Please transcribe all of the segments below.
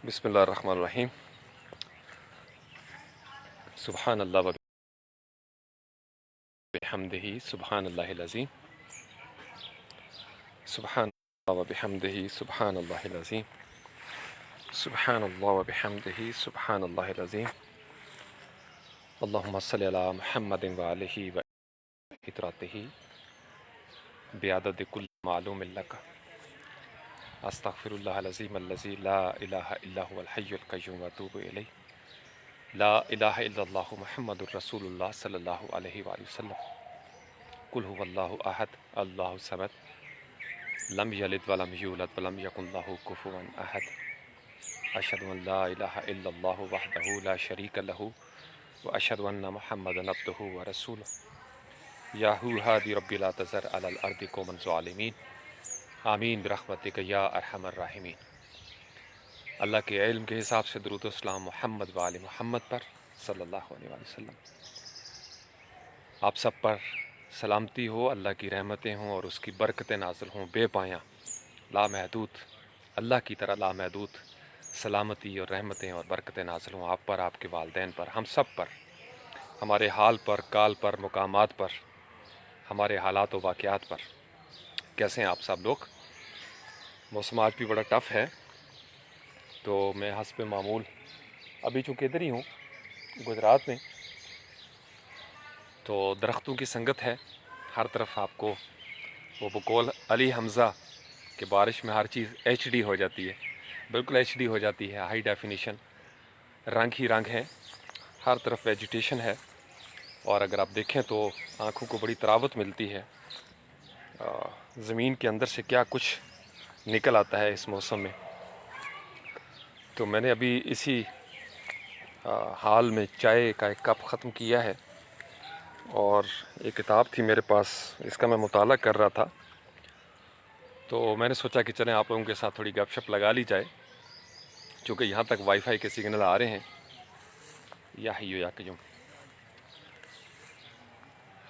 بسم اللہ الرحمن الرحیم. سبحان اللہ و بحمدہ سبحان اللہ العظیم. سبحان اللہ و بحمدہ سبحان اللہ العظیم. سبحان اللہ و بحمدہ سبحان اللہ العظیم. اللہم صلی علی محمد و آلہ و اطراتہ بعدد کل معلوم لک. استغفر اللہ العظیم الذی لا الہ الا هو الحی القیوم واتوب الیہ. لا الہ الا اللہ محمد الرسول اللہ صلی اللہ علیہ وآلہ وسلم. قل هو اللہ احد اللہ الصمد لم یلد ولم یولد ولم یکن لہ کفوا احد. اشہد ان لا الہ الا اللہ وحدہ لا شریک لہ واشہد ان محمدا عبدہ ورسولہ. یا ہادی رب لا تذر علی الارض قوما ظالمین آمین برحمتک یا ارحم الراحمین. اللہ کے علم کے حساب سے درود و اسلام محمد و آل محمد پر صلی اللہ علیہ وسلم. آپ سب پر سلامتی ہو، اللہ کی رحمتیں ہوں اور اس کی برکتیں نازل ہوں بے پایاں لامحدود. اللہ کی طرح لامحدود سلامتی اور رحمتیں اور برکتیں نازل ہوں آپ پر، آپ کے والدین پر، ہم سب پر، ہمارے حال پر، کال پر، مقامات پر، ہمارے حالات و واقعات پر. کیسے ہیں آپ سب لوگ؟ موسم آج بھی بڑا ٹف ہے، تو میں حسب معمول ابھی چونکہ ادھر ہی ہوں گجرات میں، تو درختوں کی سنگت ہے ہر طرف. آپ کو وہ بقول علی حمزہ کہ بارش میں ہر چیز ایچ ڈی ہو جاتی ہے، بالکل ایچ ڈی ہو جاتی ہے، ہائی ڈیفینیشن، رنگ ہی رنگ ہے، ہر طرف ویجیٹیشن ہے. اور اگر آپ دیکھیں تو آنکھوں کو بڑی تراوت ملتی ہے. زمین کے اندر سے کیا کچھ نکل آتا ہے اس موسم میں. تو میں نے ابھی اسی حال میں چائے کا ایک کپ ختم کیا ہے، اور ایک کتاب تھی میرے پاس، اس کا میں مطالعہ کر رہا تھا. تو میں نے سوچا کہ چلیں آپ لوگوں کے ساتھ تھوڑی گپ شپ لگا لی جائے، چونکہ یہاں تک وائی فائی کے سگنل آ رہے ہیں. یا حیو یا قیوم.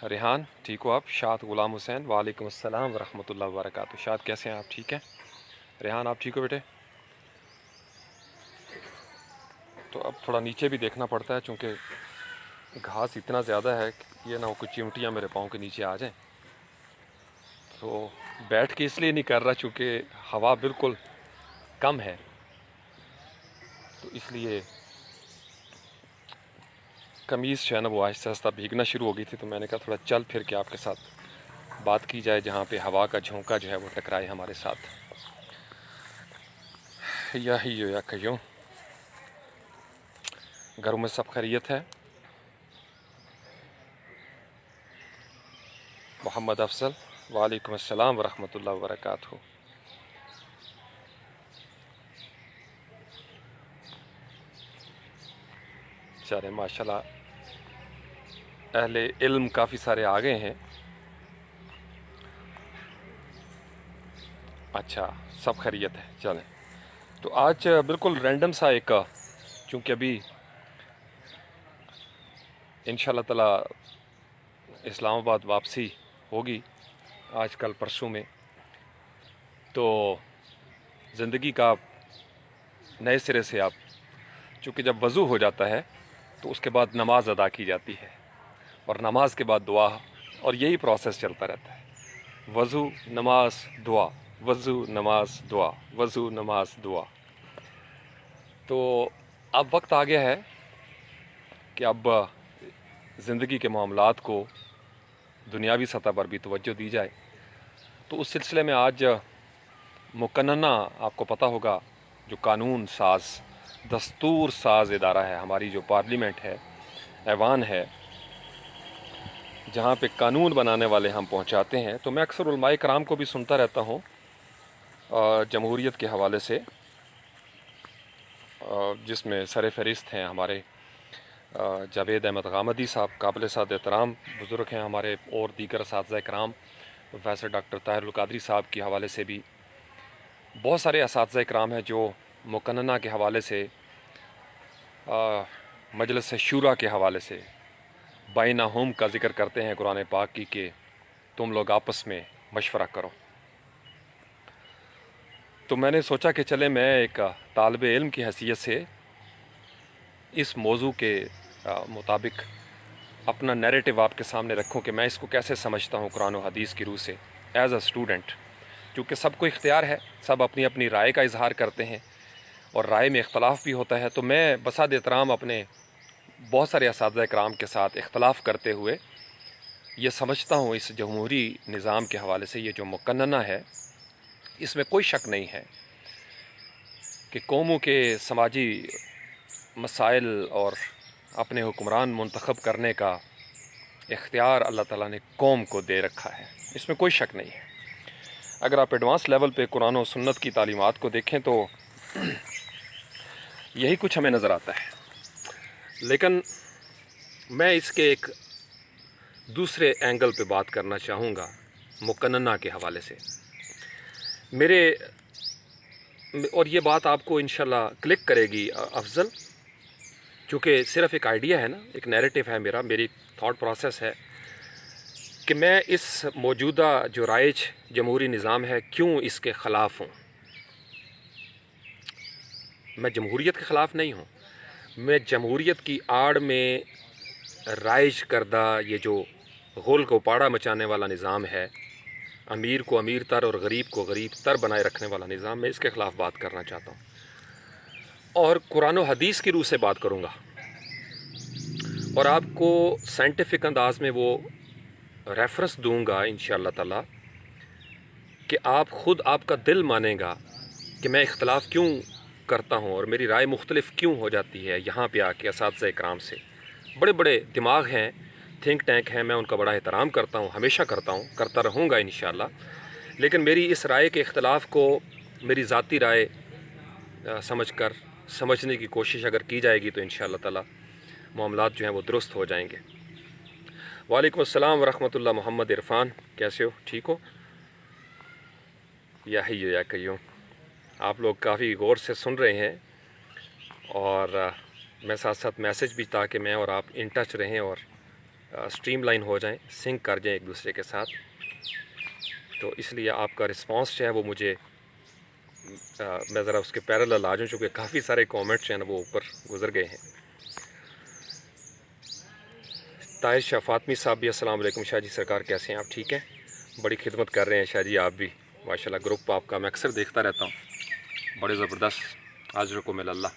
ریحان ٹھیک ہو آپ؟ شاد غلام حسین وعلیکم السلام ورحمۃ اللہ وبرکاتہ. شاد کیسے ہیں آپ؟ ٹھیک ہیں ریحان؟ آپ ٹھیک ہو بیٹے؟ تو اب تھوڑا نیچے بھی دیکھنا پڑتا ہے، چونکہ گھاس اتنا زیادہ ہے کہ یہ نہ وہ کچھ چیونٹیاں میرے پاؤں کے نیچے آ جائیں. تو بیٹھ کے اس لیے نہیں کر رہا چونکہ ہوا بالکل کم ہے، تو اس لیے قمیض جو ہے نا وہ آہستہ آہستہ بھیگنا شروع ہو گئی تھی. تو میں نے کہا تھوڑا چل پھر کے آپ کے ساتھ بات کی جائے، جہاں پہ ہوا کا جھونکا جو ہے وہ ٹکرائے ہمارے ساتھ. یا حیو یا قیوم. گھروں میں سب خیریت ہے؟ محمد افضل وعلیکم السلام ورحمۃ اللہ وبرکاتہ. چلے ماشاء اللہ، اہل علم کافی سارے آ گئے ہیں. اچھا سب خیریت ہے. چلیں تو آج بالکل رینڈم سا ایک، چونکہ ابھی ان شاء اللہ تعالی اسلام آباد واپسی ہوگی آج کل پرسوں میں، تو زندگی کا نئے سرے سے آپ، چونکہ جب وضو ہو جاتا ہے تو اس کے بعد نماز ادا کی جاتی ہے، اور نماز کے بعد دعا، اور یہی پروسیس چلتا رہتا ہے. وضو نماز دعا، وضو نماز دعا، وضو نماز دعا. تو اب وقت آ گیا ہے کہ اب زندگی کے معاملات کو دنیاوی سطح پر بھی توجہ دی جائے. تو اس سلسلے میں آج مقننہ، آپ کو پتہ ہوگا، جو قانون ساز، دستور ساز ادارہ ہے ہماری، جو پارلیمنٹ ہے، ایوان ہے، جہاں پہ قانون بنانے والے ہم پہنچاتے ہیں. تو میں اکثر علماء کرام کو بھی سنتا رہتا ہوں جمہوریت کے حوالے سے، جس میں سر فہرست ہیں ہمارے جاوید احمد غامدی صاحب، قابل صد احترام بزرگ ہیں ہمارے، اور دیگر اساتذہ کرام، پروفیسر ڈاکٹر طاہر القادری صاحب کے حوالے سے بھی بہت سارے اساتذہ کرام ہیں جو مقننہ کے حوالے سے، مجلس شورا کے حوالے سے بینہم کا ذکر کرتے ہیں قرآن پاک کی، کہ تم لوگ آپس میں مشورہ کرو. تو میں نے سوچا کہ چلے میں ایک طالب علم کی حیثیت سے اس موضوع کے مطابق اپنا نیریٹو آپ کے سامنے رکھوں کہ میں اس کو کیسے سمجھتا ہوں قرآن و حدیث کی روح سے ایز اے اسٹوڈنٹ. چونکہ سب کو اختیار ہے، سب اپنی اپنی رائے کا اظہار کرتے ہیں اور رائے میں اختلاف بھی ہوتا ہے. تو میں بصد احترام اپنے بہت سارے اساتذہ کرام کے ساتھ اختلاف کرتے ہوئے یہ سمجھتا ہوں اس جمہوری نظام کے حوالے سے یہ جو مقننہ ہے اس میں کوئی شک نہیں ہے کہ قوموں کے سماجی مسائل اور اپنے حکمران منتخب کرنے کا اختیار اللہ تعالیٰ نے قوم کو دے رکھا ہے، اس میں کوئی شک نہیں ہے. اگر آپ ایڈوانس لیول پہ قرآن و سنت کی تعلیمات کو دیکھیں تو یہی کچھ ہمیں نظر آتا ہے. لیکن میں اس کے ایک دوسرے اینگل پہ بات کرنا چاہوں گا مقننہ کے حوالے سے. اور یہ بات آپ کو انشاءاللہ کلک کرے گی افضل، چونکہ صرف ایک آئیڈیا ہے نا، ایک نیریٹو ہے میری تھاٹ پروسیس ہے کہ میں اس موجودہ جو رائج جمہوری نظام ہے کیوں اس کے خلاف ہوں. میں جمہوریت کے خلاف نہیں ہوں، میں جمہوریت کی آڑ میں رائج کردہ یہ جو غول کو پاڑا مچانے والا نظام ہے، امیر کو امیر تر اور غریب کو غریب تر بنائے رکھنے والا نظام، میں اس کے خلاف بات کرنا چاہتا ہوں اور قرآن و حدیث کی روح سے بات کروں گا اور آپ کو سائنٹیفک انداز میں وہ ریفرنس دوں گا انشاءاللہ تعالی کہ آپ کا دل مانے گا کہ میں اختلاف کیوں کرتا ہوں اور میری رائے مختلف کیوں ہو جاتی ہے. یہاں پہ آ کے اساتذہ اکرام سے بڑے بڑے دماغ ہیں، تھنک ٹینک ہیں، میں ان کا بڑا احترام کرتا ہوں، ہمیشہ کرتا ہوں، کرتا رہوں گا انشاءاللہ. لیکن میری اس رائے کے اختلاف کو میری ذاتی رائے سمجھنے کی کوشش اگر کی جائے گی تو انشاءاللہ تعالی معاملات جو ہیں وہ درست ہو جائیں گے. وعلیکم السلام ورحمۃ اللہ. محمد عرفان، کیسے ہو؟ ٹھیک ہو؟ یا حی یا قیوم. آپ لوگ کافی غور سے سن رہے ہیں اور میں ساتھ ساتھ میسج بھی تاکہ میں اور آپ ان ٹچ رہیں اور سٹریم لائن ہو جائیں، سنک کر جائیں ایک دوسرے کے ساتھ. تو اس لیے آپ کا رسپانس جو ہے وہ مجھے میں ذرا اس کے پیرالل آ جاؤں، چونکہ کافی سارے کامنٹس جو ہیں وہ اوپر گزر گئے ہیں. طاہر شاہ فاطمی صاحب بھی السلام علیکم. شاہ جی سرکار کیسے ہیں آپ؟ ٹھیک ہیں، بڑی خدمت کر رہے ہیں شاہ جی آپ بھی ماشاءاللہ. گروپ آپ کا میں اکثر دیکھتا رہتا ہوں، بڑے زبردست، اجرکم اللہ.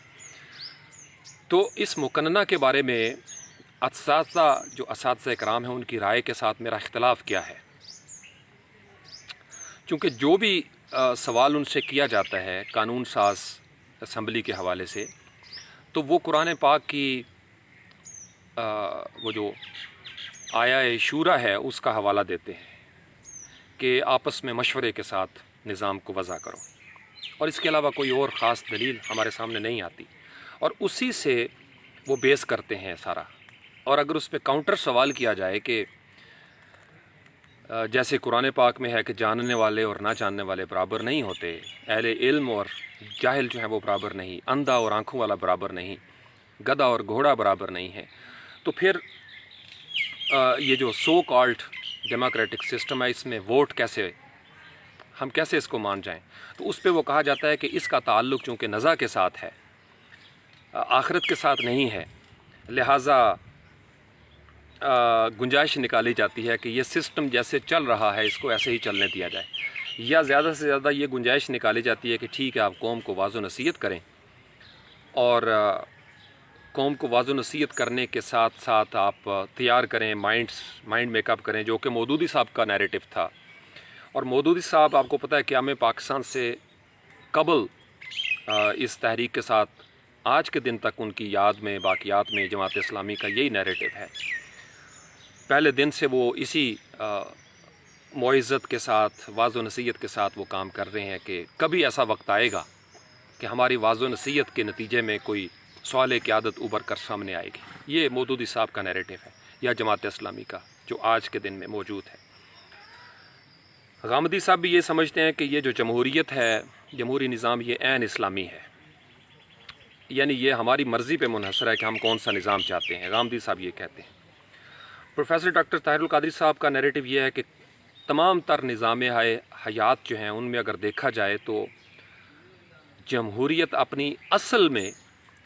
تو اس مقننہ کے بارے میں اساتذہ اکرام ہیں ان کی رائے کے ساتھ میرا اختلاف کیا ہے. چونکہ جو بھی سوال ان سے کیا جاتا ہے قانون ساز اسمبلی کے حوالے سے تو وہ قرآن پاک کی وہ جو آیا شورا ہے اس کا حوالہ دیتے ہیں کہ آپس میں مشورے کے ساتھ نظام کو وضع کرو، اور اس کے علاوہ کوئی اور خاص دلیل ہمارے سامنے نہیں آتی، اور اسی سے وہ بیس کرتے ہیں سارا. اور اگر اس پہ کاؤنٹر سوال کیا جائے کہ جیسے قرآن پاک میں ہے کہ جاننے والے اور نہ جاننے والے برابر نہیں ہوتے، اہل علم اور جاہل جو ہیں وہ برابر نہیں، اندھا اور آنکھوں والا برابر نہیں، گدھا اور گھوڑا برابر نہیں ہے، تو پھر یہ جو سو کالڈ ڈیموکریٹک سسٹم ہے اس میں ووٹ ہم کیسے اس کو مان جائیں؟ تو اس پہ وہ کہا جاتا ہے کہ اس کا تعلق چونکہ نزا کے ساتھ ہے، آخرت کے ساتھ نہیں ہے، لہٰذا گنجائش نکالی جاتی ہے کہ یہ سسٹم جیسے چل رہا ہے اس کو ایسے ہی چلنے دیا جائے، یا زیادہ سے زیادہ یہ گنجائش نکالی جاتی ہے کہ ٹھیک ہے آپ قوم کو واضح نصیحت کریں، اور قوم کو واضح نصیحت کرنے کے ساتھ ساتھ آپ تیار کریں، مائنڈ میک اپ کریں، جو کہ مودودی صاحب کا نیریٹو تھا. اور مودودی صاحب آپ کو پتہ ہے قیام پاکستان سے قبل اس تحریک کے ساتھ آج کے دن تک ان کی یاد میں باقیات میں جماعت اسلامی کا یہی نیریٹو ہے. پہلے دن سے وہ اسی معزت کے ساتھ واضح و نصیحت کے ساتھ وہ کام کر رہے ہیں کہ کبھی ایسا وقت آئے گا کہ ہماری واضح و نصیحت کے نتیجے میں کوئی سوال قیادت ابھر کر سامنے آئے گی. یہ مودودی صاحب کا نیریٹو ہے یا جماعت اسلامی کا جو آج کے دن میں موجود ہے. غامدی صاحب بھی یہ سمجھتے ہیں کہ یہ جو جمہوریت ہے، جمہوری نظام، یہ عین اسلامی ہے، یعنی یہ ہماری مرضی پہ منحصر ہے کہ ہم کون سا نظام چاہتے ہیں. غامدی صاحب یہ کہتے ہیں. پروفیسر ڈاکٹر طاہر القادری صاحب کا نیریٹو یہ ہے کہ تمام تر نظام حیات جو ہیں ان میں اگر دیکھا جائے تو جمہوریت اپنی اصل میں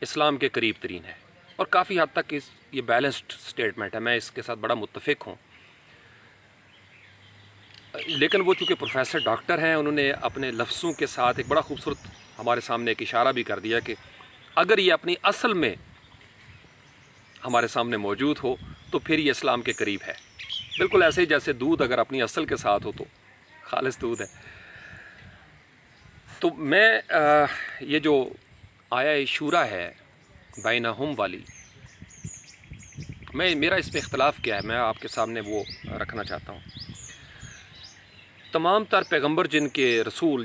اسلام کے قریب ترین ہے، اور کافی حد تک یہ بیلنسڈ سٹیٹمنٹ ہے، میں اس کے ساتھ بڑا متفق ہوں۔ لیکن وہ چونکہ پروفیسر ڈاکٹر ہیں، انہوں نے اپنے لفظوں کے ساتھ ایک بڑا خوبصورت ہمارے سامنے ایک اشارہ بھی کر دیا کہ اگر یہ اپنی اصل میں ہمارے سامنے موجود ہو تو پھر یہ اسلام کے قریب ہے، بالکل ایسے ہی جیسے دودھ اگر اپنی اصل کے ساتھ ہو تو خالص دودھ ہے۔ تو میں یہ جو آیا شورا ہے بینہم والی، میرا اس میں اختلاف کیا ہے، میں آپ کے سامنے وہ رکھنا چاہتا ہوں۔ تمام تر پیغمبر جن کے رسول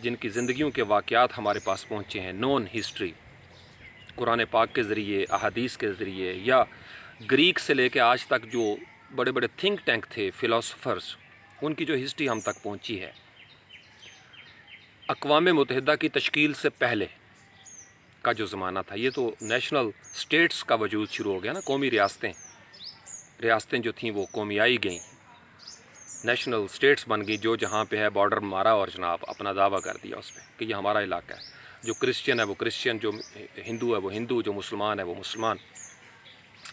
جن کی زندگیوں کے واقعات ہمارے پاس پہنچے ہیں، نون ہسٹری، قرآن پاک کے ذریعے، احادیث کے ذریعے، یا گریک سے لے کے آج تک جو بڑے بڑے تھنک ٹینک تھے، فلاسفرز، ان کی جو ہسٹری ہم تک پہنچی ہے، اقوام متحدہ کی تشکیل سے پہلے کا جو زمانہ تھا، یہ تو نیشنل سٹیٹس کا وجود شروع ہو گیا نا، قومی ریاستیں جو تھیں وہ قومیائی گئیں، نیشنل سٹیٹس بن گئی، جو جہاں پہ ہے بارڈر مارا اور جناب اپنا دعویٰ کر دیا اس پہ کہ یہ ہمارا علاقہ ہے، جو کرسچن ہے وہ کرسچن، جو ہندو ہے وہ ہندو، جو مسلمان ہے وہ مسلمان،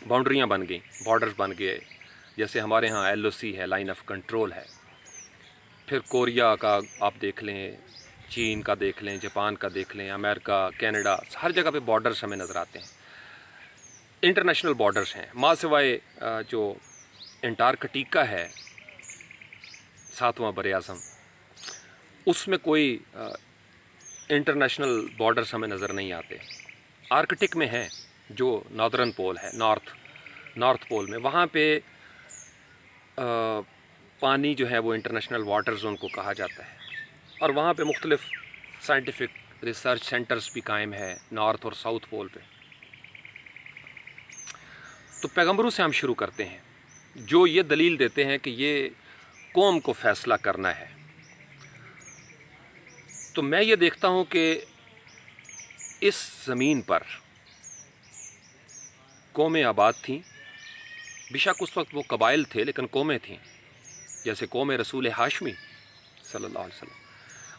باؤنڈریاں بن گئیں، بارڈرز بن گئے، جیسے ہمارے ہاں LOC ہے، لائن آف کنٹرول ہے۔ پھر کوریا کا آپ دیکھ لیں، چین کا دیکھ لیں، جاپان کا دیکھ لیں، امریکہ، کینیڈا، ہر جگہ پہ بارڈرز ہمیں نظر آتے ہیں، انٹرنیشنل بارڈرز ہیں، ماں سوائے جو انٹارکٹیکا ہے 7واں براعظم، اس میں کوئی انٹرنیشنل بارڈرز ہمیں نظر نہیں آتے۔ آرکٹک میں ہیں، جو ناردرن پول ہے، نارتھ پول میں، وہاں پہ پانی جو ہے وہ انٹرنیشنل واٹر زون کو کہا جاتا ہے، اور وہاں پہ مختلف سائنٹیفک ریسرچ سینٹرز بھی قائم ہے نارتھ اور ساؤتھ پول پہ۔ تو پیغمبروں سے ہم شروع کرتے ہیں جو یہ دلیل دیتے ہیں کہ یہ قوم کو فیصلہ کرنا ہے۔ تو میں یہ دیکھتا ہوں کہ اس زمین پر قومیں آباد تھیں، بیشک اس وقت وہ قبائل تھے لیکن قومیں تھیں، جیسے قوم رسول ہاشمی صلی اللہ علیہ وسلم،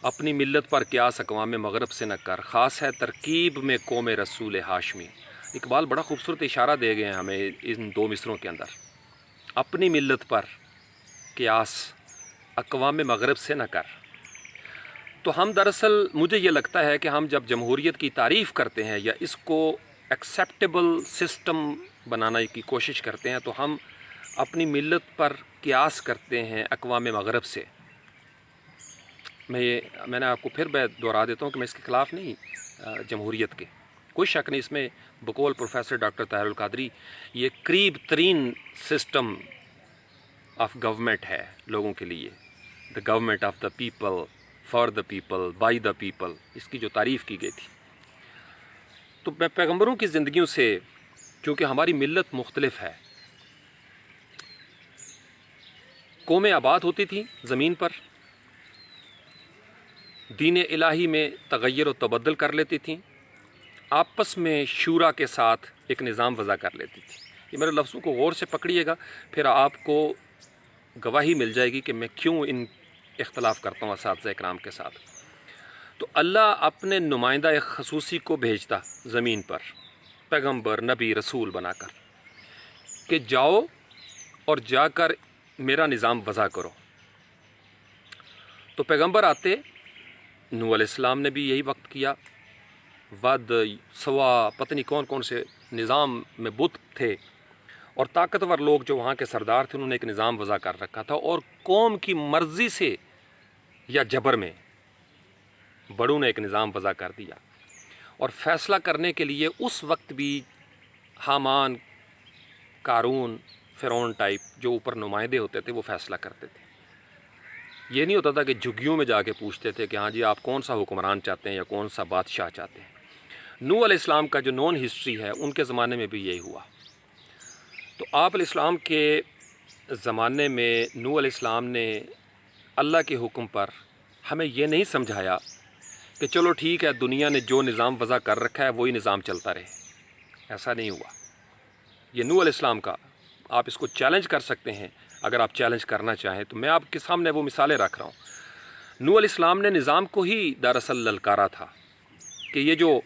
اپنی ملت پر قیاس اقوام مغرب سے نہ کر، خاص ہے ترکیب میں قوم رسول ہاشمی۔ اقبال بڑا خوبصورت اشارہ دے گئے ہیں ہمیں ان 2 مصروں کے اندر، اپنی ملت پر قیاس اقوام مغرب سے نہ کر۔ تو ہم دراصل مجھے یہ لگتا ہے کہ ہم جب جمہوریت کی تعریف کرتے ہیں یا اس کو ایکسیپٹیبل سسٹم بنانے کی کوشش کرتے ہیں تو ہم اپنی ملت پر قیاس کرتے ہیں اقوام مغرب سے۔ میں نے آپ کو پھر دہرا دیتا ہوں کہ میں اس کے خلاف نہیں جمہوریت کے، کوئی شک نہیں، اس میں بقول پروفیسر ڈاکٹر طاہر القادری یہ قریب ترین سسٹم آف گورنمنٹ ہے لوگوں کے لیے، the government of the people, for the people, by the people, اس کی جو تعریف کی گئی تھی۔ تو میں پیغمبروں کی زندگیوں سے، چونکہ ہماری ملت مختلف ہے، قومیں آباد ہوتی تھیں زمین پر، دین الہی میں تغیر و تبدل کر لیتی تھیں، آپس میں شورا کے ساتھ ایک نظام وضع کر لیتی تھی۔ یہ میرے لفظوں کو غور سے پکڑیے گا، پھر آپ کو گواہی مل جائے گی کہ میں کیوں ان اختلاف کرتا ہوں اساتذہ اکرام کے ساتھ۔ تو اللہ اپنے نمائندہ خصوصی کو بھیجتا زمین پر، پیغمبر، نبی، رسول بنا کر، کہ جاؤ اور جا کر میرا نظام وضع کرو۔ تو پیغمبر آتے، نوح علیہ السلام نے بھی یہی وقت کیا، ود، سوا، پتہ نہیں کون کون سے نظام میں بت تھے، اور طاقتور لوگ جو وہاں کے سردار تھے انہوں نے ایک نظام وضع کر رکھا تھا، اور قوم کی مرضی سے یا جبر میں بڑوں نے ایک نظام وضع کر دیا، اور فیصلہ کرنے کے لیے اس وقت بھی حامان، قارون، فرعون ٹائپ جو اوپر نمائندے ہوتے تھے وہ فیصلہ کرتے تھے۔ یہ نہیں ہوتا تھا کہ جھگیوں میں جا کے پوچھتے تھے کہ ہاں جی آپ کون سا حکمران چاہتے ہیں یا کون سا بادشاہ چاہتے ہیں۔ نوح علیہ السلام کا جو نون ہسٹری ہے ان کے زمانے میں بھی یہی ہوا۔ تو آپ علیہ السلام کے زمانے میں نوح علیہ السلام نے اللہ کے حکم پر ہمیں یہ نہیں سمجھایا کہ چلو ٹھیک ہے دنیا نے جو نظام وضع کر رکھا ہے وہی نظام چلتا رہے، ایسا نہیں ہوا۔ یہ نوح علیہ السلام کا، آپ اس کو چیلنج کر سکتے ہیں اگر آپ چیلنج کرنا چاہیں، تو میں آپ کے سامنے وہ مثالیں رکھ رہا ہوں۔ نوح علیہ السلام نے نظام کو ہی دراصل للکارا تھا کہ یہ جو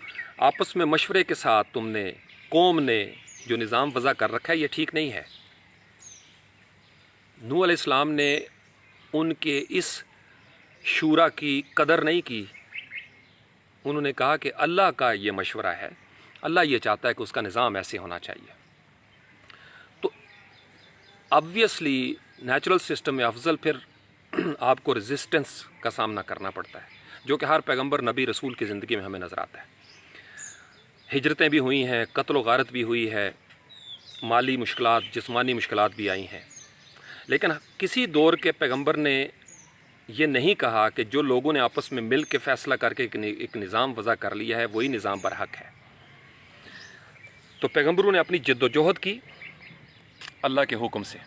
آپس میں مشورے کے ساتھ تم نے قوم نے جو نظام وضع کر رکھا ہے یہ ٹھیک نہیں ہے۔ نوح علیہ السلام نے ان کے اس شورا کی قدر نہیں کی۔ انہوں نے کہا کہ اللہ کا یہ مشورہ ہے، اللہ یہ چاہتا ہے کہ اس کا نظام ایسے ہونا چاہیے۔ تو آبویسلی نیچرل سسٹم میں افضل پھر آپ کو ریزسٹنس کا سامنا کرنا پڑتا ہے، جو کہ ہر پیغمبر نبی رسول کی زندگی میں ہمیں نظر آتا ہے۔ ہجرتیں بھی ہوئی ہیں، قتل و غارت بھی ہوئی ہے، مالی مشکلات، جسمانی مشکلات بھی آئی ہیں، لیکن کسی دور کے پیغمبر نے یہ نہیں کہا کہ جو لوگوں نے آپس میں مل کے فیصلہ کر کے ایک نظام وضع کر لیا ہے وہی نظام برحق ہے۔ تو پیغمبروں نے اپنی جد و جہد کی اللہ کے حکم سے،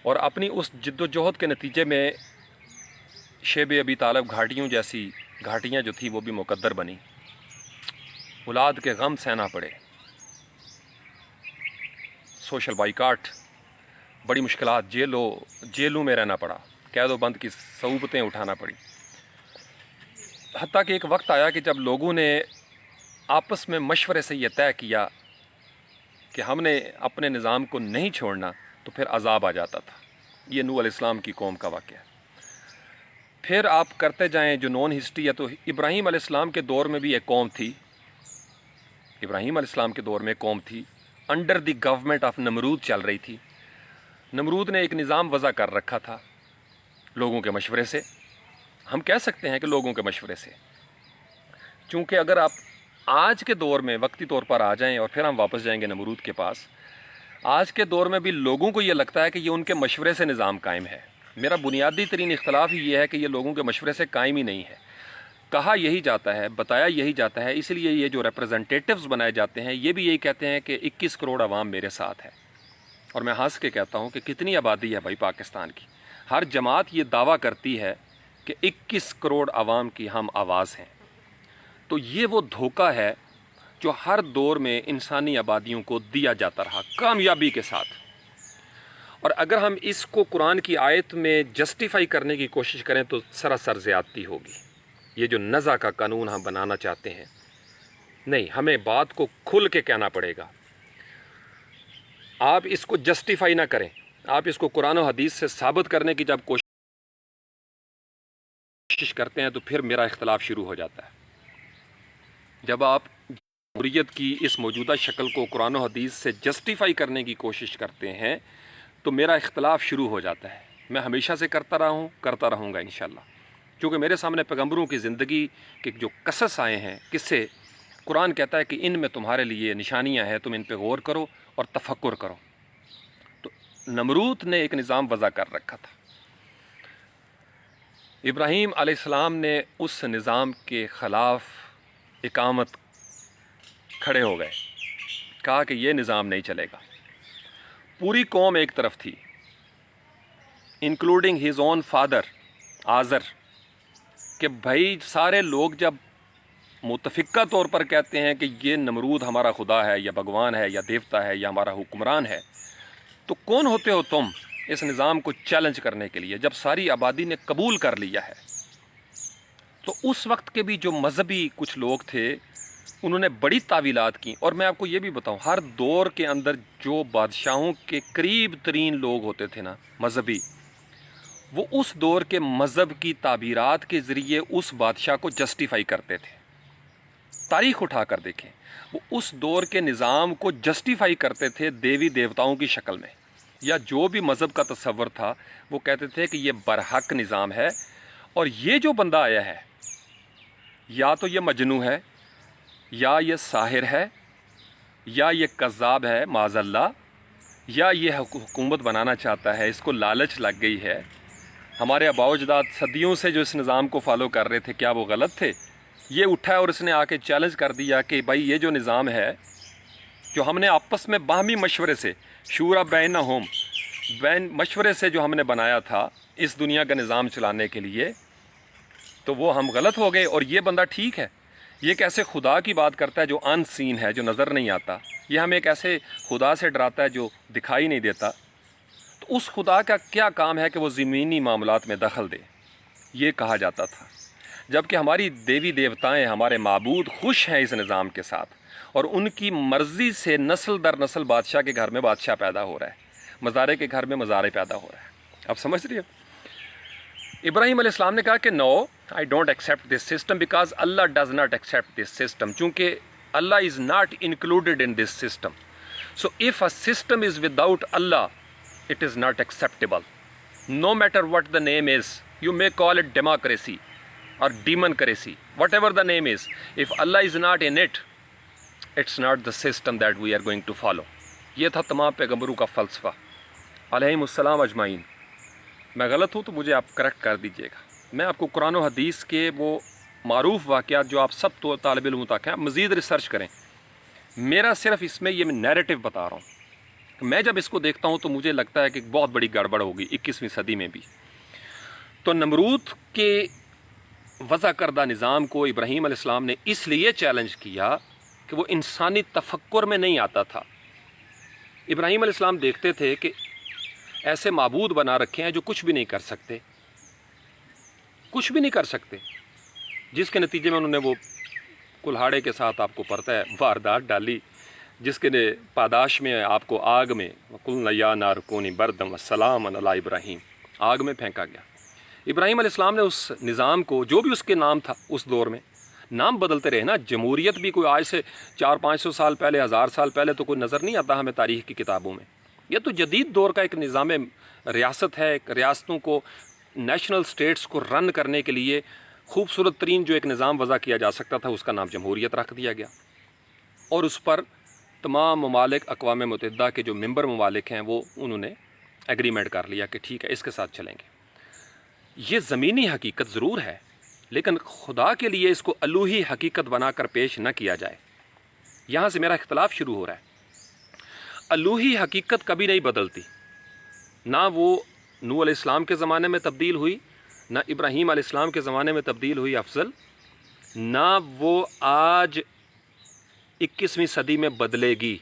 اور اپنی اس جد و جہد کے نتیجے میں شیب ابی طالب گھاٹیوں جیسی گھاٹیاں جو تھی وہ بھی مقدر بنی، اولاد کے غم سہنا پڑے، سوشل بائیکاٹ، بڑی مشکلات، جیلوں میں رہنا پڑا، قید و بند کی صعوبتیں اٹھانا پڑی، حتیٰ کہ ایک وقت آیا کہ جب لوگوں نے آپس میں مشورے سے یہ طے کیا کہ ہم نے اپنے نظام کو نہیں چھوڑنا، تو پھر عذاب آ جاتا تھا۔ یہ نوح علیہ السلام کی قوم کا واقعہ ہے۔ پھر آپ کرتے جائیں جو نون ہسٹری ہے، تو ابراہیم علیہ السلام کے دور میں بھی ایک قوم تھی، ابراہیم علیہ السلام کے دور میں ایک قوم تھی، انڈر دی گورنمنٹ آف نمرود چل رہی تھی۔ نمرود نے ایک نظام وضع کر رکھا تھا لوگوں کے مشورے سے، ہم کہہ سکتے ہیں کہ لوگوں کے مشورے سے، چونکہ اگر آپ آج کے دور میں وقتی طور پر آ جائیں اور پھر ہم واپس جائیں گے نمرود کے پاس، آج کے دور میں بھی لوگوں کو یہ لگتا ہے کہ یہ ان کے مشورے سے نظام قائم ہے۔ میرا بنیادی ترین اختلاف ہی یہ ہے کہ یہ لوگوں کے مشورے سے قائم ہی نہیں ہے، کہا یہی جاتا ہے، بتایا یہی جاتا ہے، اس لیے یہ جو ریپرزنٹیٹیوز بنائے جاتے ہیں یہ بھی یہی کہتے ہیں کہ 21 کروڑ عوام میرے ساتھ ہے۔ اور میں ہنس کے کہتا ہوں کہ کتنی آبادی ہے بھائی پاکستان کی، ہر جماعت یہ دعویٰ کرتی ہے کہ 21 کروڑ عوام کی ہم آواز ہیں۔ تو یہ وہ دھوکہ ہے جو ہر دور میں انسانی آبادیوں کو دیا جاتا رہا کامیابی کے ساتھ، اور اگر ہم اس کو قرآن کی آیت میں جسٹیفائی کرنے کی کوشش کریں تو سراسر زیادتی ہوگی۔ یہ جو نزع کا قانون ہم بنانا چاہتے ہیں، نہیں، ہمیں بات کو کھل کے کہنا پڑے گا۔ آپ اس کو جسٹیفائی نہ کریں، آپ اس کو قرآن و حدیث سے ثابت کرنے کی جب کوشش کرتے ہیں تو پھر میرا اختلاف شروع ہو جاتا ہے۔ جب آپ جمہوریت کی اس موجودہ شکل کو قرآن و حدیث سے جسٹیفائی کرنے کی کوشش کرتے ہیں تو میرا اختلاف شروع ہو جاتا ہے۔ میں ہمیشہ سے کرتا رہا ہوں، کرتا رہوں گا انشاءاللہ، کیونکہ میرے سامنے پیغمبروں کی زندگی کے جو قصص آئے ہیں، قصے، قرآن کہتا ہے کہ ان میں تمہارے لیے نشانیاں ہیں، تم ان پہ غور کرو اور تفکر کرو۔ تو نمرود نے ایک نظام وضع کر رکھا تھا، ابراہیم علیہ السلام نے اس نظام کے خلاف اقامت کھڑے ہو گئے، کہا کہ یہ نظام نہیں چلے گا۔ پوری قوم ایک طرف تھی، including his own father Azar, کہ بھائی سارے لوگ جب متفقہ طور پر کہتے ہیں کہ یہ نمرود ہمارا خدا ہے یا بھگوان ہے یا دیوتا ہے یا ہمارا حکمران ہے، تو کون ہوتے ہو تم اس نظام کو چیلنج کرنے کے لیے؟ جب ساری آبادی نے قبول کر لیا ہے، تو اس وقت کے بھی جو مذہبی کچھ لوگ تھے انہوں نے بڑی تعویلات کی۔ اور میں آپ کو یہ بھی بتاؤں، ہر دور کے اندر جو بادشاہوں کے قریب ترین لوگ ہوتے تھے نا مذہبی، وہ اس دور کے مذہب کی تعبیرات کے ذریعے اس بادشاہ کو جسٹیفائی کرتے تھے۔ تاریخ اٹھا کر دیکھیں، وہ اس دور کے نظام کو جسٹیفائی کرتے تھے دیوی دیوتاؤں کی شکل میں، یا جو بھی مذہب کا تصور تھا وہ کہتے تھے کہ یہ برحق نظام ہے، اور یہ جو بندہ آیا ہے یا تو یہ مجنوں ہے، یا یہ ساحر ہے، یا یہ کذاب ہے معاذ اللہ، یا یہ حکومت بنانا چاہتا ہے، اس کو لالچ لگ گئی ہے۔ ہمارے آباء و اجداد صدیوں سے جو اس نظام کو فالو کر رہے تھے، کیا وہ غلط تھے؟ یہ اٹھا ہے اور اس نے آ کے چیلنج کر دیا کہ بھائی یہ جو نظام ہے، جو ہم نے آپس میں باہمی مشورے سے، شورا بینہم، مشورے سے جو ہم نے بنایا تھا اس دنیا کا نظام چلانے کے لیے، تو وہ ہم غلط ہو گئے، اور یہ بندہ ٹھیک ہے۔ یہ ایک ایسے خدا کی بات کرتا ہے جو ان سین ہے، جو نظر نہیں آتا۔ یہ ہمیں ایک ایسے خدا سے ڈراتا ہے جو دکھائی نہیں دیتا۔ تو اس خدا کا کیا کام ہے کہ وہ زمینی معاملات میں دخل دے؟ یہ کہا جاتا تھا، جبکہ ہماری دیوی دیوتائیں، ہمارے معبود خوش ہیں اس نظام کے ساتھ، اور ان کی مرضی سے نسل در نسل بادشاہ کے گھر میں بادشاہ پیدا ہو رہا ہے، مزارے کے گھر میں مزارے پیدا ہو رہا ہے۔ اب سمجھ رہی ہو؟ ابراہیم علیہ السلام نے کہا کہ no I don't accept this system because Allah does not accept this system, چونکہ Allah is not included in this system. So if a system is without Allah, it is not acceptable. No matter what the name is, you may call it democracy or demoncracy, whatever the name is. If Allah is not in it, it's not the system that we are going to follow. یہ تھا تمام پیغمبروں کا فلسفہ علیہم السلام اجمعین. میں غلط ہوں تو مجھے آپ کریکٹ کر دیجئے گا. میں آپ کو قرآن و حدیث کے وہ معروف واقعات جو آپ سب تو طالب علم تک ہیں مزید ریسرچ کریں. میرا صرف اس میں یہ نیریٹو بتا رہا ہوں. میں جب اس کو دیکھتا ہوں تو مجھے لگتا ہے کہ بہت بڑی گڑبڑ ہوگی 21ویں صدی میں بھی. تو نمرود کے وضع کردہ نظام کو ابراہیم علیہ السلام نے اس لیے چیلنج کیا کہ وہ انسانی تفکر میں نہیں آتا تھا. ابراہیم علیہ السلام دیکھتے تھے کہ ایسے معبود بنا رکھے ہیں جو کچھ بھی نہیں کر سکتے، کچھ بھی نہیں کر سکتے، جس کے نتیجے میں انہوں نے وہ کلہاڑے کے ساتھ آپ کو پتہ ہے واردات ڈالی، جس کے پاداش میں آپ کو آگ میں وَقُلْنَا يَا نَارُ كُونِي بَرْدًا وَسَلَامًا عَلَىٰ ابراہیم، آگ میں پھینکا گیا. ابراہیم علیہ السلام نے اس نظام کو جو بھی اس کے نام تھا اس دور میں، نام بدلتے رہے نا. جمہوریت بھی کوئی آج سے 400-500 سال پہلے، 1000 سال پہلے تو کوئی نظر نہیں آتا ہمیں تاریخ کی کتابوں میں. یہ تو جدید دور کا ایک نظام ریاست ہے. ایک ریاستوں کو، نیشنل سٹیٹس کو رن کرنے کے لیے خوبصورت ترین جو ایک نظام وضع کیا جا سکتا تھا اس کا نام جمہوریت رکھ دیا گیا، اور اس پر تمام ممالک، اقوام متحدہ کے جو ممبر ممالک ہیں وہ انہوں نے ایگریمنٹ کر لیا کہ ٹھیک ہے اس کے ساتھ چلیں گے. یہ زمینی حقیقت ضرور ہے، لیکن خدا کے لیے اس کو الوہی حقیقت بنا کر پیش نہ کیا جائے. یہاں سے میرا اختلاف شروع ہو رہا ہے. الوہی حقیقت کبھی نہیں بدلتی، نہ وہ نوح علیہ السلام کے زمانے میں تبدیل ہوئی، نہ ابراہیم علیہ السلام کے زمانے میں تبدیل ہوئی افضل، نہ وہ آج 21ویں صدی میں بدلے گی.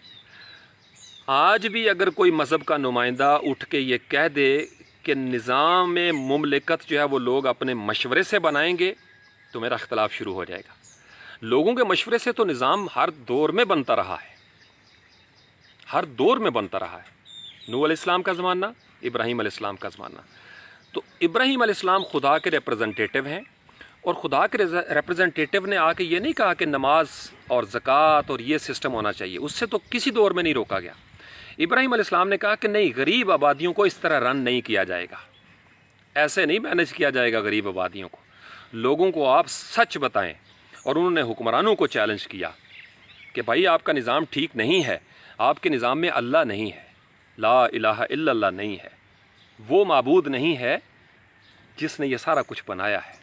آج بھی اگر کوئی مذہب کا نمائندہ اٹھ کے یہ کہہ دے کہ نظام مملکت جو ہے وہ لوگ اپنے مشورے سے بنائیں گے تو میرا اختلاف شروع ہو جائے گا. لوگوں کے مشورے سے تو نظام ہر دور میں بنتا رہا ہے، ہر دور میں بنتا رہا ہے. نوح علیہ السلام کا زمانہ، ابراہیم علیہ السلام کا زمانہ. تو ابراہیم علیہ السلام خدا کے ریپرزنٹیٹیو ہیں، اور خدا کے ریپرزنٹیٹیو نے آ کے یہ نہیں کہا کہ نماز اور زکوٰۃ اور یہ سسٹم ہونا چاہیے. اس سے تو کسی دور میں نہیں روکا گیا. ابراہیم علیہ السلام نے کہا کہ نہیں، غریب آبادیوں کو اس طرح رن نہیں کیا جائے گا، ایسے نہیں مینج کیا جائے گا غریب آبادیوں کو. لوگوں کو آپ سچ بتائیں. اور انہوں نے حکمرانوں کو چیلنج کیا کہ بھائی آپ کا نظام ٹھیک نہیں ہے، آپ کے نظام میں اللہ نہیں ہے، لا الہ الا اللہ نہیں ہے، وہ معبود نہیں ہے جس نے یہ سارا کچھ بنایا ہے.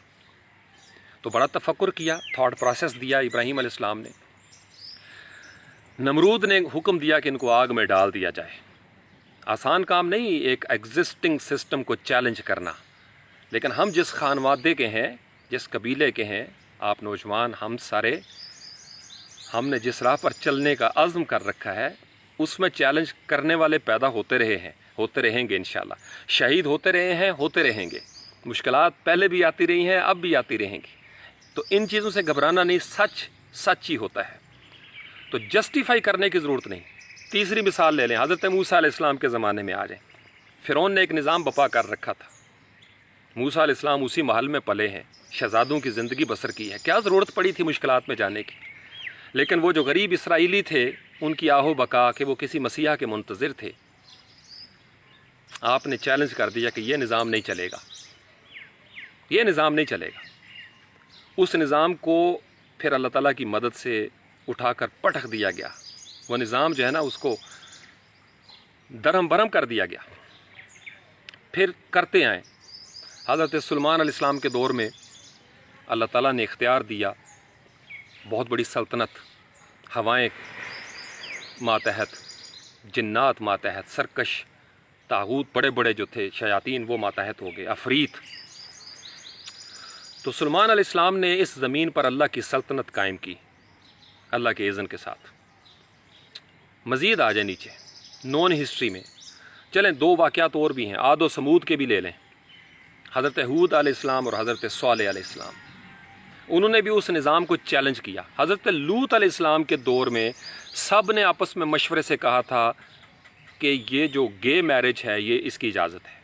تو بڑا تفکر کیا، تھاٹ پروسیس دیا ابراہیم علیہ السلام نے. نمرود نے حکم دیا کہ ان کو آگ میں ڈال دیا جائے. آسان کام نہیں ایک ایگزسٹنگ سسٹم کو چیلنج کرنا، لیکن ہم جس خانوادے کے ہیں، جس قبیلے کے ہیں، آپ نوجوان، ہم سارے، ہم نے جس راہ پر چلنے کا عزم کر رکھا ہے اس میں چیلنج کرنے والے پیدا ہوتے رہے ہیں، ہوتے رہیں گے انشاءاللہ. شہید ہوتے رہے ہیں، ہوتے رہیں گے. مشکلات پہلے بھی آتی رہی ہیں، اب بھی آتی رہیں گی. تو ان چیزوں سے گھبرانا نہیں، سچ سچ ہی ہوتا ہے. تو جسٹیفائی کرنے کی ضرورت نہیں. تیسری مثال لے لیں، حضرت موسیٰ علیہ السلام کے زمانے میں آ جائیں. فرعون نے ایک نظام بپا کر رکھا تھا. موسیٰ علیہ السلام اسی محل میں پلے ہیں، شہزادوں کی زندگی بسر کی ہے. کیا ضرورت پڑی تھی مشکلات میں جانے کی؟ لیکن وہ جو غریب اسرائیلی تھے ان کی آہو بکا کہ وہ کسی مسیحا کے منتظر تھے. آپ نے چیلنج کر دیا کہ یہ نظام نہیں چلے گا، یہ نظام نہیں چلے گا. اس نظام کو پھر اللہ تعالیٰ کی مدد سے اٹھا کر پٹک دیا گیا. وہ نظام جو ہے نا اس کو درہم برہم کر دیا گیا. پھر کرتے آئیں. حضرت سلیمان علیہ السلام کے دور میں اللہ تعالیٰ نے اختیار دیا، بہت بڑی سلطنت، ہوائیں ماتحت، جنات ماتحت، سرکش طاغوت بڑے بڑے جو تھے شیاطین وہ ماتحت ہو گئے، عفریت. تو سلیمان علیہ السلام نے اس زمین پر اللہ کی سلطنت قائم کی اللہ کے اذن کے ساتھ. مزید آ جائیں نیچے نون ہسٹری میں. چلیں 2 واقعات اور بھی ہیں، عاد و سمود کے بھی لے لیں. حضرت ہود علیہ السلام اور حضرت صالح علیہ السلام، انہوں نے بھی اس نظام کو چیلنج کیا۔ حضرت لوط علیہ السلام کے دور میں سب نے آپس میں مشورے سے کہا تھا کہ یہ جو گے میرج ہے یہ اس کی اجازت ہے۔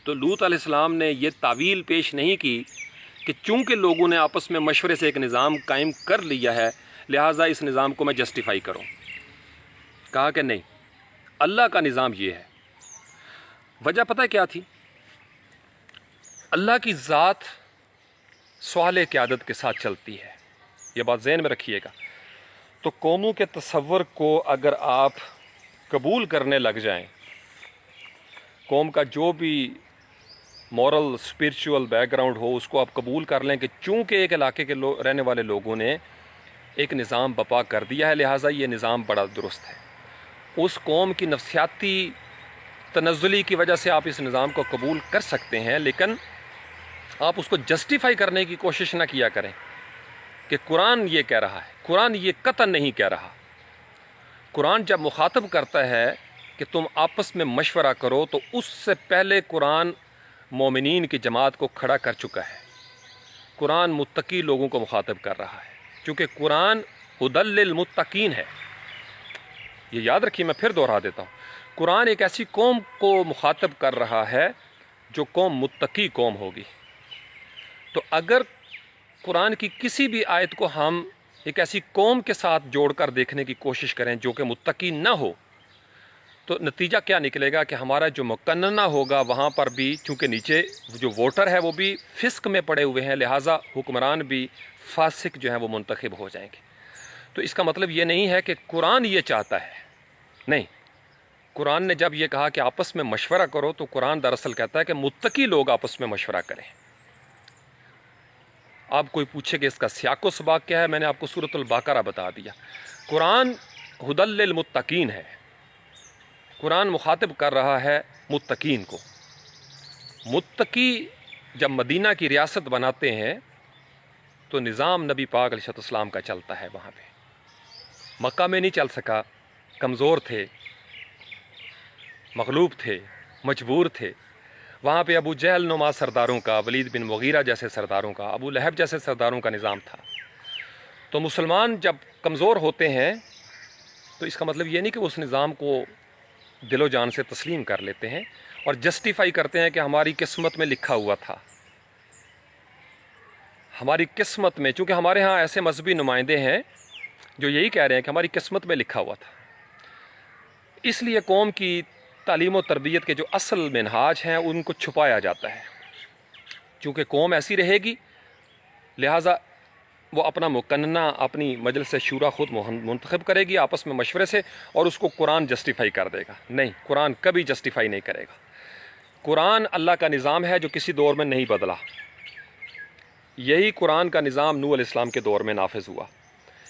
تو لوط علیہ السلام نے یہ تعویل پیش نہیں کی کہ چونکہ لوگوں نے آپس میں مشورے سے ایک نظام قائم کر لیا ہے لہٰذا اس نظام کو میں جسٹیفائی کروں۔ کہا کہ نہیں، اللہ کا نظام یہ ہے۔ وجہ پتہ کیا تھی؟ اللہ کی ذات صالح قیادت کے ساتھ چلتی ہے، یہ بات ذہن میں رکھیے گا۔ تو قوموں کے تصور کو اگر آپ قبول کرنے لگ جائیں، قوم کا جو بھی مورل اسپرچول بیک گراؤنڈ ہو اس کو آپ قبول کر لیں کہ چونکہ ایک علاقے کے رہنے والے لوگوں نے ایک نظام بپا کر دیا ہے لہٰذا یہ نظام بڑا درست ہے، اس قوم کی نفسیاتی تنزلی کی وجہ سے آپ اس نظام کو قبول کر سکتے ہیں، لیکن آپ اس کو جسٹیفائی کرنے کی کوشش نہ کیا کریں کہ قرآن یہ کہہ رہا ہے۔ قرآن یہ قطعاً نہیں کہہ رہا۔ قرآن جب مخاطب کرتا ہے کہ تم آپس میں مشورہ کرو تو اس سے پہلے قرآن مومنین کی جماعت کو کھڑا کر چکا ہے۔ قرآن متقی لوگوں کو مخاطب کر رہا ہے، کیونکہ قرآن ہدی للمتقین ہے۔ یہ یاد رکھیے، میں پھر دوہرا دیتا ہوں، قرآن ایک ایسی قوم کو مخاطب کر رہا ہے جو قوم متقی قوم ہوگی۔ تو اگر قرآن کی کسی بھی آیت کو ہم ایک ایسی قوم کے ساتھ جوڑ کر دیکھنے کی کوشش کریں جو کہ متقی نہ ہو تو نتیجہ کیا نکلے گا کہ ہمارا جو مقننہ ہوگا وہاں پر بھی، چونکہ نیچے جو ووٹر ہے وہ بھی فسق میں پڑے ہوئے ہیں لہٰذا حکمران بھی فاسق جو ہیں وہ منتخب ہو جائیں گے۔ تو اس کا مطلب یہ نہیں ہے کہ قرآن یہ چاہتا ہے، نہیں، قرآن نے جب یہ کہا کہ آپس میں مشورہ کرو تو قرآن دراصل کہتا ہے کہ متقی لوگ آپس میں مشورہ کریں۔ آپ کوئی پوچھے کہ اس کا سیاق و سباق کیا ہے، میں نے آپ کو سورۃ البقرہ بتا دیا۔ قرآن ہدی للمتقین ہے، قرآن مخاطب کر رہا ہے متقین کو۔ متقی جب مدینہ کی ریاست بناتے ہیں تو نظام نبی پاک علیہ السلام کا چلتا ہے وہاں پہ۔ مکہ میں نہیں چل سکا، کمزور تھے، مغلوب تھے، مجبور تھے۔ وہاں پہ ابو جہل نما سرداروں کا، ولید بن مغیرہ جیسے سرداروں کا، ابو لہب جیسے سرداروں کا نظام تھا۔ تو مسلمان جب کمزور ہوتے ہیں تو اس کا مطلب یہ نہیں کہ وہ اس نظام کو دل و جان سے تسلیم کر لیتے ہیں اور جسٹیفائی کرتے ہیں کہ ہماری قسمت میں لکھا ہوا تھا، ہماری قسمت میں، چونکہ ہمارے ہاں ایسے مذہبی نمائندے ہیں جو یہی کہہ رہے ہیں کہ ہماری قسمت میں لکھا ہوا تھا۔ اس لیے قوم کی تعلیم و تربیت کے جو اصل منہاج ہیں ان کو چھپایا جاتا ہے، چونکہ قوم ایسی رہے گی لہٰذا وہ اپنا مقننہ اپنی مجلس شورا خود منتخب کرے گی آپس میں مشورے سے، اور اس کو قرآن جسٹیفائی کر دے گا۔ نہیں، قرآن کبھی جسٹیفائی نہیں کرے گا۔ قرآن اللہ کا نظام ہے جو کسی دور میں نہیں بدلا۔ یہی قرآن کا نظام نوح علیہ السلام کے دور میں نافذ ہوا،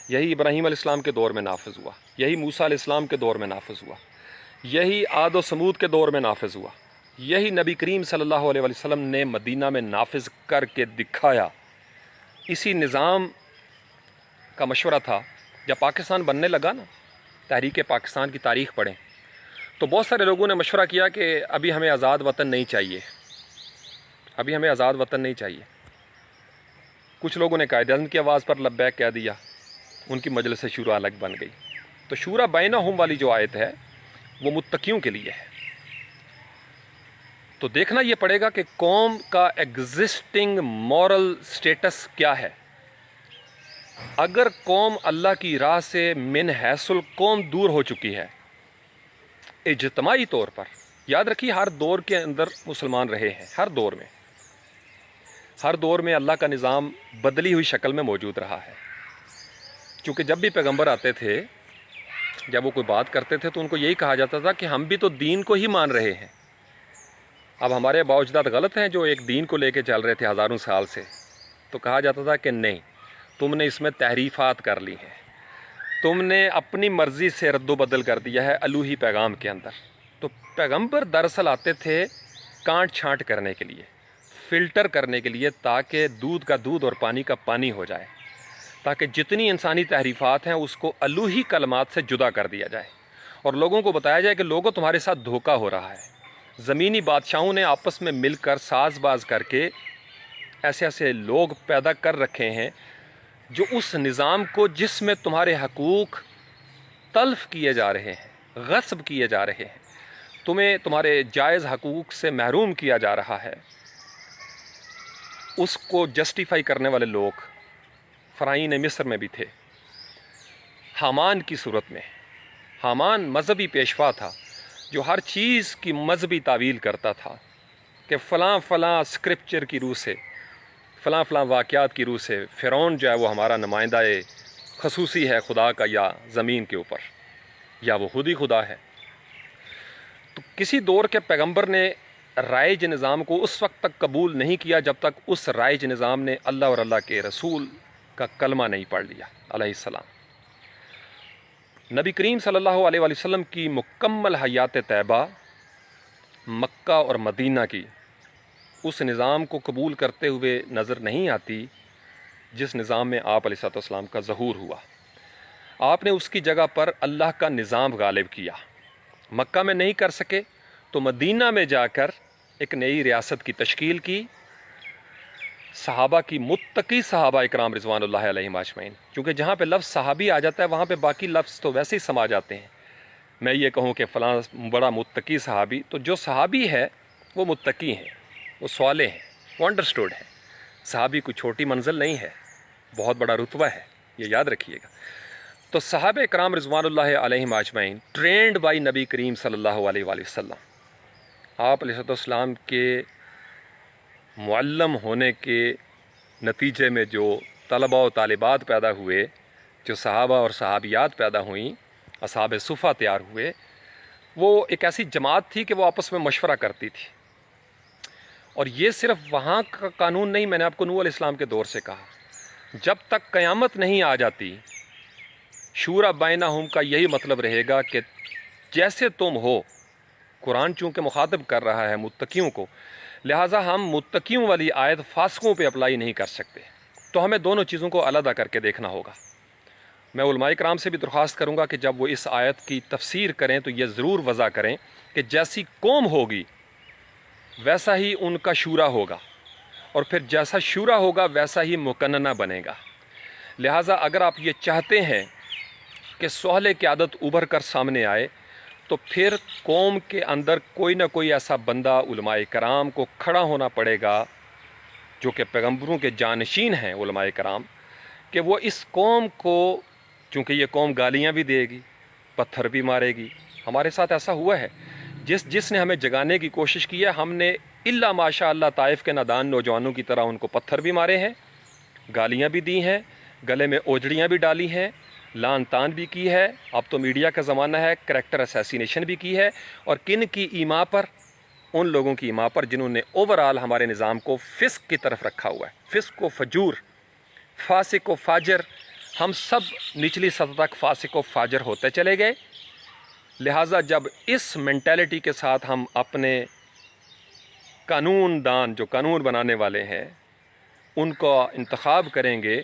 یہی ابراہیم علیہ السلام کے دور میں نافذ ہوا، یہی موسیٰ علیہ السلام کے دور میں نافذ ہوا، یہی عاد و سمود کے دور میں نافذ ہوا، یہی نبی کریم صلی اللہ علیہ وسلم نے مدینہ میں نافذ کر کے دکھایا۔ اسی نظام کا مشورہ تھا جب پاکستان بننے لگا نا، تحریک پاکستان کی تاریخ پڑھیں تو بہت سارے لوگوں نے مشورہ کیا کہ ابھی ہمیں آزاد وطن نہیں چاہیے، ابھی ہمیں آزاد وطن نہیں چاہیے۔ کچھ لوگوں نے قائد اعظم کی آواز پر لبیک کہہ دیا، ان کی مجلس شورا الگ بن گئی۔ تو شورا بینہم والی جو آیت ہے وہ متقیوں کے لیے ہے۔ تو دیکھنا یہ پڑے گا کہ قوم کا ایگزسٹنگ مورل سٹیٹس کیا ہے۔ اگر قوم اللہ کی راہ سے من حیث القوم دور ہو چکی ہے اجتماعی طور پر، یاد رکھیے ہر دور کے اندر مسلمان رہے ہیں، ہر دور میں اللہ کا نظام بدلی ہوئی شکل میں موجود رہا ہے۔ کیونکہ جب بھی پیغمبر آتے تھے، جب وہ کوئی بات کرتے تھے تو ان کو یہی کہا جاتا تھا کہ ہم بھی تو دین کو ہی مان رہے ہیں۔ اب ہمارے باوجداد غلط ہیں جو ایک دین کو لے کے چل رہے تھے ہزاروں سال سے، تو کہا جاتا تھا کہ نہیں، تم نے اس میں تحریفات کر لی ہیں، تم نے اپنی مرضی سے رد و بدل کر دیا ہے الوہی پیغام کے اندر۔ تو پیغمبر دراصل آتے تھے کانٹ چھانٹ کرنے کے لیے، فلٹر کرنے کے لیے، تاکہ دودھ کا دودھ اور پانی کا پانی ہو جائے، تاکہ جتنی انسانی تحریفات ہیں اس کو الوہی کلمات سے جدا کر دیا جائے اور لوگوں کو بتایا جائے کہ لوگوں تمہارے ساتھ دھوکہ ہو رہا ہے، زمینی بادشاہوں نے آپس میں مل کر ساز باز کر کے ایسے ایسے لوگ پیدا کر رکھے ہیں جو اس نظام کو، جس میں تمہارے حقوق تلف کیے جا رہے ہیں، غصب کیے جا رہے ہیں، تمہیں تمہارے جائز حقوق سے محروم کیا جا رہا ہے، اس کو جسٹیفائی کرنے والے لوگ فرعین مصر میں بھی تھے، حامان کی صورت میں۔ حامان مذہبی پیشوا تھا جو ہر چیز کی مذہبی تعویل کرتا تھا کہ فلاں فلاں اسکرپچر کی روح سے، فلاں فلاں واقعات کی روح سے فرعون جو ہے وہ ہمارا نمائندہ خصوصی ہے خدا کا، یا زمین کے اوپر، یا وہ خود ہی خدا ہے۔ تو کسی دور کے پیغمبر نے رائج نظام کو اس وقت تک قبول نہیں کیا جب تک اس رائج نظام نے اللہ اور اللہ کے رسول کا کلمہ نہیں پڑھ لیا علیہ السلام۔ نبی کریم صلی اللہ علیہ وآلہ وسلم کی مکمل حیات طیبہ مکہ اور مدینہ کی اس نظام کو قبول کرتے ہوئے نظر نہیں آتی جس نظام میں آپ علیہ السلام کا ظہور ہوا۔ آپ نے اس کی جگہ پر اللہ کا نظام غالب کیا۔ مکہ میں نہیں کر سکے تو مدینہ میں جا کر ایک نئی ریاست کی تشکیل کی، صحابہ کی متقی صحابہ اکرام رضوان اللہ علیہم اجمعین، کیونکہ جہاں پہ لفظ صحابی آ جاتا ہے وہاں پہ باقی لفظ تو ویسے ہی سما جاتے ہیں۔ میں یہ کہوں کہ فلاں بڑا متقی صحابی، تو جو صحابی ہے وہ متقی ہیں، وہ صالح ہیں، وہ انڈرسٹوڈ ہیں۔ صحابی کوئی چھوٹی منزل نہیں ہے، بہت بڑا رتبہ ہے، یہ یاد رکھیے گا۔ تو صحابہ اکرام رضوان اللہ علیہم اجمعین ٹرینڈ بائی نبی کریم صلی اللہ علیہ وآلہ وسلم، آپ علیہ السلام کے معلم ہونے کے نتیجے میں جو طلباء و طالبات پیدا ہوئے، جو صحابہ اور صحابیات پیدا ہوئیں، اصحاب صفہ تیار ہوئے، وہ ایک ایسی جماعت تھی کہ وہ آپس میں مشورہ کرتی تھی۔ اور یہ صرف وہاں کا قانون نہیں، میں نے آپ کو نوح علیہ السلام کے دور سے کہا، جب تک قیامت نہیں آ جاتی شورا بینہم کا یہی مطلب رہے گا کہ جیسے تم ہو، قرآن چونکہ مخاطب کر رہا ہے متقیوں کو، لہٰذا ہم متقیوں والی آیت فاسقوں پہ اپلائی نہیں کر سکتے، تو ہمیں دونوں چیزوں کو علیحدہ کر کے دیکھنا ہوگا۔ میں علماء کرام سے بھی درخواست کروں گا کہ جب وہ اس آیت کی تفسیر کریں تو یہ ضرور وضع کریں کہ جیسی قوم ہوگی ویسا ہی ان کا شورا ہوگا، اور پھر جیسا شورا ہوگا ویسا ہی مقننہ بنے گا۔ لہٰذا اگر آپ یہ چاہتے ہیں کہ صالح قیادت ابھر کر سامنے آئے تو پھر قوم کے اندر کوئی نہ کوئی ایسا بندہ علماء کرام کو کھڑا ہونا پڑے گا جو کہ پیغمبروں کے جانشین ہیں علماء کرام، کہ وہ اس قوم کو، چونکہ یہ قوم گالیاں بھی دے گی، پتھر بھی مارے گی، ہمارے ساتھ ایسا ہوا ہے، جس نے ہمیں جگانے کی کوشش کی ہے ہم نے الا ماشاء اللہ طائف کے نادان نوجوانوں کی طرح ان کو پتھر بھی مارے ہیں، گالیاں بھی دی ہیں، گلے میں اوجڑیاں بھی ڈالی ہیں، لان تان بھی کی ہے، اب تو میڈیا کا زمانہ ہے، کریکٹر اسیسینیشن بھی کی ہے، اور کن کی ایما پر؟ ان لوگوں کی ایما پر جنہوں نے اوورآل ہمارے نظام کو فسق کی طرف رکھا ہوا ہے، فسق و فجور، فاسق و فاجر، ہم سب نچلی سطح تک فاسق و فاجر ہوتے چلے گئے۔ لہٰذا جب اس مینٹیلٹی کے ساتھ ہم اپنے قانون دان، جو قانون بنانے والے ہیں، ان کو انتخاب کریں گے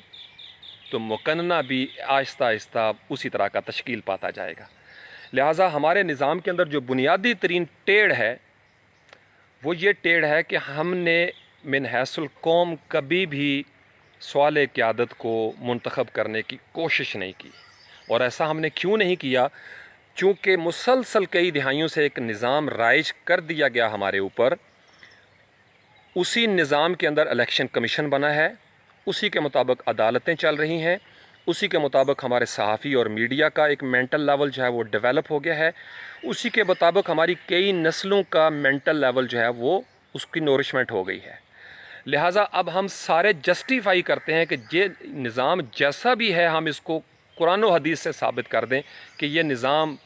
تو مقننہ بھی آہستہ آہستہ اسی طرح کا تشکیل پاتا جائے گا۔ لہٰذا ہمارے نظام کے اندر جو بنیادی ترین ٹیڑھ ہے وہ یہ ٹیڑھ ہے کہ ہم نے من حیث القوم کبھی بھی صالح قیادت کو منتخب کرنے کی کوشش نہیں کی، اور ایسا ہم نے کیوں نہیں کیا؟ چونکہ مسلسل کئی دہائیوں سے ایک نظام رائج کر دیا گیا ہمارے اوپر، اسی نظام کے اندر الیکشن کمیشن بنا ہے، اسی کے مطابق عدالتیں چل رہی ہیں، اسی کے مطابق ہمارے صحافی اور میڈیا کا ایک مینٹل لیول جو ہے وہ ڈیولپ ہو گیا ہے، اسی کے مطابق ہماری کئی نسلوں کا مینٹل لیول جو ہے وہ اس کی نورشمنٹ ہو گئی ہے۔ لہٰذا اب ہم سارے جسٹیفائی کرتے ہیں کہ یہ نظام جیسا بھی ہے ہم اس کو قرآن و حدیث سے ثابت کر دیں کہ یہ نظام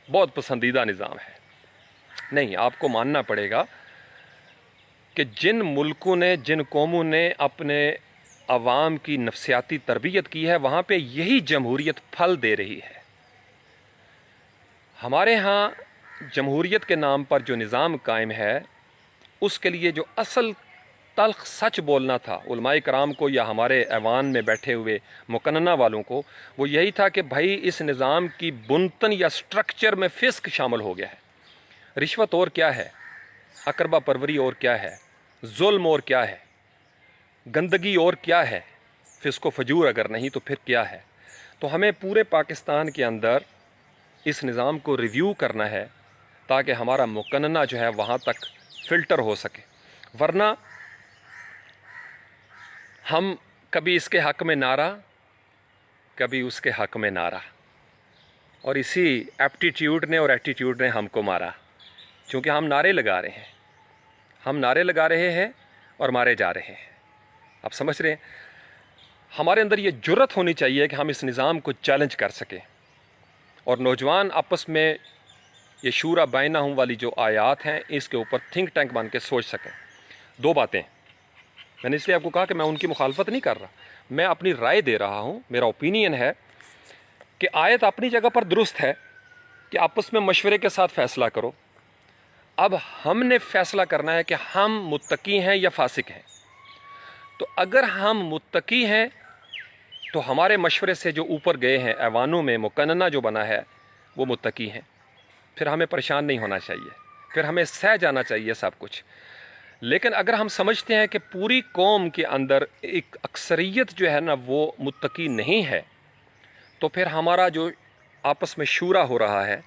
بہت پسندیدہ نظام ہے۔ نہیں، آپ کو ماننا پڑے گا کہ جن ملکوں نے، جن قوموں نے اپنے عوام کی نفسیاتی تربیت کی ہے وہاں پہ یہی جمہوریت پھل دے رہی ہے۔ ہمارے ہاں جمہوریت کے نام پر جو نظام قائم ہے اس کے لیے جو اصل تلخ سچ بولنا تھا علماء کرام کو یا ہمارے ایوان میں بیٹھے ہوئے مقننہ والوں کو، وہ یہی تھا کہ بھائی اس نظام کی بنتن یا سٹرکچر میں فسق شامل ہو گیا ہے، رشوت اور کیا ہے، اقربا پروری اور کیا ہے، ظلم اور کیا ہے، گندگی اور کیا ہے، فسق و فجور اگر نہیں تو پھر کیا ہے۔ تو ہمیں پورے پاکستان کے اندر اس نظام کو ریویو کرنا ہے تاکہ ہمارا مقننہ جو ہے وہاں تک فلٹر ہو سکے، ورنہ ہم کبھی اس کے حق میں نعرہ، کبھی اس کے حق میں نعرہ، اور اسی ایپٹیٹیوڈ نے اور ایٹیٹیوڈ نے ہم کو مارا، چونکہ ہم نعرے لگا رہے ہیں، ہم نعرے لگا رہے ہیں اور مارے جا رہے ہیں۔ آپ سمجھ رہے ہیں؟ ہمارے اندر یہ جرت ہونی چاہیے کہ ہم اس نظام کو چیلنج کر سکیں، اور نوجوان آپس میں یہ شورا بینہم والی جو آیات ہیں اس کے اوپر تھنک ٹینک بن کے سوچ سکیں۔ دو باتیں میں نے اس لیے آپ کو کہا کہ میں ان کی مخالفت نہیں کر رہا، میں اپنی رائے دے رہا ہوں، میرا اوپینین ہے کہ آیت اپنی جگہ پر درست ہے کہ آپس میں مشورے کے ساتھ فیصلہ کرو۔ اب ہم نے فیصلہ کرنا ہے کہ ہم متقی ہیں یا فاسق ہیں۔ تو اگر ہم متقی ہیں تو ہمارے مشورے سے جو اوپر گئے ہیں ایوانوں میں مقننہ جو بنا ہے وہ متقی ہیں، پھر ہمیں پریشان نہیں ہونا چاہیے، پھر ہمیں سہ جانا چاہیے سب کچھ۔ لیکن اگر ہم سمجھتے ہیں کہ پوری قوم کے اندر ایک اکثریت جو ہے نا وہ متقی نہیں ہے، تو پھر ہمارا جو آپس میں شورا ہو رہا ہے،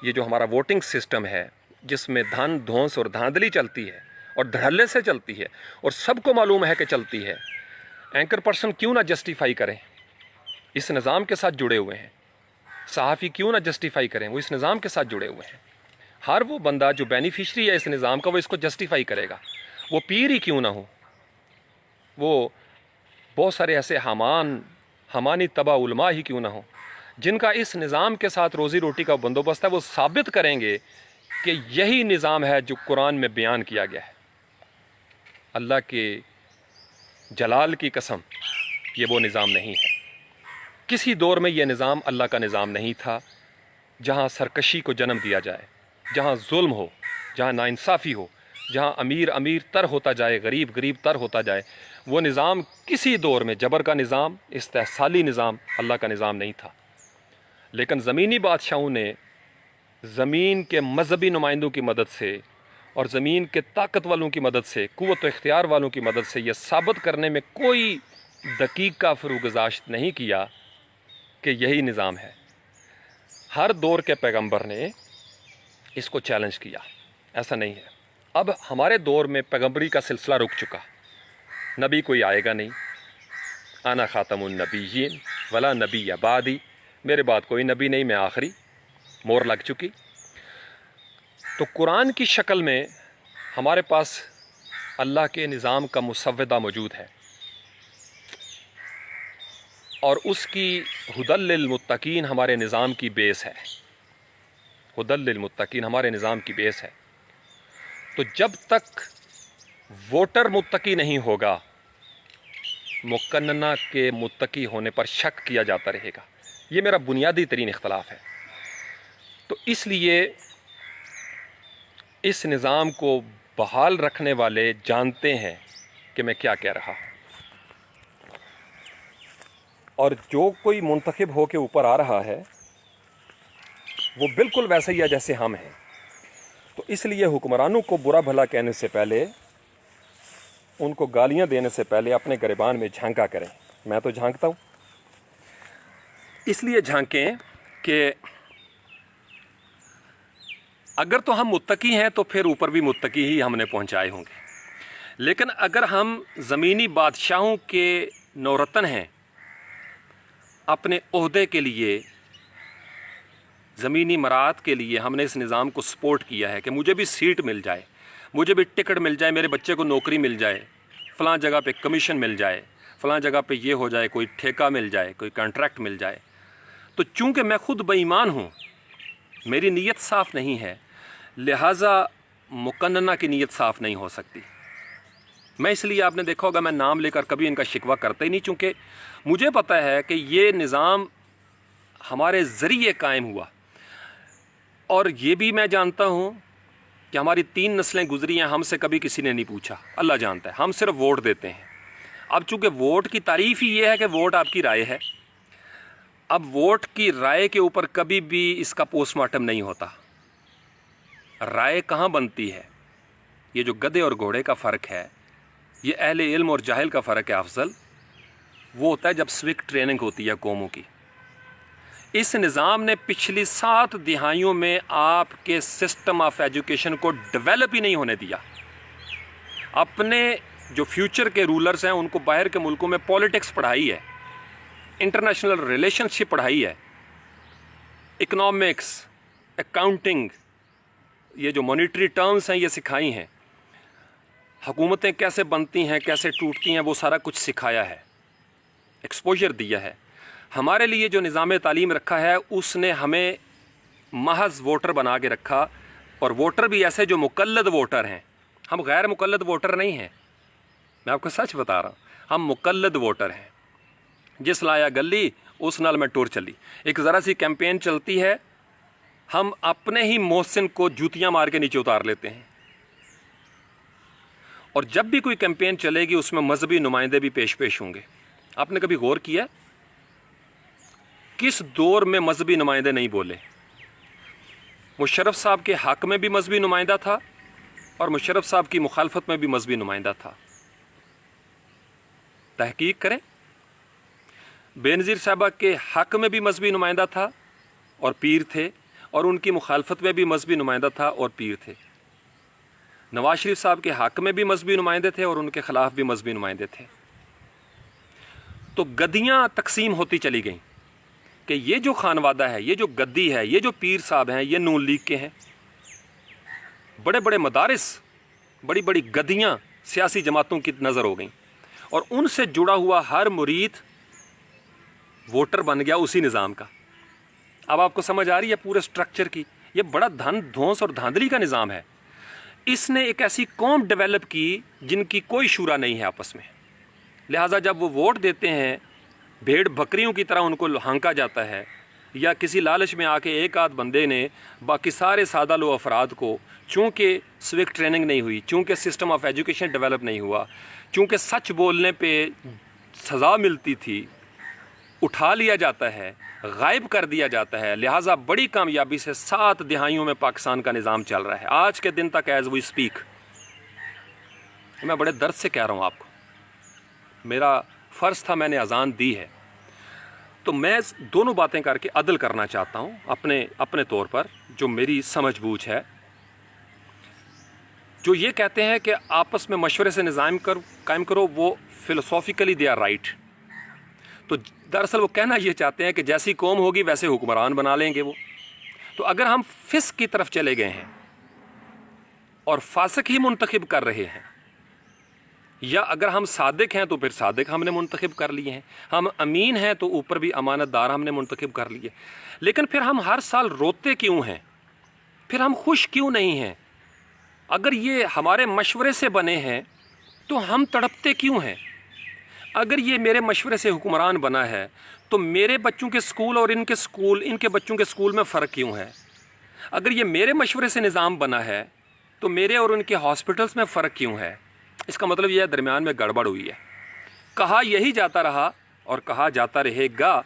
یہ جو ہمارا ووٹنگ سسٹم ہے جس میں دھن دھونس اور دھاندلی چلتی ہے اور دھڑلے سے چلتی ہے اور سب کو معلوم ہے کہ چلتی ہے، اینکر پرسن کیوں نہ جسٹیفائی کریں، اس نظام کے ساتھ جڑے ہوئے ہیں، صحافی کیوں نہ جسٹیفائی کریں، وہ اس نظام کے ساتھ جڑے ہوئے ہیں، ہر وہ بندہ جو بینیفیشری ہے اس نظام کا وہ اس کو جسٹیفائی کرے گا، وہ پیر ہی کیوں نہ ہو، وہ بہت سارے ایسے حمانی تبع علماء ہی کیوں نہ ہو جن کا اس نظام کے ساتھ روزی روٹی کا بندوبست ہے، وہ ثابت کریں گے کہ یہی نظام ہے جو قرآن میں بیان کیا گیا ہے۔ اللہ کے جلال کی قسم یہ وہ نظام نہیں ہے، کسی دور میں یہ نظام اللہ کا نظام نہیں تھا جہاں سرکشی کو جنم دیا جائے، جہاں ظلم ہو، جہاں ناانصافی ہو، جہاں امیر تر ہوتا جائے، غریب تر ہوتا جائے۔ وہ نظام کسی دور میں جبر کا نظام، استحصالی نظام اللہ کا نظام نہیں تھا۔ لیکن زمینی بادشاہوں نے زمین کے مذہبی نمائندوں کی مدد سے اور زمین کے طاقت والوں کی مدد سے، قوت و اختیار والوں کی مدد سے یہ ثابت کرنے میں کوئی دقیقہ فروگزاشت نہیں کیا کہ یہی نظام ہے۔ ہر دور کے پیغمبر نے اس کو چیلنج کیا، ایسا نہیں ہے۔ اب ہمارے دور میں پیغمبری کا سلسلہ رک چکا، نبی کوئی آئے گا نہیں، انا خاتم النبیین ولا نبی بعدی، میرے بعد کوئی نبی نہیں، میں آخری، مور لگ چکی۔ تو قرآن کی شکل میں ہمارے پاس اللہ کے نظام کا مسودہ موجود ہے، اور اس کی ہدی للمتقین ہمارے نظام کی بیس ہے، ہدی للمتقین ہمارے نظام کی بیس ہے۔ تو جب تک ووٹر متقی نہیں ہوگا، مقننہ کے متقی ہونے پر شک کیا جاتا رہے گا۔ یہ میرا بنیادی ترین اختلاف ہے۔ تو اس لیے اس نظام کو بحال رکھنے والے جانتے ہیں کہ میں کیا کہہ رہا ہوں، اور جو کوئی منتخب ہو کے اوپر آ رہا ہے وہ بالکل ویسے ہی ہے جیسے ہم ہیں۔ تو اس لیے حکمرانوں کو برا بھلا کہنے سے پہلے، ان کو گالیاں دینے سے پہلے اپنے گریبان میں جھانکا کریں۔ میں تو جھانکتا ہوں، اس لیے جھانکیں کہ اگر تو ہم متقی ہیں تو پھر اوپر بھی متقی ہی ہم نے پہنچائے ہوں گے، لیکن اگر ہم زمینی بادشاہوں کے نورتن ہیں، اپنے عہدے کے لیے، زمینی مراد کے لیے ہم نے اس نظام کو سپورٹ کیا ہے کہ مجھے بھی سیٹ مل جائے، مجھے بھی ٹکٹ مل جائے، میرے بچے کو نوکری مل جائے، فلاں جگہ پہ کمیشن مل جائے، فلاں جگہ پہ یہ ہو جائے، کوئی ٹھیکہ مل جائے، کوئی کانٹریکٹ مل جائے۔ تو چونکہ میں خود بے ایمان ہوں، میری نیت صاف نہیں ہے، لہٰذا مقننہ کی نیت صاف نہیں ہو سکتی۔ میں اس لیے آپ نے دیکھا ہوگا میں نام لے کر کبھی ان کا شکوہ کرتا ہی نہیں، چونکہ مجھے پتہ ہے کہ یہ نظام ہمارے ذریعے قائم ہوا، اور یہ بھی میں جانتا ہوں کہ ہماری 3 نسلیں گزری ہیں، ہم سے کبھی کسی نے نہیں پوچھا، اللہ جانتا ہے، ہم صرف ووٹ دیتے ہیں۔ اب چونکہ ووٹ کی تعریف ہی یہ ہے کہ ووٹ آپ کی رائے ہے، اب ووٹ کی رائے کے اوپر کبھی بھی اس کا پوسٹ مارٹم نہیں ہوتا۔ رائے کہاں بنتی ہے؟ یہ جو گدھے اور گھوڑے کا فرق ہے، یہ اہل علم اور جاہل کا فرق ہے افضل، وہ ہوتا ہے جب سوک ٹریننگ ہوتی ہے قوموں کی۔ اس نظام نے پچھلی 7 دہائیوں میں آپ کے سسٹم آف ایجوکیشن کو ڈیولپ ہی نہیں ہونے دیا۔ اپنے جو فیوچر کے رولرز ہیں ان کو باہر کے ملکوں میں پولیٹکس پڑھائی ہے، انٹرنیشنل ریلیشن شپ پڑھائی ہے، اکنامکس، اکاؤنٹنگ، یہ جو مانیٹری ٹرمز ہیں یہ سکھائی ہیں، حکومتیں کیسے بنتی ہیں، کیسے ٹوٹتی ہیں، وہ سارا کچھ سکھایا ہے، ایکسپوجر دیا ہے۔ ہمارے لیے جو نظام تعلیم رکھا ہے اس نے ہمیں محض ووٹر بنا کے رکھا، اور ووٹر بھی ایسے جو مقلد ووٹر ہیں۔ ہم غیر مقلد ووٹر نہیں ہیں، میں آپ کو سچ بتا رہا ہوں، ہم مقلد ووٹر ہیں۔ جس لایا گلی اس نال میں ٹور چلی، ایک ذرا سی کیمپین چلتی ہے، ہم اپنے ہی محسن کو جوتیاں مار کے نیچے اتار لیتے ہیں۔ اور جب بھی کوئی کیمپین چلے گی اس میں مذہبی نمائندے بھی پیش ہوں گے۔ آپ نے کبھی غور کیا کس دور میں مذہبی نمائندے نہیں بولے؟ مشرف صاحب کے حق میں بھی مذہبی نمائندہ تھا اور مشرف صاحب کی مخالفت میں بھی مذہبی نمائندہ تھا۔ تحقیق کریں، بینظیر صاحبہ کے حق میں بھی مذہبی نمائندہ تھا اور پیر تھے، اور ان کی مخالفت میں بھی مذہبی نمائندہ تھا اور پیر تھے۔ نواز شریف صاحب کے حق میں بھی مذہبی نمائندے تھے اور ان کے خلاف بھی مذہبی نمائندے تھے۔ تو گدیاں تقسیم ہوتی چلی گئیں کہ یہ جو خانوادہ ہے، یہ جو گدی ہے، یہ جو پیر صاحب ہیں، یہ نون لیگ کے ہیں۔ بڑے بڑے مدارس، بڑی بڑی گدیاں سیاسی جماعتوں کی نظر ہو گئیں، اور ان سے جڑا ہوا ہر مرید ووٹر بن گیا اسی نظام کا۔ اب آپ کو سمجھ آ رہی ہے پورے سٹرکچر کی؟ یہ بڑا دھن دھونس اور دھاندلی کا نظام ہے۔ اس نے ایک ایسی قوم ڈیولپ کی جن کی کوئی شورا نہیں ہے آپس میں، لہٰذا جب وہ ووٹ دیتے ہیں بھیڑ بکریوں کی طرح ان کو ہانکا جاتا ہے، یا کسی لالچ میں آ کے ایک آدھ بندے نے باقی سارے سادہ لو افراد کو، چونکہ سوک ٹریننگ نہیں ہوئی، چونکہ سسٹم آف ایجوکیشن ڈیولپ نہیں ہوا، چونکہ سچ بولنے پہ سزا ملتی تھی، اٹھا لیا جاتا ہے، غائب کر دیا جاتا ہے۔ لہٰذا بڑی کامیابی سے 7 دہائیوں میں پاکستان کا نظام چل رہا ہے، آج کے دن تک ایز وی اسپیک۔ میں بڑے درد سے کہہ رہا ہوں آپ کو، میرا فرض تھا، میں نے اذان دی ہے، تو میں دونوں باتیں کر کے عدل کرنا چاہتا ہوں اپنے طور پر، جو میری سمجھ بوجھ ہے۔ جو یہ کہتے ہیں کہ آپس میں مشورے سے نظام قائم کرو، وہ فلسافیکلی دے آر رائٹ۔ تو دراصل وہ کہنا یہ چاہتے ہیں کہ جیسی قوم ہوگی ویسے حکمران بنا لیں گے وہ۔ تو اگر ہم فسق کی طرف چلے گئے ہیں اور فاسق ہی منتخب کر رہے ہیں، یا اگر ہم صادق ہیں تو پھر صادق ہم نے منتخب کر لیے ہیں، ہم امین ہیں تو اوپر بھی امانت دار ہم نے منتخب کر لیے، لیکن پھر ہم ہر سال روتے کیوں ہیں؟ پھر ہم خوش کیوں نہیں ہیں؟ اگر یہ ہمارے مشورے سے بنے ہیں تو ہم تڑپتے کیوں ہیں؟ اگر یہ میرے مشورے سے حکمران بنا ہے تو میرے بچوں کے سکول اور ان کے بچوں کے سکول میں فرق کیوں ہے؟ اگر یہ میرے مشورے سے نظام بنا ہے تو میرے اور ان کے ہاسپٹلز میں فرق کیوں ہے؟ اس کا مطلب یہ ہے درمیان میں گڑبڑ ہوئی ہے۔ کہا یہی جاتا رہا اور کہا جاتا رہے گا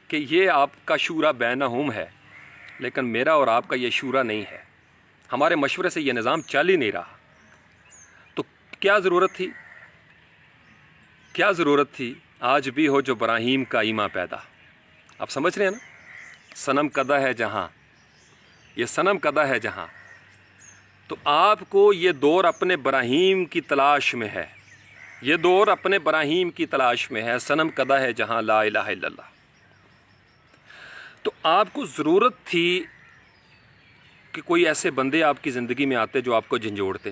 کہ یہ آپ کا شورا بینہم ہے، لیکن میرا اور آپ کا یہ شورا نہیں ہے۔ ہمارے مشورے سے یہ نظام چل ہی نہیں رہا۔ تو کیا ضرورت تھی آج بھی ہو جو براہیم کا ایماں پیدا۔ آپ سمجھ رہے ہیں نا؟ صنم کدہ ہے جہاں، یہ صنم کدہ ہے جہاں، تو آپ کو یہ دور اپنے براہیم کی تلاش میں ہے، یہ دور اپنے براہیم کی تلاش میں ہے، صنم کدہ ہے جہاں لا الہ الا اللہ۔ تو آپ کو ضرورت تھی کہ کوئی ایسے بندے آپ کی زندگی میں آتے جو آپ کو جھنجھوڑتے۔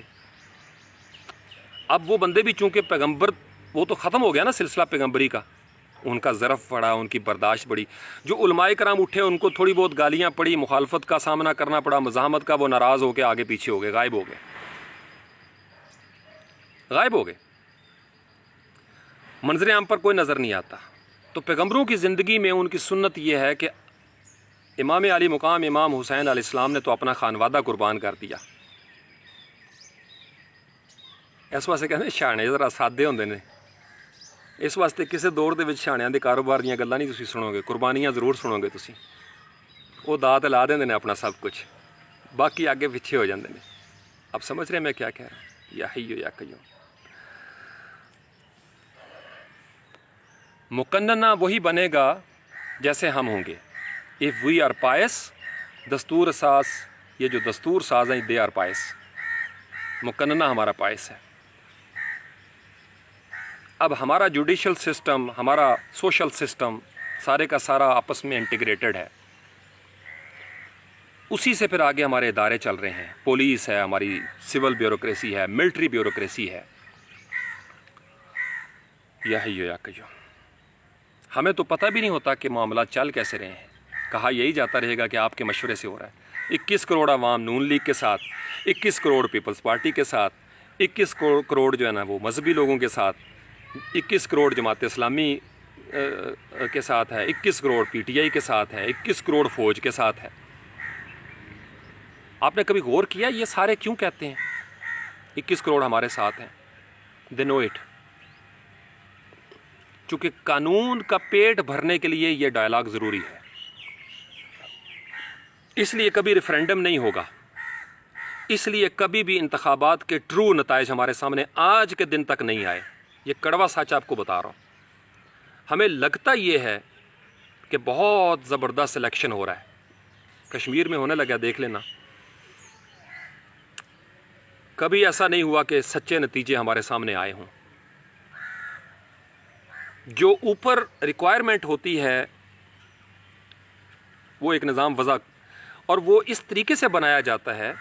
اب وہ بندے بھی چونکہ پیغمبر، وہ تو ختم ہو گیا نا سلسلہ پیغمبری کا، ان کا ظرف پڑا، ان کی برداشت بڑی۔ جو علماء کرام اٹھے ان کو تھوڑی بہت گالیاں پڑی، مخالفت کا سامنا کرنا پڑا، مزاحمت کا، وہ ناراض ہو کے آگے پیچھے ہو گئے، غائب ہو گئے، منظر عام پر کوئی نظر نہیں آتا۔ تو پیغمبروں کی زندگی میں ان کی سنت یہ ہے کہ امام علی مقام امام حسین علیہ السلام نے تو اپنا خانوادہ قربان کر دیا۔ اس واسطے کہتے شانے ذرا سادے ہوندے نے، اس واسطے کسی دور دے وچ شانیاں دے کاروبار دیاں گلاں نہیں تسی سنو گے، قربانیاں ضرور سنو گے تسی۔ وہ داء تے لا دیندے نے اپنا سب کچھ، باقی آگے پیچھے ہو جاندے نے. اب سمجھ رہے ہیں میں کیا کہہ رہا ہوں؟ یا حی یا قیوم. مقننہ وہی بنے گا جیسے ہم ہوں گے. اف وی آر پائس، دستور ساز، یہ جو دستور ساز ہیں دے آر پائس. مقننہ ہمارا پائس ہے. اب ہمارا جوڈیشل سسٹم، ہمارا سوشل سسٹم سارے کا سارا آپس میں انٹیگریٹڈ ہے. اسی سے پھر آگے ہمارے ادارے چل رہے ہیں. پولیس ہے، ہماری سول بیوروکریسی ہے، ملٹری بیوروکریسی ہے. یا حی یا قیوم. ہمیں تو پتہ بھی نہیں ہوتا کہ معاملات چل کیسے رہے ہیں. کہا یہی جاتا رہے گا کہ آپ کے مشورے سے ہو رہا ہے. 21 کروڑ عوام نون لیگ کے ساتھ، 21 کروڑ پیپلز پارٹی کے ساتھ، 21 کروڑ جو ہے نا وہ مذہبی لوگوں کے ساتھ، 21 کروڑ جماعت اسلامی کے ساتھ ہے، 21 کروڑ پی ٹی آئی کے ساتھ ہے، 21 کروڑ فوج کے ساتھ ہے. آپ نے کبھی غور کیا یہ سارے کیوں کہتے ہیں 21 کروڑ ہمارے ساتھ ہیں؟ دے نو اٹ. چونکہ قانون کا پیٹ بھرنے کے لیے یہ ڈائلاگ ضروری ہے. اس لیے کبھی ریفرینڈم نہیں ہوگا. اس لیے کبھی بھی انتخابات کے ٹرو نتائج ہمارے سامنے آج کے دن تک نہیں آئے. یہ کڑوا سچ آپ کو بتا رہا ہوں. ہمیں لگتا یہ ہے کہ بہت زبردست الیکشن ہو رہا ہے. کشمیر میں ہونے لگا، دیکھ لینا. کبھی ایسا نہیں ہوا کہ سچے نتیجے ہمارے سامنے آئے ہوں. جو اوپر ریکوائرمنٹ ہوتی ہے وہ ایک نظام وضع، اور وہ اس طریقے سے بنایا جاتا ہے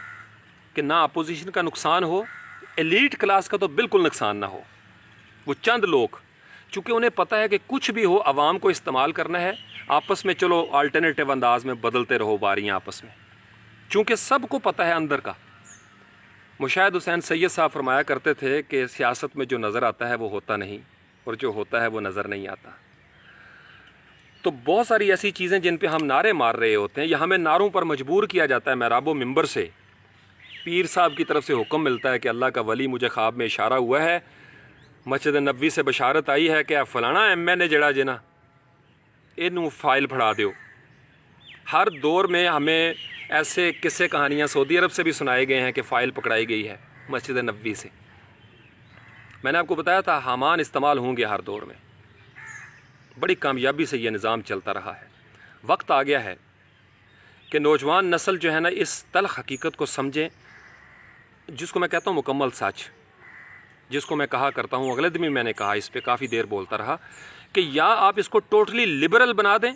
کہ نہ اپوزیشن کا نقصان ہو، ایلیٹ کلاس کا تو بالکل نقصان نہ ہو. وہ چند لوگ چونکہ انہیں پتہ ہے کہ کچھ بھی ہو عوام کو استعمال کرنا ہے، آپس میں چلو آلٹرنیٹیو انداز میں بدلتے رہو باریاں آپس میں. چونکہ سب کو پتہ ہے اندر کا. مشاہد حسین سید صاحب فرمایا کرتے تھے کہ سیاست میں جو نظر آتا ہے وہ ہوتا نہیں، اور جو ہوتا ہے وہ نظر نہیں آتا. تو بہت ساری ایسی چیزیں جن پہ ہم نعرے مار رہے ہوتے ہیں یا ہمیں نعروں پر مجبور کیا جاتا ہے محراب و ممبر سے. پیر صاحب کی طرف سے حکم ملتا ہے کہ اللہ کا ولی مجھے خواب میں اشارہ ہوا ہے، مسجد نبوی سے بشارت آئی ہے کہ فلانا ایم این اے جڑا جنا اینوں فائل پھڑا دیو. ہر دور میں ہمیں ایسے قصے کہانیاں سعودی عرب سے بھی سنائے گئے ہیں کہ فائل پکڑائی گئی ہے مسجد نبوی سے. میں نے آپ کو بتایا تھا حامان استعمال ہوں گے ہر دور میں. بڑی کامیابی سے یہ نظام چلتا رہا ہے. وقت آ گیا ہے کہ نوجوان نسل جو ہے نا اس تلخ حقیقت کو سمجھیں، جس کو میں کہتا ہوں مکمل سچ، جس کو میں کہا کرتا ہوں، اگلے دن بھی میں نے کہا، اس پہ کافی دیر بولتا رہا، کہ یا آپ اس کو ٹوٹلی لبرل بنا دیں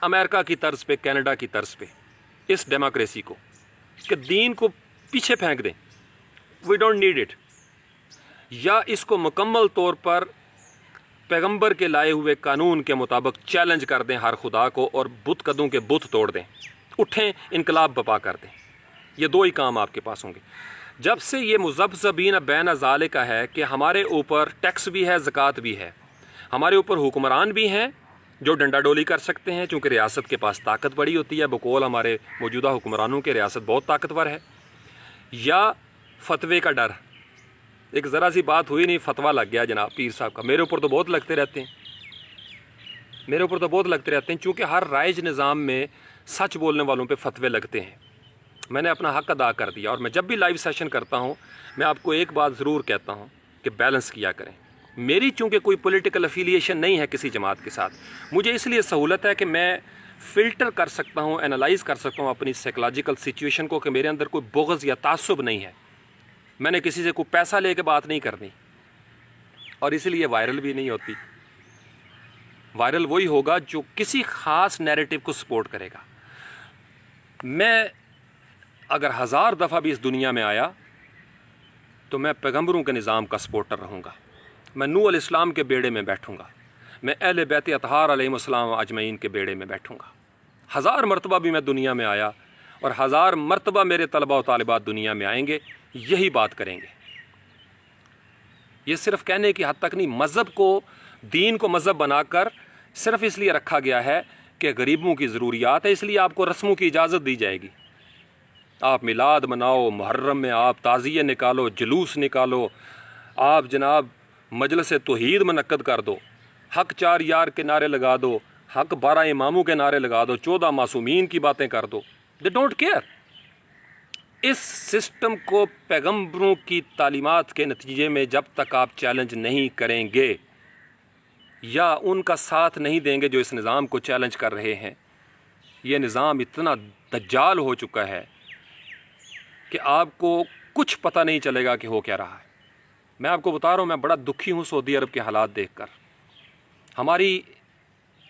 امریکہ کی طرز پہ، کینیڈا کی طرز پہ، اس ڈیموکریسی کو، کہ دین کو پیچھے پھینک دیں، وی ڈونٹ نیڈ اٹ، یا اس کو مکمل طور پر پیغمبر کے لائے ہوئے قانون کے مطابق چیلنج کر دیں ہر خدا کو، اور بت قدوں کے بت توڑ دیں، اٹھیں انقلاب بپا کر دیں. یہ دو ہی کام آپ کے پاس ہوں گے. جب سے یہ مذبذبین بین ذالک کا ہے کہ ہمارے اوپر ٹیکس بھی ہے، زکوٰۃ بھی ہے، ہمارے اوپر حکمران بھی ہیں جو ڈنڈا ڈولی کر سکتے ہیں، چونکہ ریاست کے پاس طاقت بڑی ہوتی ہے، بقول ہمارے موجودہ حکمرانوں کے ریاست بہت طاقتور ہے، یا فتوے کا ڈر. ایک ذرا سی بات ہوئی نہیں، فتویٰ لگ گیا جناب پیر صاحب کا. میرے اوپر تو بہت لگتے رہتے ہیں، چونکہ ہر رائج نظام میں سچ بولنے والوں پہ فتوے لگتے ہیں. میں نے اپنا حق ادا کر دیا، اور میں جب بھی لائیو سیشن کرتا ہوں میں آپ کو ایک بات ضرور کہتا ہوں کہ بیلنس کیا کریں. میری چونکہ کوئی پولیٹیکل افیلیشن نہیں ہے کسی جماعت کے ساتھ، مجھے اس لیے سہولت ہے کہ میں فلٹر کر سکتا ہوں، انالائز کر سکتا ہوں اپنی سائیکلوجیکل سچویشن کو، کہ میرے اندر کوئی بغض یا تعصب نہیں ہے. میں نے کسی سے کوئی پیسہ لے کے بات نہیں کرنی، اور اسی لیے وائرل بھی نہیں ہوتی. وائرل وہی ہوگا جو کسی خاص نیریٹو کو سپورٹ کرے گا. میں اگر 1000 دفعہ بھی اس دنیا میں آیا تو میں پیغمبروں کے نظام کا سپورٹر رہوں گا. میں نوح علیہ السلام کے بیڑے میں بیٹھوں گا، میں اہل بیت اطہار علیہم السلام اجمعین کے بیڑے میں بیٹھوں گا. 1000 مرتبہ بھی میں دنیا میں آیا، اور 1000 مرتبہ میرے طلبہ و طالبات دنیا میں آئیں گے، یہی بات کریں گے. یہ صرف کہنے کی حد تک نہیں. مذہب کو، دین کو مذہب بنا کر صرف اس لیے رکھا گیا ہے کہ غریبوں کی ضروریات ہے، اس لیے آپ کو رسموں کی اجازت دی جائے گی. آپ میلاد مناؤ، محرم میں آپ تعزیے نکالو، جلوس نکالو، آپ جناب مجلس توحید منعقد کر دو، حق 4 یار کے نعرے لگا دو، حق 12 اماموں کے نعرے لگا دو، 14 معصومین کی باتیں کر دو. They don't care. اس سسٹم کو پیغمبروں کی تعلیمات کے نتیجے میں جب تک آپ چیلنج نہیں کریں گے یا ان کا ساتھ نہیں دیں گے جو اس نظام کو چیلنج کر رہے ہیں، یہ نظام اتنا دجال ہو چکا ہے کہ آپ کو کچھ پتہ نہیں چلے گا کہ ہو کیا رہا ہے۔ میں آپ کو بتا رہا ہوں، میں بڑا دکھی ہوں سعودی عرب کے حالات دیکھ کر۔ ہماری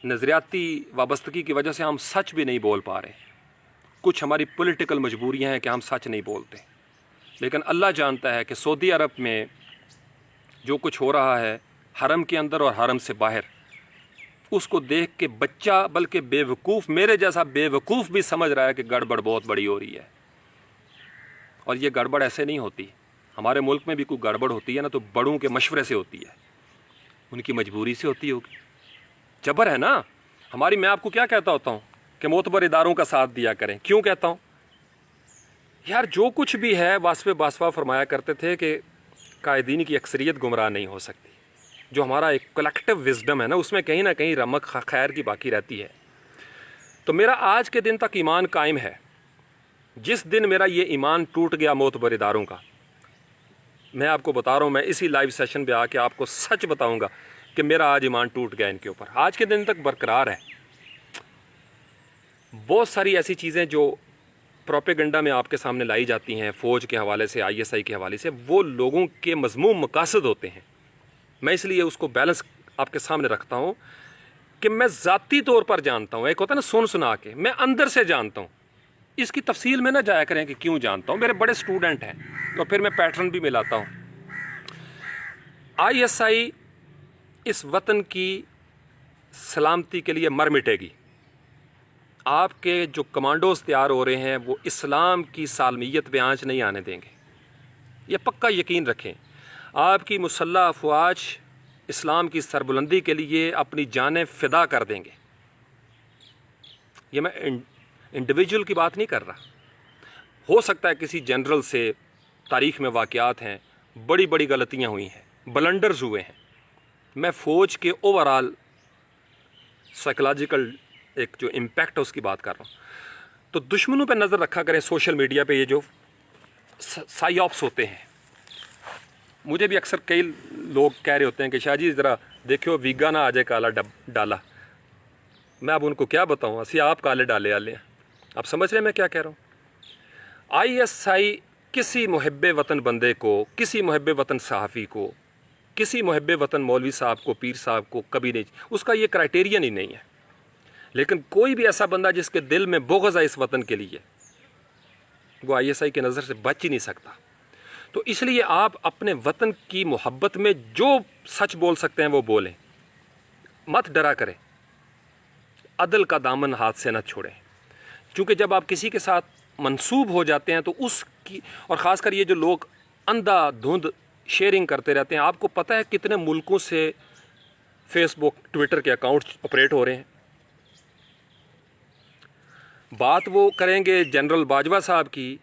نظریاتی وابستگی کی وجہ سے ہم سچ بھی نہیں بول پا رہے، کچھ ہماری پولیٹیکل مجبوریاں ہیں کہ ہم سچ نہیں بولتے، لیکن اللہ جانتا ہے کہ سعودی عرب میں جو کچھ ہو رہا ہے حرم کے اندر اور حرم سے باہر، اس کو دیکھ کے بچہ بلکہ بے وقوف، میرے جیسا بے وقوف بھی سمجھ رہا ہے کہ گڑبڑ بہت بڑی ہو رہی ہے۔ اور یہ گڑبڑ ایسے نہیں ہوتی، ہمارے ملک میں بھی کوئی گڑبڑ ہوتی ہے نا تو بڑوں کے مشورے سے ہوتی ہے، ان کی مجبوری سے ہوتی ہوگی، جبر ہے نا ہماری۔ میں آپ کو کیا کہتا ہوتا ہوں کہ معتبر اداروں کا ساتھ دیا کریں، کیوں کہتا ہوں؟ یار جو کچھ بھی ہے واسف باسوا فرمایا کرتے تھے کہ قائدین کی اکثریت گمراہ نہیں ہو سکتی۔ جو ہمارا ایک کلیکٹیو وزڈم ہے نا، اس میں کہیں نہ کہیں رمق خیر کی باقی رہتی ہے۔ تو میرا آج کے دن تک ایمان قائم ہے۔ جس دن میرا یہ ایمان ٹوٹ گیا معتبر اداروں کا، میں آپ کو بتا رہا ہوں، میں اسی لائیو سیشن پہ آ کے آپ کو سچ بتاؤں گا کہ میرا آج ایمان ٹوٹ گیا ان کے اوپر، آج کے دن تک برقرار ہے۔ بہت ساری ایسی چیزیں جو پروپیگنڈا میں آپ کے سامنے لائی جاتی ہیں، فوج کے حوالے سے، ISI کے حوالے سے، وہ لوگوں کے مذموم مقاصد ہوتے ہیں۔ میں اس لیے اس کو بیلنس آپ کے سامنے رکھتا ہوں کہ میں ذاتی طور پر جانتا ہوں، ایک ہوتا ہے نا سنا کے، میں اندر سے جانتا ہوں۔ اس کی تفصیل میں نہ جایا کریں کہ کیوں جانتا ہوں، میرے بڑے سٹوڈنٹ ہیں تو پھر میں پیٹرن بھی ملاتا ہوں۔ ISI اس وطن کی سلامتی کے لیے مر مٹے گی۔ آپ کے جو کمانڈوز تیار ہو رہے ہیں وہ اسلام کی سالمیت پہ آنچ نہیں آنے دیں گے، یہ پکا یقین رکھیں۔ آپ کی مسلح افواج اسلام کی سربلندی کے لیے اپنی جانیں فدا کر دیں گے۔ یہ میں انڈیویجول کی بات نہیں کر رہا، ہو سکتا ہے کسی جنرل سے تاریخ میں واقعات ہیں، بڑی بڑی غلطیاں ہوئی ہیں، بلنڈرز ہوئے ہیں۔ میں فوج کے اوورال سائیکولوجیکل ایک جو امپیکٹ ہے اس کی بات کر رہا ہوں۔ تو دشمنوں پہ نظر رکھا کریں، سوشل میڈیا پہ یہ جو سائی آپس ہوتے ہیں، مجھے بھی اکثر کئی لوگ کہہ رہے ہوتے ہیں کہ شاہ جی ذرا دیکھو ویگا نہ آ جائے کالا ڈالا۔ میں اب ان کو کیا بتاؤں، اسی آپ کالے ڈالے والے ہیں۔ آپ سمجھ رہے ہیں میں کیا کہہ رہا ہوں؟ ISI کسی محب وطن بندے کو، کسی محب وطن صحافی کو، کسی محب وطن مولوی صاحب کو، پیر صاحب کو کبھی نہیں، اس کا یہ کرائٹیرین ہی نہیں ہے۔ لیکن کوئی بھی ایسا بندہ جس کے دل میں بغض ہے اس وطن کے لیے، وہ ISI کی نظر سے بچ ہی نہیں سکتا۔ تو اس لیے آپ اپنے وطن کی محبت میں جو سچ بول سکتے ہیں وہ بولیں، مت ڈرا کریں، عدل کا دامن ہاتھ سے نہ چھوڑیں، کیونکہ جب آپ کسی کے ساتھ منسوب ہو جاتے ہیں تو اس کی، اور خاص کر یہ جو لوگ اندھا دھند شیئرنگ کرتے رہتے ہیں، آپ کو پتہ ہے کتنے ملکوں سے فیس بک ٹویٹر کے اکاؤنٹ آپریٹ ہو رہے ہیں۔ بات وہ کریں گے جنرل باجوہ صاحب کی،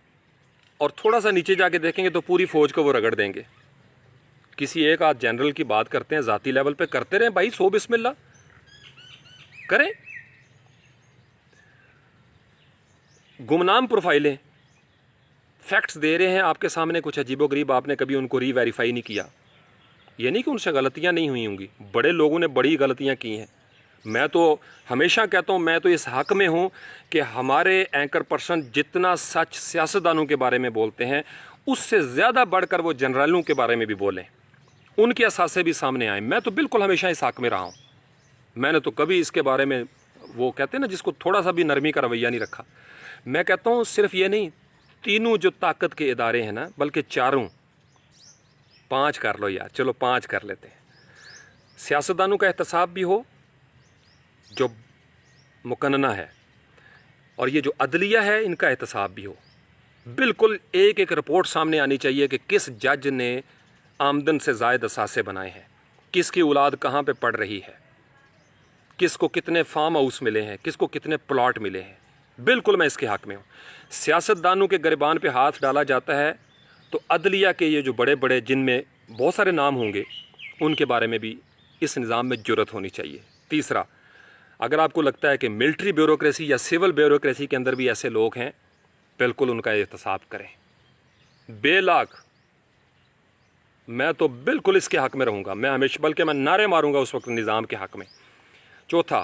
اور تھوڑا سا نیچے جا کے دیکھیں گے تو پوری فوج کو وہ رگڑ دیں گے۔ کسی ایک آدھ جنرل کی بات کرتے ہیں ذاتی لیول پہ، کرتے رہیں بھائی، سو بسم اللہ کریں۔ گمنام پروفائلیں، فیکٹس دے رہے ہیں آپ کے سامنے کچھ عجیب و غریب، آپ نے کبھی ان کو ری ویریفائی نہیں کیا۔ یہ نہیں کہ ان سے غلطیاں نہیں ہوئی ہوں گی، بڑے لوگوں نے بڑی غلطیاں کی ہیں۔ میں تو ہمیشہ کہتا ہوں، میں تو اس حق میں ہوں کہ ہمارے اینکر پرسن جتنا سچ سیاستدانوں کے بارے میں بولتے ہیں، اس سے زیادہ بڑھ کر وہ جنرلوں کے بارے میں بھی بولیں، ان کے اثاثے بھی سامنے آئیں۔ میں تو بالکل ہمیشہ اس حق میں رہا ہوں، میں نے تو کبھی اس کے بارے میں، وہ کہتے ہیں نا جس کو تھوڑا سا بھی نرمی کا رویہ نہیں رکھا۔ میں کہتا ہوں صرف یہ نہیں، تینوں جو طاقت کے ادارے ہیں نا، بلکہ چاروں، 5 کر لو یار، چلو 5 کر لیتے ہیں۔ سیاستدانوں کا احتساب بھی ہو جو مقننہ ہے، اور یہ جو عدلیہ ہے ان کا احتساب بھی ہو۔ بالکل ایک ایک رپورٹ سامنے آنی چاہیے کہ کس جج نے آمدن سے زائد اثاثے بنائے ہیں، کس کی اولاد کہاں پہ پڑھ رہی ہے، کس کو کتنے فارم ہاؤس ملے ہیں، کس کو کتنے پلاٹ ملے ہیں۔ بالکل میں اس کے حق میں ہوں۔ سیاستدانوں کے گریبان پہ ہاتھ ڈالا جاتا ہے تو عدلیہ کے یہ جو بڑے بڑے، جن میں بہت سارے نام ہوں گے، ان کے بارے میں بھی اس نظام میں جرأت ہونی چاہیے۔ تیسرا، اگر آپ کو لگتا ہے کہ ملٹری بیوروکریسی یا سول بیوروکریسی کے اندر بھی ایسے لوگ ہیں، بالکل ان کا احتساب کریں۔ بے لاکھ میں تو بالکل اس کے حق میں رہوں گا، میں ہمیشہ، بلکہ میں نعرے ماروں گا اس وقت نظام کے حق میں۔ چوتھا،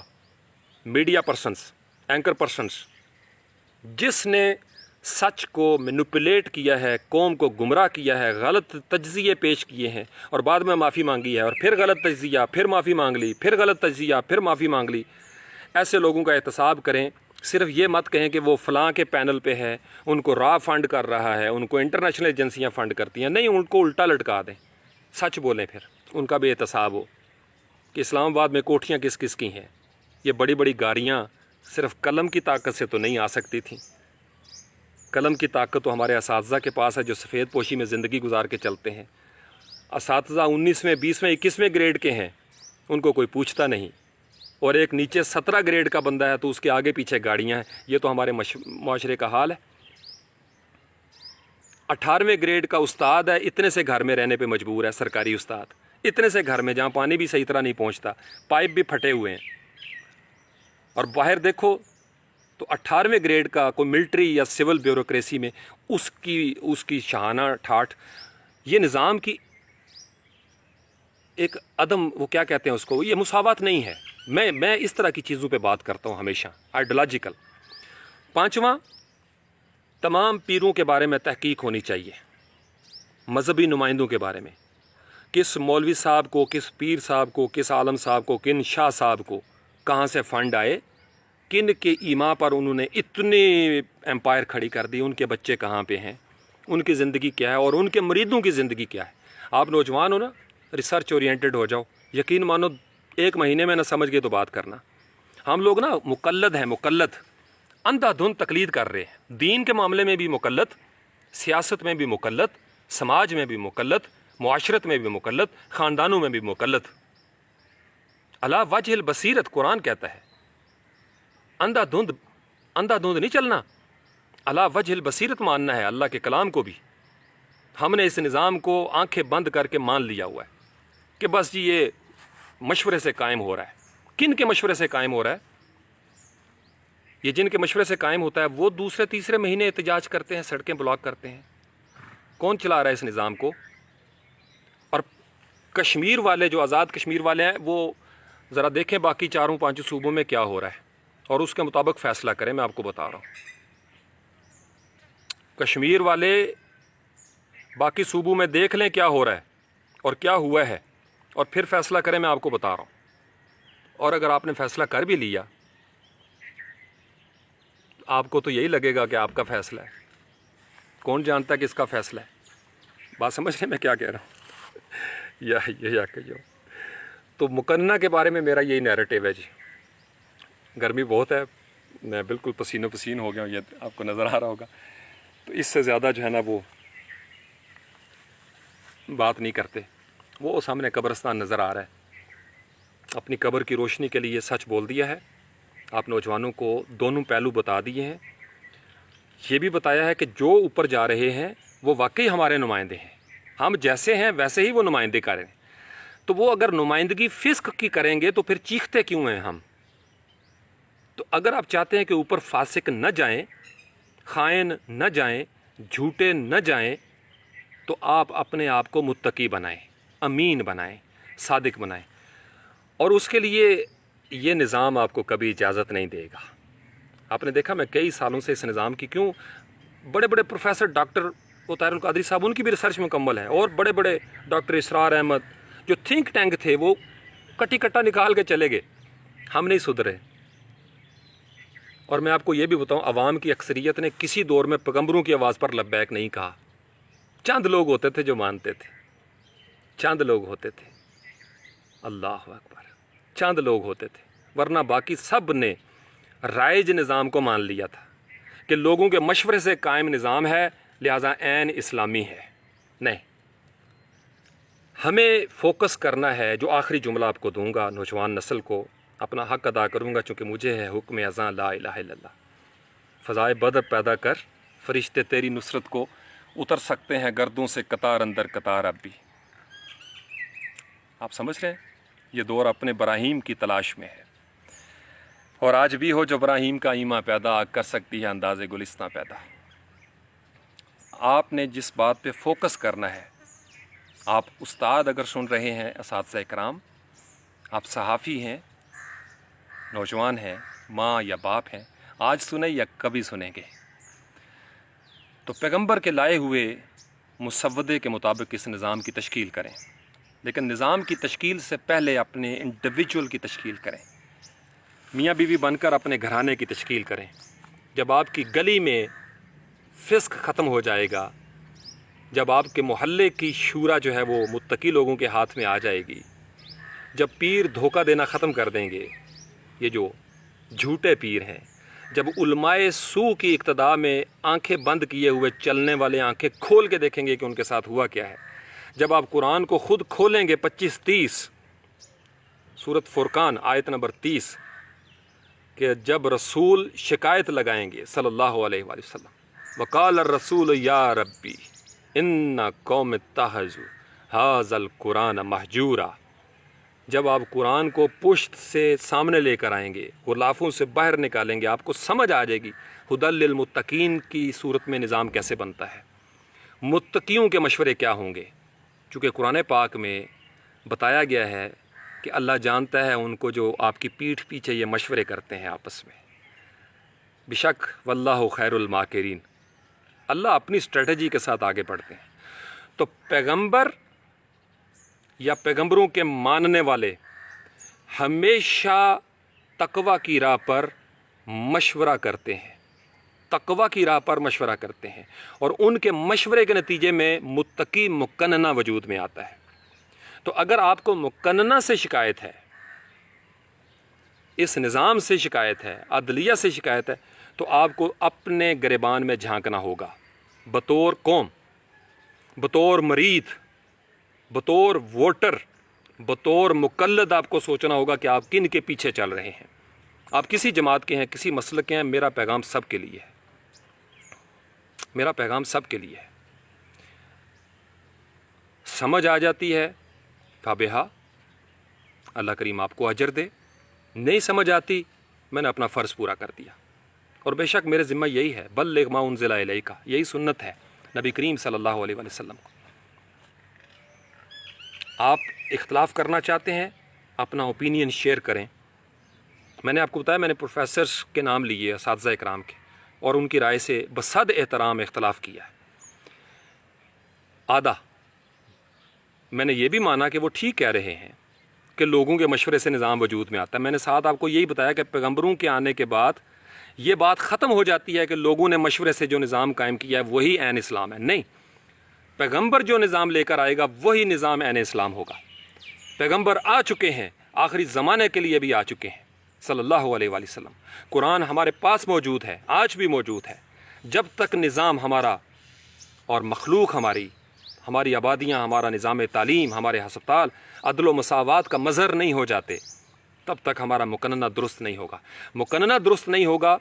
میڈیا پرسنس، اینکر پرسنس، جس نے سچ کو مینوپولیٹ کیا ہے، قوم کو گمراہ کیا ہے، غلط تجزیے پیش کیے ہیں اور بعد میں معافی مانگی ہے، اور پھر غلط تجزیہ، پھر معافی مانگ لی، پھر غلط تجزیہ، پھر معافی مانگ لی، ایسے لوگوں کا احتساب کریں۔ صرف یہ مت کہیں کہ وہ فلاں کے پینل پہ ہے، ان کو را فنڈ کر رہا ہے، ان کو انٹرنیشنل ایجنسیاں فنڈ کرتی ہیں، نہیں، ان کو الٹا لٹکا دیں، سچ بولیں، پھر ان کا بھی احتساب ہو کہ اسلام آباد میں کوٹھیاں کس کس کی ہیں۔ یہ بڑی بڑی گاڑیاں صرف قلم کی طاقت سے تو نہیں آ سکتی تھیں، قلم کی طاقت تو ہمارے اساتذہ کے پاس ہے جو سفید پوشی میں زندگی گزار کے چلتے ہیں۔ اساتذہ 19ویں 20ویں 21ویں گریڈ کے ہیں، ان کو کوئی پوچھتا نہیں، اور ایک نیچے 17 گریڈ کا بندہ ہے تو اس کے آگے پیچھے گاڑیاں ہیں۔ یہ تو ہمارے معاشرے کا حال ہے۔ 18ویں گریڈ کا استاد ہے، اتنے سے گھر میں رہنے پہ مجبور ہے، سرکاری استاد، اتنے سے گھر میں جہاں پانی بھی صحیح طرح نہیں پہنچتا، پائپ بھی پھٹے ہوئے ہیں، اور باہر دیکھو تو 18ویں گریڈ کا کوئی ملٹری یا سول بیوروکریسی میں اس کی شہانہ ٹھاٹھ، یہ نظام کی ایک عدم، وہ کیا کہتے ہیں اس کو، یہ مساوات نہیں ہے۔ میں اس طرح کی چیزوں پہ بات کرتا ہوں ہمیشہ، آئیڈیالوجیکل۔ پانچواں، تمام پیروں کے بارے میں تحقیق ہونی چاہیے، مذہبی نمائندوں کے بارے میں، کس مولوی صاحب کو، کس پیر صاحب کو، کس عالم صاحب کو، کن شاہ صاحب کو کہاں سے فنڈ آئے، کن کے ایما پر انہوں نے اتنے امپائر کھڑی کر دی، ان کے بچے کہاں پہ ہیں، ان کی زندگی کیا ہے، اور ان کے مریدوں کی زندگی کیا ہے۔ آپ نوجوان ہو نا، ریسرچ اورینٹڈ ہو جاؤ، یقین مانو 1 مہینے میں نہ سمجھ گئے تو بات کرنا۔ ہم لوگ نا مقلد ہیں، مقلد، اندھا دھند تقلید کر رہے ہیں، دین کے معاملے میں بھی مقلد، سیاست میں بھی مقلد، سماج میں بھی مقلد، معاشرت میں بھی مقلد، خاندانوں میں بھی مقلد۔ علی وجہ البصیرت قرآن کہتا ہے، اندھا دھند نہیں چلنا، علی وجہ البصیرت ماننا ہے اللہ کے کلام کو بھی۔ ہم نے اس نظام کو آنکھیں بند کر کے مان لیا ہوا ہے کہ بس جی یہ مشورے سے قائم ہو رہا ہے۔ کن کے مشورے سے قائم ہو رہا ہے؟ یہ جن کے مشورے سے قائم ہوتا ہے وہ دوسرے تیسرے مہینے احتجاج کرتے ہیں، سڑکیں بلاک کرتے ہیں۔ کون چلا رہا ہے اس نظام کو؟ اور کشمیر والے، جو آزاد کشمیر والے ہیں، وہ ذرا دیکھیں باقی 4-5 صوبوں میں کیا ہو رہا ہے اور اس کے مطابق فیصلہ کریں۔ میں آپ کو بتا رہا ہوں، کشمیر والے باقی صوبوں میں دیکھ لیں کیا ہو رہا ہے اور کیا ہوا ہے، اور پھر فیصلہ کریں۔ میں آپ کو بتا رہا ہوں، اور اگر آپ نے فیصلہ کر بھی لیا، آپ کو تو یہی لگے گا کہ آپ کا فیصلہ ہے، کون جانتا ہے کہ اس کا فیصلہ ہے۔ بات سمجھ رہے میں کیا کہہ رہا ہوں؟ یا کہو تو مقننہ کے بارے میں میرا یہی نیریٹو ہے جی۔ گرمی بہت ہے، میں بالکل پسینہ پسین ہو گیا ہوں، یہ آپ کو نظر آ رہا ہوگا، تو اس سے زیادہ جو ہے نا وہ بات نہیں کرتے۔ وہ سامنے قبرستان نظر آ رہا ہے، اپنی قبر کی روشنی کے لیے سچ بول دیا ہے۔ آپ نوجوانوں کو دونوں پہلو بتا دیے ہیں، یہ بھی بتایا ہے کہ جو اوپر جا رہے ہیں وہ واقعی ہمارے نمائندے ہیں، ہم جیسے ہیں ویسے ہی وہ نمائندے کریں۔ تو وہ اگر نمائندگی فسق کی کریں گے تو پھر چیختے کیوں ہیں ہم؟ تو اگر آپ چاہتے ہیں کہ اوپر فاسق نہ جائیں، خائن نہ جائیں، جھوٹے نہ جائیں، تو آپ اپنے آپ کو متقی بنائیں، امین بنائیں، صادق بنائیں، اور اس کے لیے یہ نظام آپ کو کبھی اجازت نہیں دے گا۔ آپ نے دیکھا، میں کئی سالوں سے اس نظام کی، کیوں بڑے بڑے پروفیسر ڈاکٹر طاہر القادری صاحب، ان کی بھی ریسرچ مکمل ہے، اور بڑے بڑے ڈاکٹر اسرار احمد جو تھنک ٹینک تھے، وہ کٹی کٹا نکال کے چلے گئے، ہم نہیں سدھرے۔ اور میں آپ کو یہ بھی بتاؤں، عوام کی اکثریت نے کسی دور میں پیغمبروں کی آواز پر لبیک نہیں کہا۔ چند لوگ ہوتے تھے جو مانتے تھے، چند لوگ ہوتے تھے، اللہ اکبر، چند لوگ ہوتے تھے، ورنہ باقی سب نے رائج نظام کو مان لیا تھا کہ لوگوں کے مشورے سے قائم نظام ہے، لہٰذا عین اسلامی ہے۔ نہیں، ہمیں فوکس کرنا ہے، جو آخری جملہ آپ کو دوں گا، نوجوان نسل کو اپنا حق ادا کروں گا، چونکہ مجھے ہے حکم اذاں لا الہ الا اللہ، فضائے بدر پیدا کر، فرشتے تیری نصرت کو اتر سکتے ہیں گردوں سے قطار اندر قطار اب بھی۔ آپ سمجھ رہے ہیں؟ یہ دور اپنے براہیم کی تلاش میں ہے، اور آج بھی ہو جو براہیم کا ایما پیدا، کر سکتی ہے انداز گلستاں پیدا۔ آپ نے جس بات پہ فوکس کرنا ہے، آپ استاد اگر سن رہے ہیں، اساتذہ کرام، آپ صحافی ہیں، نوجوان ہیں، ماں یا باپ ہیں، آج سنیں یا کبھی سنیں گے، تو پیغمبر کے لائے ہوئے مسودے کے مطابق اس نظام کی تشکیل کریں، لیکن نظام کی تشکیل سے پہلے اپنے انڈیویجول کی تشکیل کریں، میاں بیوی بن کر اپنے گھرانے کی تشکیل کریں۔ جب آپ کی گلی میں فسق ختم ہو جائے گا، جب آپ کے محلے کی شورا جو ہے وہ متقی لوگوں کے ہاتھ میں آ جائے گی، جب پیر دھوکہ دینا ختم کر دیں گے، یہ جو جھوٹے پیر ہیں، جب علماء سو کی اقتداء میں آنکھیں بند کیے ہوئے چلنے والے آنکھیں کھول کے دیکھیں گے کہ ان کے ساتھ ہوا کیا ہے، جب آپ قرآن کو خود کھولیں گے 25-30 سورۃ فرقان آیت نمبر 30 کہ جب رسول شکایت لگائیں گے صلی اللہ علیہ وآلہ وسلم، وقال الرسول یا ربی ان قوم اتخذوا ھذا القرآن مہجورا، جب آپ قرآن کو پشت سے سامنے لے کر آئیں گے، غلافوں سے باہر نکالیں گے، آپ کو سمجھ آ جائے گی ھدی للمتقین کی صورت میں نظام کیسے بنتا ہے، متقیوں کے مشورے کیا ہوں گے، چونکہ قرآن پاک میں بتایا گیا ہے کہ اللہ جانتا ہے ان کو جو آپ کی پیٹھ پیچھے یہ مشورے کرتے ہیں آپس میں، بشک واللہ خیر الماکرین، اللہ اپنی اسٹریٹجی کے ساتھ آگے بڑھتے ہیں۔ تو پیغمبر یا پیغمبروں کے ماننے والے ہمیشہ تقوی کی راہ پر مشورہ کرتے ہیں، تقوی کی راہ پر مشورہ کرتے ہیں، اور ان کے مشورے کے نتیجے میں متقی مقننہ وجود میں آتا ہے۔ تو اگر آپ کو مقننہ سے شکایت ہے، اس نظام سے شکایت ہے، عدلیہ سے شکایت ہے، تو آپ کو اپنے گریبان میں جھانکنا ہوگا، بطور قوم، بطور مرید، بطور ووٹر، بطور مقلد آپ کو سوچنا ہوگا کہ آپ کن کے پیچھے چل رہے ہیں، آپ کسی جماعت کے ہیں، کسی مسلک کے ہیں، میرا پیغام سب کے لیے ہے، میرا پیغام سب کے لیے ہے۔ سمجھ آ جاتی ہے فابہا، اللہ کریم آپ کو اجر دے، نہیں سمجھ آتی میں نے اپنا فرض پورا کر دیا، اور بے شک میرے ذمہ یہی ہے، بلغ ما انزل الیک، یہی سنت ہے نبی کریم صلی اللہ علیہ وآلہ وسلم کو۔ آپ اختلاف کرنا چاہتے ہیں، اپنا اوپینین شیئر کریں۔ میں نے آپ کو بتایا، میں نے پروفیسرز کے نام لیے، اساتذہ اکرام کے، اور ان کی رائے سے بصد احترام اختلاف کیا ہے۔ آدھا میں نے یہ بھی مانا کہ وہ ٹھیک کہہ رہے ہیں کہ لوگوں کے مشورے سے نظام وجود میں آتا ہے۔ میں نے ساتھ آپ کو یہی بتایا کہ پیغمبروں کے آنے کے بعد یہ بات ختم ہو جاتی ہے کہ لوگوں نے مشورے سے جو نظام قائم کیا ہے وہی عین اسلام ہے، نہیں، پیغمبر جو نظام لے کر آئے گا وہی نظام عین اسلام ہوگا۔ پیغمبر آ چکے ہیں، آخری زمانے کے لیے بھی آ چکے ہیں صلی اللہ علیہ وآلہ وسلم، قرآن ہمارے پاس موجود ہے، آج بھی موجود ہے۔ جب تک نظام ہمارا اور مخلوق ہماری آبادیاں، ہمارا نظام تعلیم، ہمارے ہسپتال عدل و مساوات کا مظہر نہیں ہو جاتے، تب تک ہمارا مقننہ درست نہیں ہوگا۔ مقننہ درست نہیں ہوگا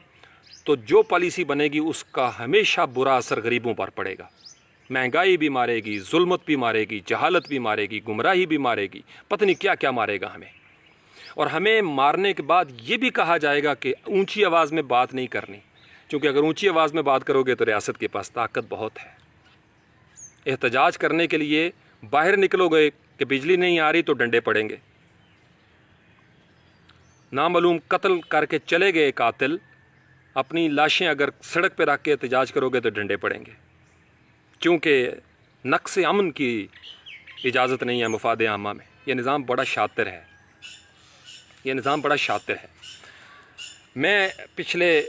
تو جو پالیسی بنے گی اس کا ہمیشہ برا اثر غریبوں پر پڑے گا، مہنگائی بھی مارے گی، ظلمت بھی مارے گی، جہالت بھی مارے گی، گمراہی بھی مارے گی، پتہ نہیں کیا کیا مارے گا ہمیں، اور ہمیں مارنے کے بعد یہ بھی کہا جائے گا کہ اونچی آواز میں بات نہیں کرنی، کیونکہ اگر اونچی آواز میں بات کرو گے تو ریاست کے پاس طاقت بہت ہے۔ احتجاج کرنے کے لیے باہر نکلو گے کہ بجلی نہیں آ رہی تو ڈنڈے پڑیں گے، نامعلوم قتل کر کے چلے گئے قاتل، اپنی لاشیں اگر سڑک پہ رکھ کے احتجاج کرو گے تو ڈنڈے پڑیں گے، کیونکہ نقص امن کی اجازت نہیں ہے مفاد عامہ میں۔ یہ نظام بڑا شاطر ہے، یہ نظام بڑا شاطر ہے۔ میں پچھلے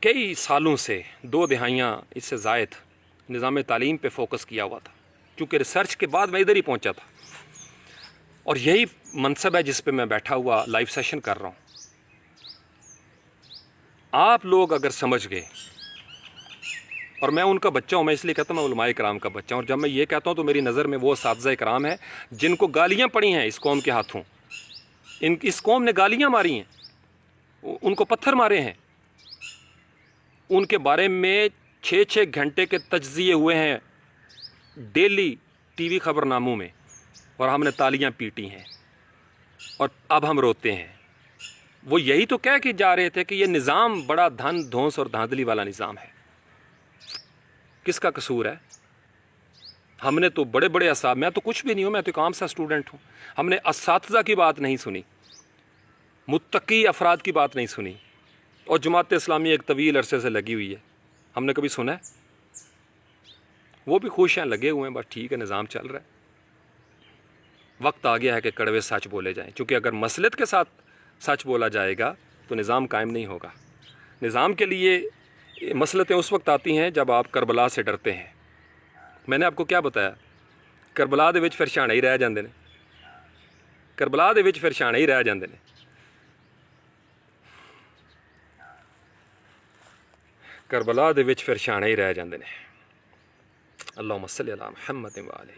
کئی سالوں سے 2 دہائیاں اس سے زائد نظام تعلیم پہ فوکس کیا ہوا تھا، کیونکہ ریسرچ کے بعد میں ادھر ہی پہنچا تھا، اور یہی منصب ہے جس پہ میں بیٹھا ہوا لائیو سیشن کر رہا ہوں۔ آپ لوگ اگر سمجھ گئے، اور میں ان کا بچہ ہوں، میں اس لیے کہتا ہوں میں علماء کرام کا بچہ ہوں، اور جب میں یہ کہتا ہوں تو میری نظر میں وہ اساتذہ کرام ہیں جن کو گالیاں پڑی ہیں اس قوم کے ہاتھوں، اس قوم نے گالیاں ماری ہیں، ان کو پتھر مارے ہیں، ان کے بارے میں 6 گھنٹے کے تجزیے ہوئے ہیں ڈیلی ٹی وی خبر ناموں میں، اور ہم نے تالیاں پیٹی ہیں، اور اب ہم روتے ہیں۔ وہ یہی تو کہہ کے جا رہے تھے کہ یہ نظام بڑا دھن دھونس اور دھاندلی والا نظام ہے۔ کس کا قصور ہے؟ ہم نے تو بڑے بڑے میں تو کچھ بھی نہیں ہوں، میں تو ایک عام سا اسٹوڈنٹ ہوں، ہم نے اساتذہ کی بات نہیں سنی، متقی افراد کی بات نہیں سنی، اور جماعت اسلامی ایک طویل عرصے سے لگی ہوئی ہے، ہم نے کبھی سنا ہے؟ وہ بھی خوش ہیں، لگے ہوئے ہیں، بس ٹھیک ہے، نظام چل رہا ہے۔ وقت آ گیا ہے کہ کڑوے سچ بولے جائیں، چونکہ اگر مصلحت کے ساتھ سچ بولا جائے گا تو نظام قائم نہیں ہوگا۔ نظام کے لیے مصلحتیں اس وقت آتی ہیں جب آپ کربلا سے ڈرتے ہیں۔ میں نے آپ کو کیا بتایا؟ کربلا دے وچ پھر شانے ہی رہ جاندے نے، کربلا دے وچ پھر شانے ہی رہ جاندے نے۔ کربلا دے وچ پھر شانے ہی رہ جاندے نے۔ اللہم صلی علی محمد و آلہ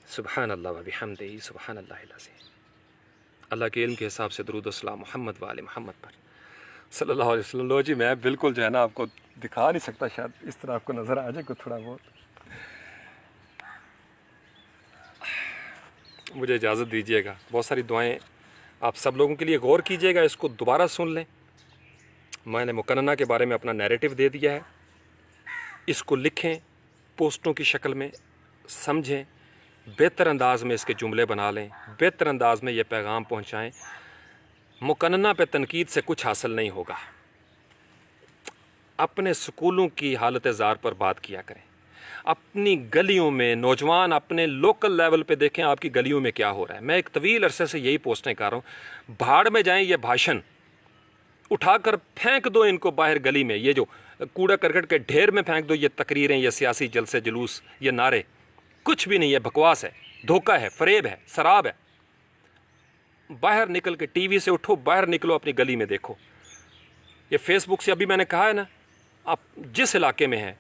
سبحان اللہ و بحمدہ سبحان اللہ العظیم۔ اللہ کے علم کے حساب سے درود و سلام محمد و آل محمد پر صلی اللہ علیہ وسلم۔ لو جی، میں بالکل جو ہے نا آپ کو دکھا نہیں سکتا، شاید اس طرح آپ کو نظر آ جائے کو تھوڑا بہت۔ مجھے اجازت دیجیے گا، بہت ساری دعائیں آپ سب لوگوں کے لیے غور کیجیے گا، اس کو دوبارہ سن لیں۔ میں نے مقننہ کے بارے میں اپنا نیریٹو دے دیا ہے، اس کو لکھیں پوسٹوں کی شکل میں، سمجھیں، بہتر انداز میں اس کے جملے بنا لیں، بہتر انداز میں یہ پیغام پہنچائیں۔ مقننہ پہ تنقید سے کچھ حاصل نہیں ہوگا۔ اپنے سکولوں کی حالت زار پر بات کیا کریں، اپنی گلیوں میں نوجوان اپنے لوکل لیول پہ دیکھیں آپ کی گلیوں میں کیا ہو رہا ہے۔ میں ایک طویل عرصے سے یہی پوسٹیں کر رہا ہوں، بھاڑ میں جائیں یہ بھاشن، اٹھا کر پھینک دو ان کو باہر گلی میں، یہ جو کوڑا کرکٹ کے ڈھیر میں پھینک دو، یہ تقریریں، یہ سیاسی جلسے جلوس، یہ نعرے، کچھ بھی نہیں ہے، بکواس ہے، دھوکہ ہے، فریب ہے، سراب ہے۔ باہر نکل کے ٹی وی سے اٹھو، باہر نکلو، اپنی گلی میں دیکھو۔ یہ فیس بک سے ابھی میں نے کہا ہے نا، آپ جس علاقے میں ہیں،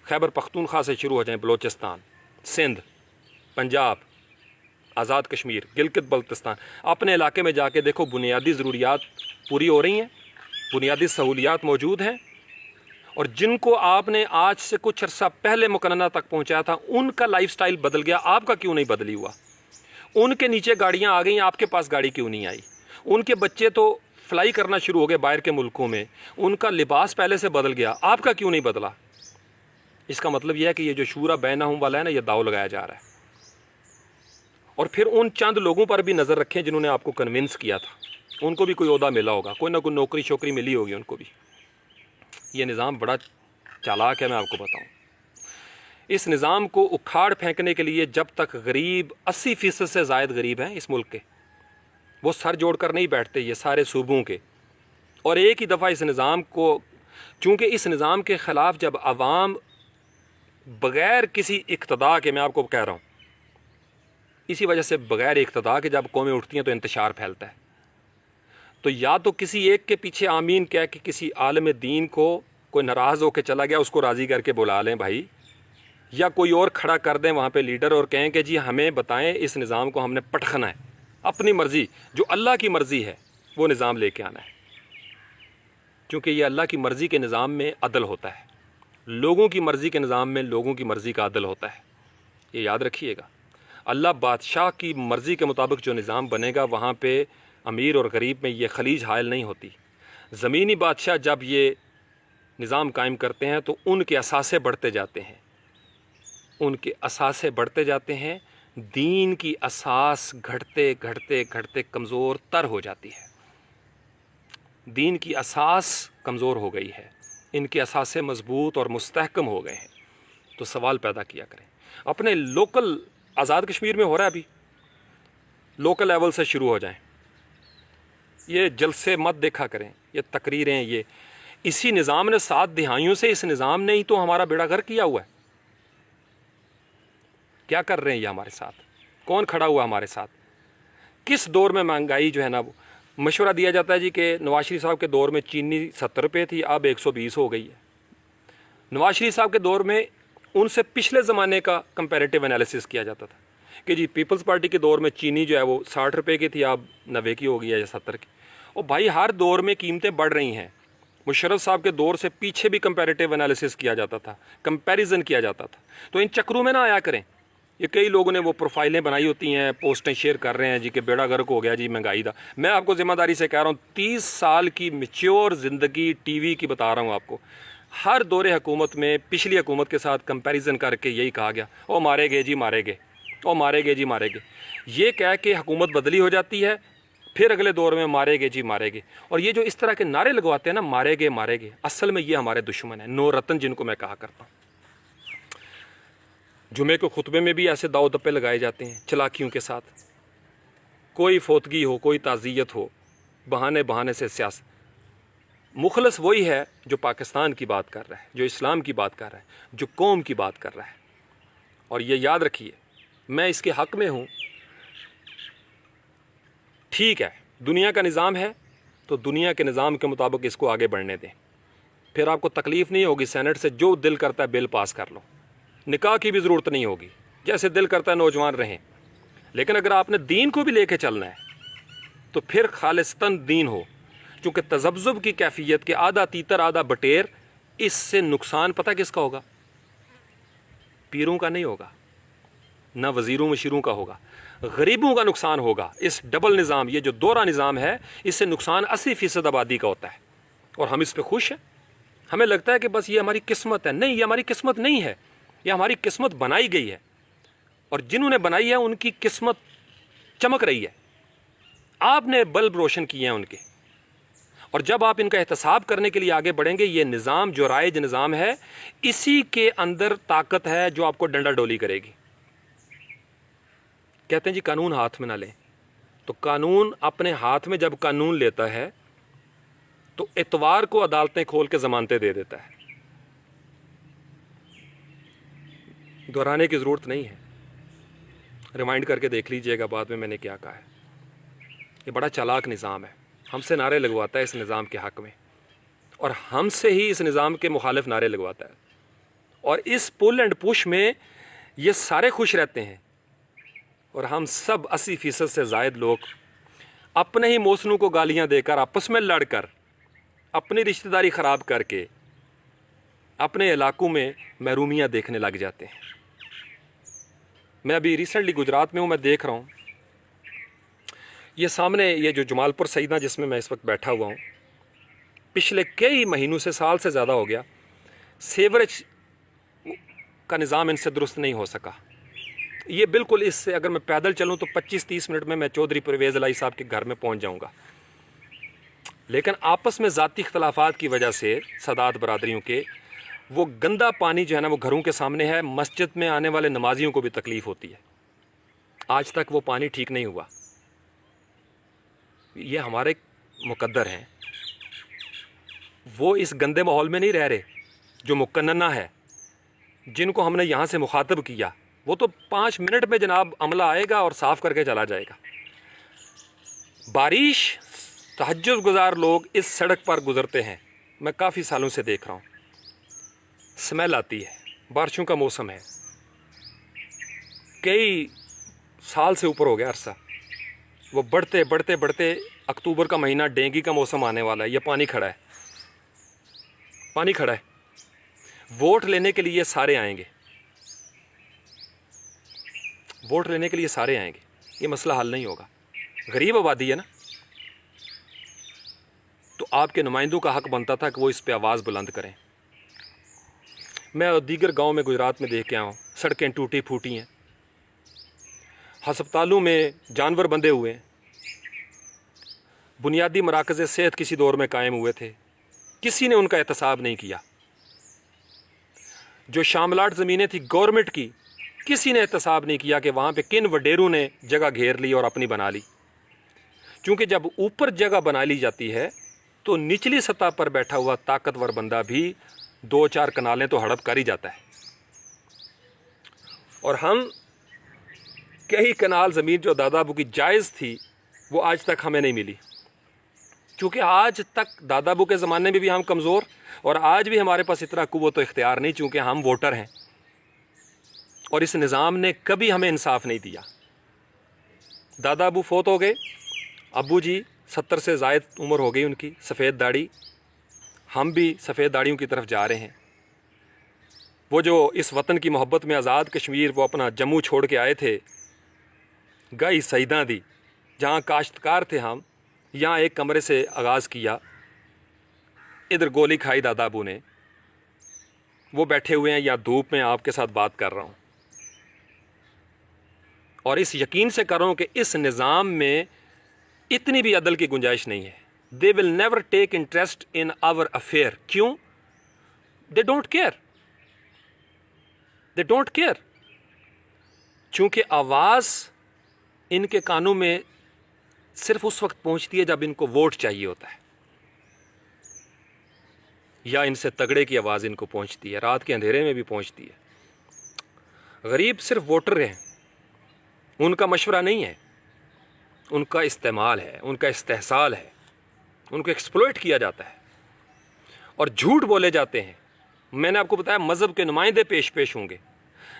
خیبر پختونخوا سے شروع ہو جائیں، بلوچستان، سندھ، پنجاب، آزاد کشمیر، گلگت بلتستان، اپنے علاقے میں جا کے دیکھو، بنیادی ضروریات پوری ہو رہی ہیں، بنیادی سہولیات موجود ہیں، اور جن کو آپ نے آج سے کچھ عرصہ پہلے مقننہ تک پہنچایا تھا، ان کا لائف سٹائل بدل گیا، آپ کا کیوں نہیں بدلی ہوا؟ ان کے نیچے گاڑیاں آ گئیں، آپ کے پاس گاڑی کیوں نہیں آئی؟ ان کے بچے تو فلائی کرنا شروع ہو گئے باہر کے ملکوں میں، ان کا لباس پہلے سے بدل گیا، آپ کا کیوں نہیں بدلا؟ اس کا مطلب یہ ہے کہ یہ جو شورا بینہم والا ہے نا، یہ داؤ لگایا جا رہا ہے۔ اور پھر ان چند لوگوں پر بھی نظر رکھیں جنہوں نے آپ کو کنونس کیا تھا، ان کو بھی کوئی عہدہ ملا ہوگا، کوئی نہ کوئی نوکری شوکری ملی ہوگی ان کو بھی۔ یہ نظام بڑا چالاک ہے، میں آپ کو بتاؤں۔ اس نظام کو اکھاڑ پھینکنے کے لیے جب تک غریب 80% سے زائد غریب ہیں اس ملک کے، وہ سر جوڑ کر نہیں بیٹھتے، یہ سارے صوبوں کے، اور ایک ہی دفعہ اس نظام کو، چونکہ اس نظام کے خلاف جب عوام بغیر کسی اقتدا کے، میں آپ کو کہہ رہا ہوں، اسی وجہ سے بغیر اقتدا کے جب قومیں اٹھتی ہیں تو انتشار پھیلتا ہے۔ تو یا تو کسی ایک کے پیچھے آمین کہہ کے کسی عالم دین کو کوئی ناراض ہو کے چلا گیا، اس کو راضی کر کے بلا لیں بھائی، یا کوئی اور کھڑا کر دیں وہاں پہ لیڈر، اور کہیں کہ جی ہمیں بتائیں اس نظام کو ہم نے پٹخنا ہے، اپنی مرضی، جو اللہ کی مرضی ہے وہ نظام لے کے آنا ہے، کیونکہ یہ اللہ کی مرضی کے نظام میں عدل ہوتا ہے، لوگوں کی مرضی کے نظام میں لوگوں کی مرضی کا عدل ہوتا ہے، یہ یاد رکھیے گا۔ اللہ بادشاہ کی مرضی کے مطابق جو نظام بنے گا، وہاں پہ امیر اور غریب میں یہ خلیج حائل نہیں ہوتی۔ زمینی بادشاہ جب یہ نظام قائم کرتے ہیں تو ان کے اثاثے بڑھتے جاتے ہیں، ان کے اثاثے بڑھتے جاتے ہیں، دین کی اساس گھٹتے گھٹتے گھٹتے کمزور تر ہو جاتی ہے۔ دین کی اساس کمزور ہو گئی ہے، ان کے اثاثے مضبوط اور مستحکم ہو گئے ہیں۔ تو سوال پیدا کیا کریں، اپنے لوکل، آزاد کشمیر میں ہو رہا ہے ابھی، لوکل لیول سے شروع ہو جائیں، یہ جلسے مت دیکھا کریں، یہ تقریریں، یہ اسی نظام نے 7 دہائیوں سے، اس نظام نے ہی تو ہمارا بیڑا غرق کیا ہوا ہے۔ کیا کر رہے ہیں یہ ہمارے ساتھ؟ کون کھڑا ہوا ہمارے ساتھ؟ کس دور میں مہنگائی جو ہے نا، مشورہ دیا جاتا ہے جی کہ نواز شریف صاحب کے دور میں چینی 70 روپے تھی، اب 120 ہو گئی ہے۔ نواز شریف صاحب کے دور میں ان سے پچھلے زمانے کا کمپیریٹیو انالیسس کیا جاتا تھا کہ جی پیپلز پارٹی کے دور میں چینی جو ہے وہ 60 روپے کی تھی، اب 90 کی ہو گئی ہے یا 70 کی۔ اور بھائی ہر دور میں قیمتیں بڑھ رہی ہیں۔ مشرف صاحب کے دور سے پیچھے بھی کمپیریٹیو انالیسس کیا جاتا تھا، کمپیریزن کیا جاتا تھا۔ تو ان چکروں میں نہ آیا کریں۔ یہ کئی لوگوں نے وہ پروفائلیں بنائی ہوتی ہیں، پوسٹیں شیئر کر رہے ہیں جی کہ بیڑا غرق ہو گیا جی مہنگائی دا۔ میں آپ کو ذمہ داری سے کہہ رہا ہوں، 30 سال کی میچور زندگی ٹی وی کی بتا رہا ہوں آپ کو، ہر دور حکومت میں پچھلی حکومت کے ساتھ کمپیریزن کر کے یہی کہا گیا، او مارے گے جی مارے گے، او مارے گے جی مارے گے، یہ کہہ کے حکومت بدلی ہو جاتی ہے، پھر اگلے دور میں مارے گے جی مارے گے۔ اور یہ جو اس طرح کے نعرے لگواتے ہیں نا، مارے گے، اصل میں یہ ہمارے دشمن ہیں، نو رتن جن کو میں کہا کرتا ہوں۔ جمعے کو خطبے میں بھی ایسے داؤ دپے لگائے جاتے ہیں چلاکیوں کے ساتھ، کوئی فوتگی ہو، کوئی تعزیت ہو، بہانے سے سیاست۔ مخلص وہی ہے جو پاکستان کی بات کر رہا ہے، جو اسلام کی بات کر رہا ہے، جو قوم کی بات کر رہا ہے۔ اور یہ یاد رکھیے، میں اس کے حق میں ہوں۔ ٹھیک ہے، دنیا کا نظام ہے تو دنیا کے نظام کے مطابق اس کو آگے بڑھنے دیں، پھر آپ کو تکلیف نہیں ہوگی، سینٹ سے جو دل کرتا ہے بل پاس کر لو، نکاح کی بھی ضرورت نہیں ہوگی، جیسے دل کرتا ہے نوجوان رہیں۔ لیکن اگر آپ نے دین کو بھی لے کے چلنا ہے تو پھر خالصتاً دین ہو، چونکہ تذبذب کی کیفیت کے آدھا تیتر آدھا بٹیر، اس سے نقصان پتہ کس کا ہوگا؟ پیروں کا نہیں ہوگا، نہ وزیروں مشیروں کا ہوگا، غریبوں کا نقصان ہوگا۔ اس ڈبل نظام، یہ جو دوہرا نظام ہے، اس سے نقصان 80% آبادی کا ہوتا ہے، اور ہم اس پہ خوش ہیں۔ ہمیں لگتا ہے کہ بس یہ ہماری قسمت ہے۔ نہیں، یہ ہماری قسمت نہیں ہے، یہ ہماری قسمت بنائی گئی ہے، اور جنہوں نے بنائی ہے ان کی قسمت چمک رہی ہے، آپ نے بلب روشن کیے ہیں ان کے۔ اور جب آپ ان کا احتساب کرنے کے لیے آگے بڑھیں گے، یہ نظام جو رائج نظام ہے، اسی کے اندر طاقت ہے جو آپ کو ڈنڈا ڈولی کرے گی۔ کہتے ہیں جی قانون ہاتھ میں نہ لیں، تو قانون اپنے ہاتھ میں جب قانون لیتا ہے تو اتوار کو عدالتیں کھول کے ضمانتیں دے دیتا ہے۔ دہرانے کی ضرورت نہیں ہے، ریمائنڈ کر کے دیکھ لیجئے گا بعد میں نے کیا کہا ہے۔ یہ بڑا چالاک نظام ہے، ہم سے نعرے لگواتا ہے اس نظام کے حق میں، اور ہم سے ہی اس نظام کے مخالف نعرے لگواتا ہے، اور اس پل اینڈ پش میں یہ سارے خوش رہتے ہیں، اور ہم سب 80% سے زائد لوگ اپنے ہی موسنوں کو گالیاں دے کر، آپس میں لڑ کر، اپنی رشتہ داری خراب کر کے اپنے علاقوں میں محرومیاں دیکھنے لگ جاتے ہیں۔ میں ابھی ریسنٹلی گجرات میں ہوں، میں دیکھ رہا ہوں یہ سامنے یہ جو جمال پور سیدہ جس میں اس وقت بیٹھا ہوا ہوں، پچھلے کئی مہینوں سے، سال سے زیادہ ہو گیا، سیوریج کا نظام ان سے درست نہیں ہو سکا۔ یہ بالکل اس سے اگر میں پیدل چلوں تو 25-30 منٹ میں چودھری پرویز الہی صاحب کے گھر میں پہنچ جاؤں گا۔ لیکن آپس میں ذاتی اختلافات کی وجہ سے سادات برادریوں کے، وہ گندا پانی جو ہے نا وہ گھروں کے سامنے ہے، مسجد میں آنے والے نمازیوں کو بھی تکلیف ہوتی ہے۔ آج تک وہ پانی ٹھیک نہیں ہوا۔ یہ ہمارے مقدر ہیں، وہ اس گندے ماحول میں نہیں رہ رہے جو مقننہ ہے، جن کو ہم نے یہاں سے مخاطب کیا، وہ تو 5 منٹ میں جناب عملہ آئے گا اور صاف کر کے چلا جائے گا۔ بارش، تہجد گزار لوگ اس سڑک پر گزرتے ہیں، میں کافی سالوں سے دیکھ رہا ہوں، سمیل آتی ہے، بارشوں کا موسم ہے، کئی سال سے اوپر ہو گیا عرصہ، وہ بڑھتے بڑھتے بڑھتے اکتوبر کا مہینہ ڈینگی کا موسم آنے والا ہے، یہ پانی کھڑا ہے، پانی کھڑا ہے۔ ووٹ لینے کے لیے سارے آئیں گے، ووٹ لینے کے لیے سارے آئیں گے، یہ مسئلہ حل نہیں ہوگا۔ غریب آبادی ہے نا، تو آپ کے نمائندوں کا حق بنتا تھا کہ وہ اس پہ آواز بلند کریں۔ میں دیگر گاؤں میں گجرات میں دیکھ کے آیا ہوں، سڑکیں ٹوٹی پھوٹی ہیں، ہسپتالوں میں جانور بندھے ہوئے ہیں، بنیادی مراکز صحت کسی دور میں قائم ہوئے تھے، کسی نے ان کا احتساب نہیں کیا۔ جو شاملاٹ زمینیں تھی گورنمنٹ کی، کسی نے احتساب نہیں کیا کہ وہاں پہ کن وڈیروں نے جگہ گھیر لی اور اپنی بنا لی۔ چونکہ جب اوپر جگہ بنا لی جاتی ہے تو نچلی سطح پر بیٹھا ہوا طاقتور بندہ بھی 2-4 کنالیں تو ہڑپ کر ہی جاتا ہے۔ اور ہم کئی کنال زمین جو دادا ابو کی جائز تھی وہ آج تک ہمیں نہیں ملی، چونکہ آج تک دادا ابو کے زمانے میں بھی ہم کمزور، اور آج بھی ہمارے پاس اتنا قوت و اختیار نہیں، چونکہ ہم ووٹر ہیں، اور اس نظام نے کبھی ہمیں انصاف نہیں دیا۔ دادا ابو فوت ہو گئے، ابو جی 70 سے زائد عمر ہو گئی ان کی، سفید داڑھی، ہم بھی سفید داڑھیوں کی طرف جا رہے ہیں۔ وہ جو اس وطن کی محبت میں آزاد کشمیر، وہ اپنا جموں چھوڑ کے آئے تھے، گائی سیداں دی، جہاں کاشتکار تھے ہم، یہاں ایک کمرے سے آغاز کیا، ادھر گولی کھائی دادا ابو نے، وہ بیٹھے ہوئے ہیں یا دھوپ میں آپ کے ساتھ بات کر رہا ہوں، اور اس یقین سے کر رہا ہوں کہ اس نظام میں اتنی بھی عدل کی گنجائش نہیں ہے. They will never take interest in our affair. کیوں؟ They don't care. They don't care. چونکہ آواز ان کے کانوں میں صرف اس وقت پہنچتی ہے جب ان کو ووٹ چاہیے ہوتا ہے، یا ان سے تگڑے کی آواز ان کو پہنچتی ہے، رات کے اندھیرے میں بھی پہنچتی ہے. غریب صرف ووٹر ہیں، ان کا مشورہ نہیں ہے، ان کا استعمال ہے، ان کا استحصال ہے، ان کو ایکسپلوئٹ کیا جاتا ہے اور جھوٹ بولے جاتے ہیں. میں نے آپ کو بتایا مذہب کے نمائندے پیش ہوں گے.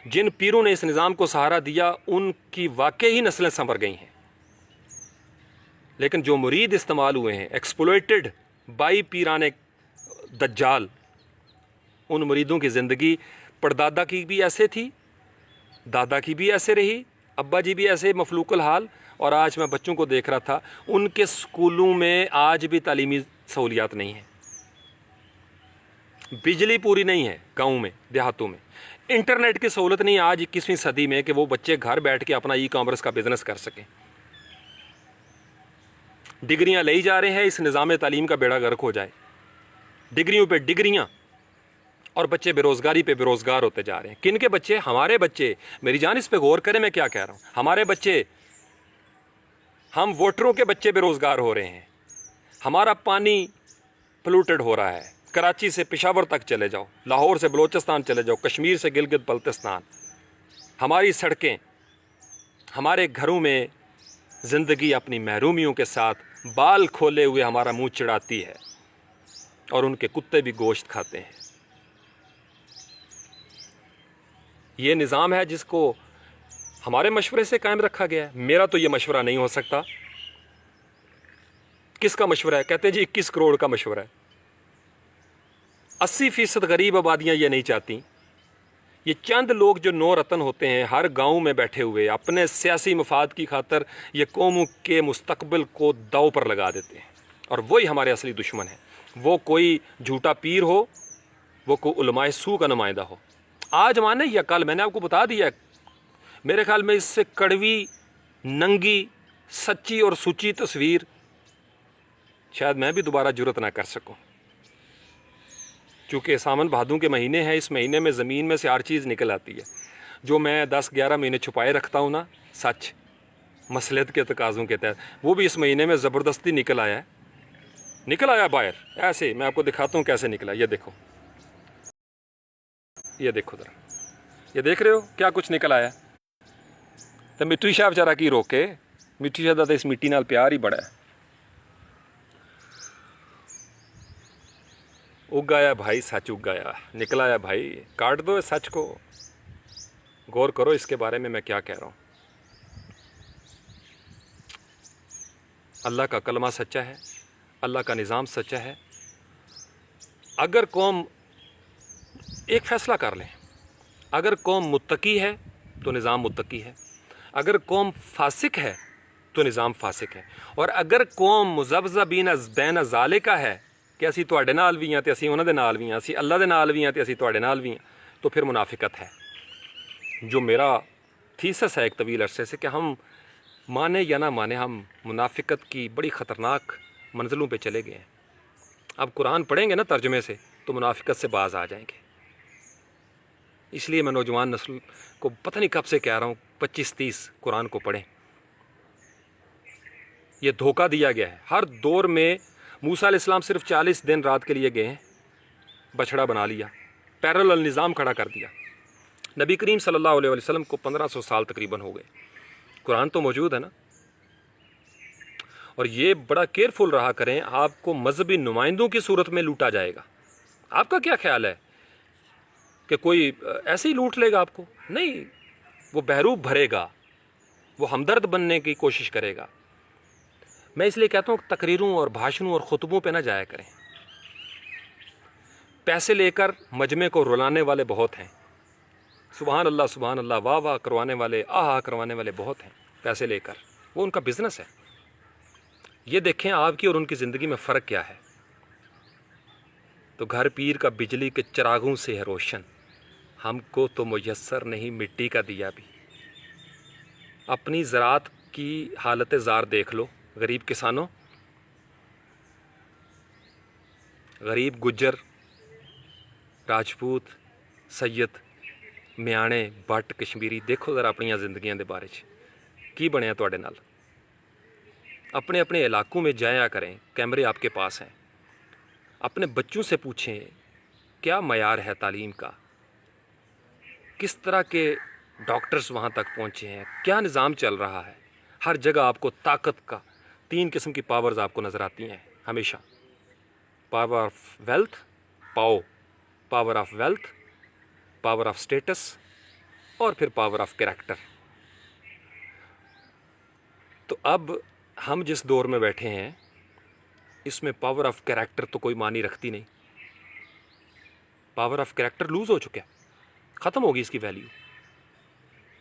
جن پیروں نے اس نظام کو سہارا دیا ان کی واقعی نسلیں سنور گئی ہیں، لیکن جو مرید استعمال ہوئے ہیں، ایکسپلوئٹڈ بائی پیرانے دجال، ان مریدوں کی زندگی پردادا کی بھی ایسے تھی، دادا کی بھی ایسے رہی، ابا جی بھی ایسے مفلوق الحال. اور آج میں بچوں کو دیکھ رہا تھا، ان کے سکولوں میں آج بھی تعلیمی سہولیات نہیں ہیں، بجلی پوری نہیں ہے گاؤں میں، دیہاتوں میں، انٹرنیٹ کی سہولت نہیں آج 21ویں صدی میں کہ وہ بچے گھر بیٹھ کے اپنا ای کامرس کا بزنس کر سکیں. ڈگریاں لے جا رہے ہیں، اس نظام تعلیم کا بیڑا غرق ہو جائے. ڈگریوں پہ ڈگریاں، اور بچے بے روزگاری پہ بے روزگار ہوتے جا رہے ہیں. کن کے بچے؟ ہمارے بچے. میری جان اس پہ غور کریں میں کیا کہہ رہا ہوں. ہمارے بچے، ہم ووٹروں کے بچے بے روزگار ہو رہے ہیں. ہمارا پانی پلوٹڈ ہو رہا ہے. کراچی سے پشاور تک چلے جاؤ، لاہور سے بلوچستان چلے جاؤ، کشمیر سے گلگت بلتستان. ہماری سڑکیں، ہمارے گھروں میں زندگی اپنی محرومیوں کے ساتھ بال کھولے ہوئے ہمارا منہ چڑھاتی ہے، اور ان کے کتے بھی گوشت کھاتے ہیں. یہ نظام ہے جس کو ہمارے مشورے سے قائم رکھا گیا ہے. میرا تو یہ مشورہ نہیں ہو سکتا. کس کا مشورہ ہے؟ کہتے ہیں جی 21 کروڑ کا مشورہ ہے. 80% غریب آبادیاں یہ نہیں چاہتی. یہ چند لوگ جو 9 رتن ہوتے ہیں ہر گاؤں میں بیٹھے ہوئے، اپنے سیاسی مفاد کی خاطر یہ قوموں کے مستقبل کو داؤ پر لگا دیتے ہیں، اور وہی ہمارے اصلی دشمن ہیں. وہ کوئی جھوٹا پیر ہو، وہ کوئی علماء سو کا نمائندہ ہو. آج مانے یا کل، میں نے آپ کو بتا دیا، میرے خیال میں اس سے کڑوی، ننگی، سچی اور سچی تصویر شاید میں بھی دوبارہ جرت نہ کر سکوں. چونکہ ساون بھادوں کے مہینے ہیں، اس مہینے میں زمین میں سے ہر چیز نکل آتی ہے. جو میں 10-11 مہینے چھپائے رکھتا ہوں نا، سچ مصلحت کے تقاضوں کے تحت، وہ بھی اس مہینے میں زبردستی نکل آیا ہے. نکل آیا باہر ایسے. میں آپ کو دکھاتا ہوں کیسے نکلا. یہ دیکھو، یہ دیکھو ذرا، یہ دیکھ رہے ہو کیا کچھ نکل آیا. تو مٹی شاہ بچارا کی روکے، مٹی شاہ دا تو اس مٹی نال پیار ہی بڑا ہے. اگایا بھائی سچ، اگایا نکل آیا بھائی. کاٹ دو اس سچ کو. غور کرو اس کے بارے میں کیا کہہ رہا ہوں. اللہ کا کلمہ سچا ہے، اللہ کا نظام سچا ہے. اگر قوم ایک فیصلہ کر لیں، اگر قوم متقی ہے تو نظام متقی ہے، اگر قوم فاسق ہے تو نظام فاسق ہے، اور اگر قوم مذبذبین بین ذالک ہے کہ اسی تواڈے نال بھی ہیں تے اسی انہاں دے نال بھی ہیں، اسی اللہ دے نال بھی ہیں تے اسی تواڈے نال بھی ہیں، تو پھر منافقت ہے. جو میرا تھیسس ہے ایک طویل عرصے سے کہ ہم مانے یا نہ مانے، ہم منافقت کی بڑی خطرناک منزلوں پہ چلے گئے ہیں. اب قرآن پڑھیں گے نا ترجمے سے تو منافقت سے باز آ جائیں گے. اس لیے میں نوجوان نسل کو پتہ نہیں کب سے کہہ رہا ہوں 25-30 قرآن کو پڑھیں. یہ دھوکہ دیا گیا ہے. ہر دور میں موسیٰ علیہ السلام صرف 40 دن رات کے لیے گئے ہیں، بچڑا بنا لیا، پیرلل نظام کھڑا کر دیا. نبی کریم صلی اللہ علیہ وسلم کو 1500 سال تقریباً ہو گئے. قرآن تو موجود ہے نا. اور یہ بڑا کیئرفل رہا کریں، آپ کو مذہبی نمائندوں کی صورت میں لوٹا جائے گا. آپ کا کیا خیال ہے کہ کوئی ایسے ہی لوٹ لے گا آپ کو؟ نہیں، وہ بحروب بھرے گا، وہ ہمدرد بننے کی کوشش کرے گا. میں اس لیے کہتا ہوں تقریروں اور بھاشنوں اور خطبوں پہ نہ جایا کریں. پیسے لے کر مجمع کو رلانے والے بہت ہیں. سبحان اللہ واہ واہ کروانے والے، آہا کروانے والے بہت ہیں پیسے لے کر. وہ ان کا بزنس ہے. یہ دیکھیں آپ کی اور ان کی زندگی میں فرق کیا ہے. تو گھر پیر کا بجلی کے چراغوں سے ہے روشن، ہم کو تو میسر نہیں مٹی کا دیا بھی۔ اپنی زراعت کی حالت زار دیکھ لو، غریب کسانوں، غریب گجر، راجپوت، سید، میانے، بٹ، کشمیری، دیکھو ذرا اپنی زندگیاں دے بارے کی بنیا تواڈے نال۔ اپنے اپنے علاقوں میں جایا کریں، کیمرے آپ کے پاس ہیں، اپنے بچوں سے پوچھیں کیا معیار ہے تعلیم کا، کس طرح کے ڈاکٹرز وہاں تک پہنچے ہیں، کیا نظام چل رہا ہے۔ ہر جگہ آپ کو طاقت کا 3 قسم کی پاورز آپ کو نظر آتی ہیں ہمیشہ، power of wealth, power of wealth, power of status, اور پھر پاور آف کریکٹر۔ تو اب ہم جس دور میں بیٹھے ہیں اس میں پاور آف کریکٹر تو کوئی معنی رکھتی نہیں، پاور آف کریکٹر لوز ہو چکا ہے، ختم ہوگی اس کی ویلیو۔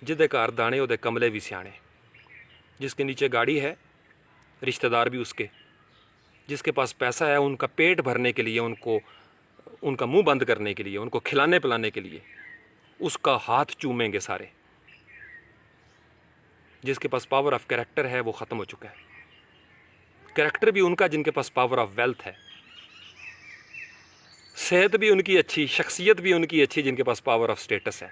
جدے کار دانے وہ کملے بھی سیانے، جس کے نیچے گاڑی ہے رشتہ دار بھی اس کے، جس کے پاس پیسہ ہے ان کا پیٹ بھرنے کے لیے، ان کا منہ بند کرنے کے لیے، ان کو کھلانے پلانے کے لیے اس کا ہاتھ چومیں گے سارے۔ جس کے پاس پاور آف کریکٹر ہے وہ ختم ہو چکا ہے۔ کریکٹر بھی ان کا جن کے پاس پاور آف ویلتھ ہے، صحت بھی ان کی اچھی، شخصیت بھی ان کی اچھی جن کے پاس پاور آف سٹیٹس ہے۔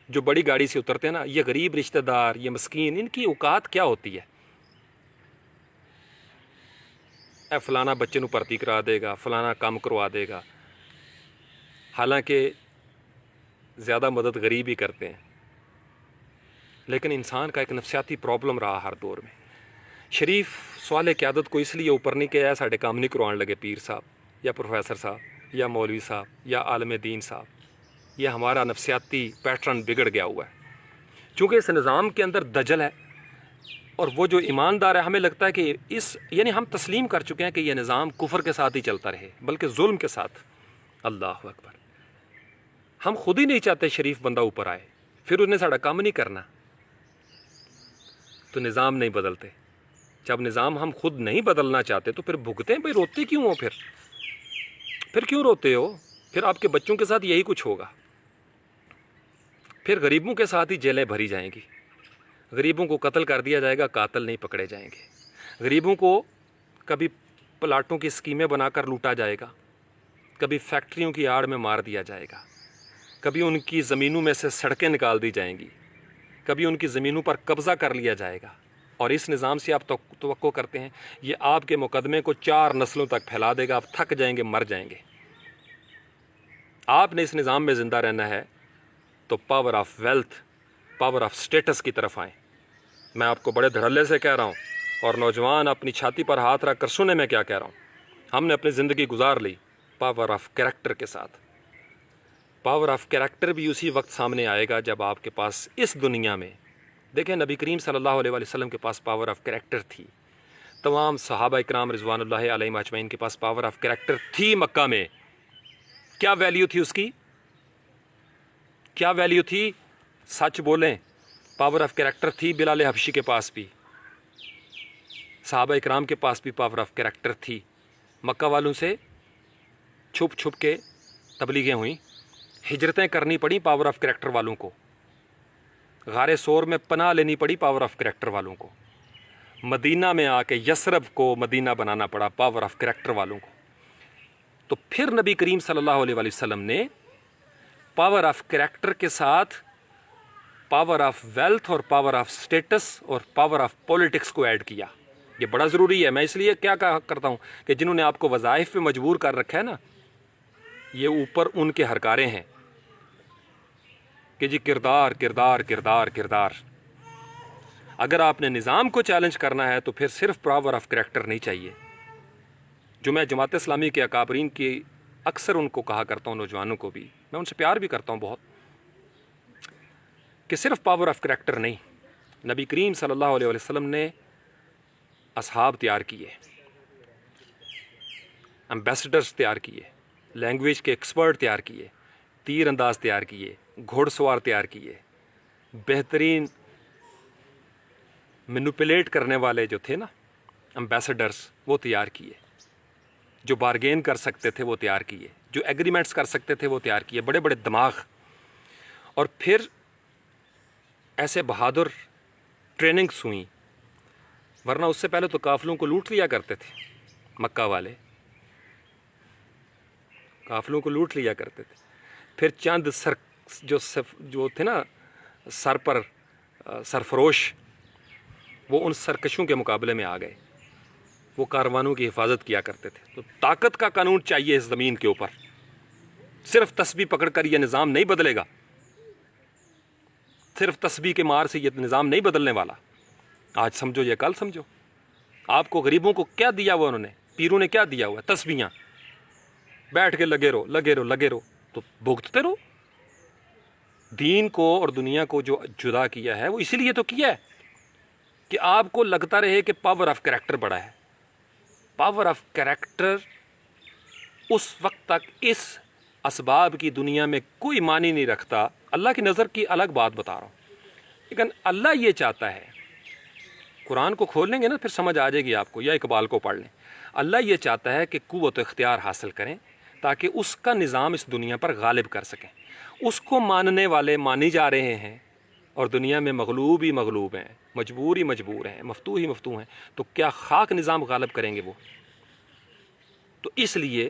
جو بڑی گاڑی سے اترتے ہیں نا، یہ غریب رشتہ دار، یہ مسکین، ان کی اوقات کیا ہوتی ہے؟ اے فلانا بچے نو بھرتی کرا دے گا، فلانا کام کروا دے گا، حالانکہ زیادہ مدد غریب ہی کرتے ہیں۔ لیکن انسان کا ایک نفسیاتی پرابلم رہا ہر دور میں۔ شریف سوال قیادت کو اس لیے اوپر نہیں کیا ہے ساڈے کام نہیں کروان لگے پیر صاحب یا پروفیسر صاحب یا مولوی صاحب یا عالم دین صاحب، یہ ہمارا نفسیاتی پیٹرن بگڑ گیا ہوا ہے، چونکہ اس نظام کے اندر دجل ہے، اور وہ جو ایماندار ہے ہمیں لگتا ہے کہ یعنی ہم تسلیم کر چکے ہیں کہ یہ نظام کفر کے ساتھ ہی چلتا رہے، بلکہ ظلم کے ساتھ۔ اللہ اکبر، ہم خود ہی نہیں چاہتے شریف بندہ اوپر آئے، پھر انہیں ساڑا کام نہیں کرنا تو نظام نہیں بدلتے۔ جب نظام ہم خود نہیں بدلنا چاہتے تو پھر بھگتے ہیں، بھائی روتے کیوں ہو؟ پھر کیوں روتے ہو؟ پھر آپ کے بچوں کے ساتھ یہی کچھ ہوگا، پھر غریبوں کے ساتھ ہی جیلیں بھری جائیں گی، غریبوں کو قتل کر دیا جائے گا، قاتل نہیں پکڑے جائیں گے، غریبوں کو کبھی پلاٹوں کی اسکیمیں بنا کر لوٹا جائے گا، کبھی فیکٹریوں کی آڑ میں مار دیا جائے گا، کبھی ان کی زمینوں میں سے سڑکیں نکال دی جائیں گی، کبھی ان کی زمینوں پر قبضہ کر لیا جائے گا۔ اور اس نظام سے آپ توقع کرتے ہیں یہ آپ کے مقدمے کو 4 نسلوں تک پھیلا دے گا، آپ تھک جائیں گے، مر جائیں گے۔ آپ نے اس نظام میں زندہ رہنا ہے تو power of wealth, power of status کی طرف آئیں۔ میں آپ کو بڑے دھڑلے سے کہہ رہا ہوں، اور نوجوان اپنی چھاتی پر ہاتھ رکھ کر سنیں میں کیا کہہ رہا ہوں۔ ہم نے اپنی زندگی گزار لی پاور آف کریکٹر کے ساتھ۔ پاور آف کریکٹر بھی اسی وقت سامنے آئے گا جب آپ کے پاس اس دنیا میں، دیکھیں نبی کریم صلی اللہ علیہ وسلم کے پاس پاور آف کریکٹر تھی، تمام صحابہ اکرام رضوان اللہ علیہم اجمعین کے پاس پاور آف کریکٹر تھی۔ مکہ میں کیا ویلیو تھی اس کی؟ کیا ویلیو تھی؟ سچ بولیں، پاور آف کریکٹر تھی بلال حبشی کے پاس بھی، صحابہ اکرام کے پاس بھی پاور آف کریکٹر تھی۔ مکہ والوں سے چھپ چھپ کے تبلیغیں ہوئیں، ہجرتیں کرنی پڑی پاور آف کریکٹر والوں کو، غار سور میں پناہ لینی پڑی پاور آف کریکٹر والوں کو، مدینہ میں آ کے یثرب کو مدینہ بنانا پڑا پاور آف کریکٹر والوں کو۔ تو پھر نبی کریم صلی اللہ علیہ وسلم نے پاور آف کریکٹر کے ساتھ پاور آف ویلتھ اور پاور آف سٹیٹس اور پاور آف پولیٹکس کو ایڈ کیا۔ یہ بڑا ضروری ہے۔ میں اس لیے کیا کہا کرتا ہوں کہ جنہوں نے آپ کو وظائف پہ مجبور کر رکھا ہے نا، یہ اوپر ان کے ہرکارے ہیں کہ جی کردار کردار کردار کردار۔ اگر آپ نے نظام کو چیلنج کرنا ہے تو پھر صرف پاور آف کریکٹر نہیں چاہیے۔ جو میں جماعت اسلامی کے اکابرین کی اکثر ان کو کہا کرتا ہوں، نوجوانوں کو بھی، میں ان سے پیار بھی کرتا ہوں بہت، کہ صرف پاور آف کریکٹر نہیں، نبی کریم صلی اللہ علیہ وسلم نے اصحاب تیار کیے، ایمبیسڈرز تیار کیے، لینگویج کے ایکسپرٹ تیار کیے، تیر انداز تیار کیے، گھوڑ سوار تیار کیے، بہترین مینوپولیٹ کرنے والے جو تھے نا ایمبیسڈرز، وہ تیار کیے، جو بارگین کر سکتے تھے وہ تیار کیے، جو ایگریمنٹس کر سکتے تھے وہ تیار کیے، بڑے بڑے دماغ، اور پھر ایسے بہادر ٹریننگس ہوئیں، ورنہ اس سے پہلے تو قافلوں کو لوٹ لیا کرتے تھے، مکہ والے قافلوں کو لوٹ لیا کرتے تھے۔ پھر چند جو تھے نا سر پر سرفروش، وہ ان سرکشوں کے مقابلے میں آ گئے، وہ کاروانوں کی حفاظت کیا کرتے تھے۔ تو طاقت کا قانون چاہیے اس زمین کے اوپر، صرف تسبیح پکڑ کر یہ نظام نہیں بدلے گا، صرف تسبیح کے مار سے یہ نظام نہیں بدلنے والا۔ آج سمجھو یہ کل سمجھو۔ آپ کو غریبوں کو کیا دیا ہوا انہوں نے، پیروں نے کیا دیا ہوا ہے؟ تسبیحاں، بیٹھ کے لگے رہو لگے رہو لگے رہو، تو بھگتتے رہو۔ دین کو اور دنیا کو جو جدا کیا ہے وہ اسی لیے تو کیا ہے کہ آپ کو لگتا رہے کہ پاور آف کریکٹر بڑا ہے۔ پاور آف کریکٹر اس وقت تک اس اسباب کی دنیا میں کوئی معنی نہیں رکھتا۔ اللہ کی نظر کی الگ بات بتا رہا ہوں، لیکن اللہ یہ چاہتا ہے، قرآن کو کھول لیں گے نا پھر سمجھ آ جائے گی آپ کو، یا اقبال کو پڑھ لیں۔ اللہ یہ چاہتا ہے کہ قوت و اختیار حاصل کریں تاکہ اس کا نظام اس دنیا پر غالب کر سکیں۔ اس کو ماننے والے مانی جا رہے ہیں اور دنیا میں مغلوب ہی مغلوب ہیں، مجبور ہی مجبور ہیں، مفتوح ہی مفتوح ہیں، تو کیا خاک نظام غالب کریں گے وہ؟ تو اس لیے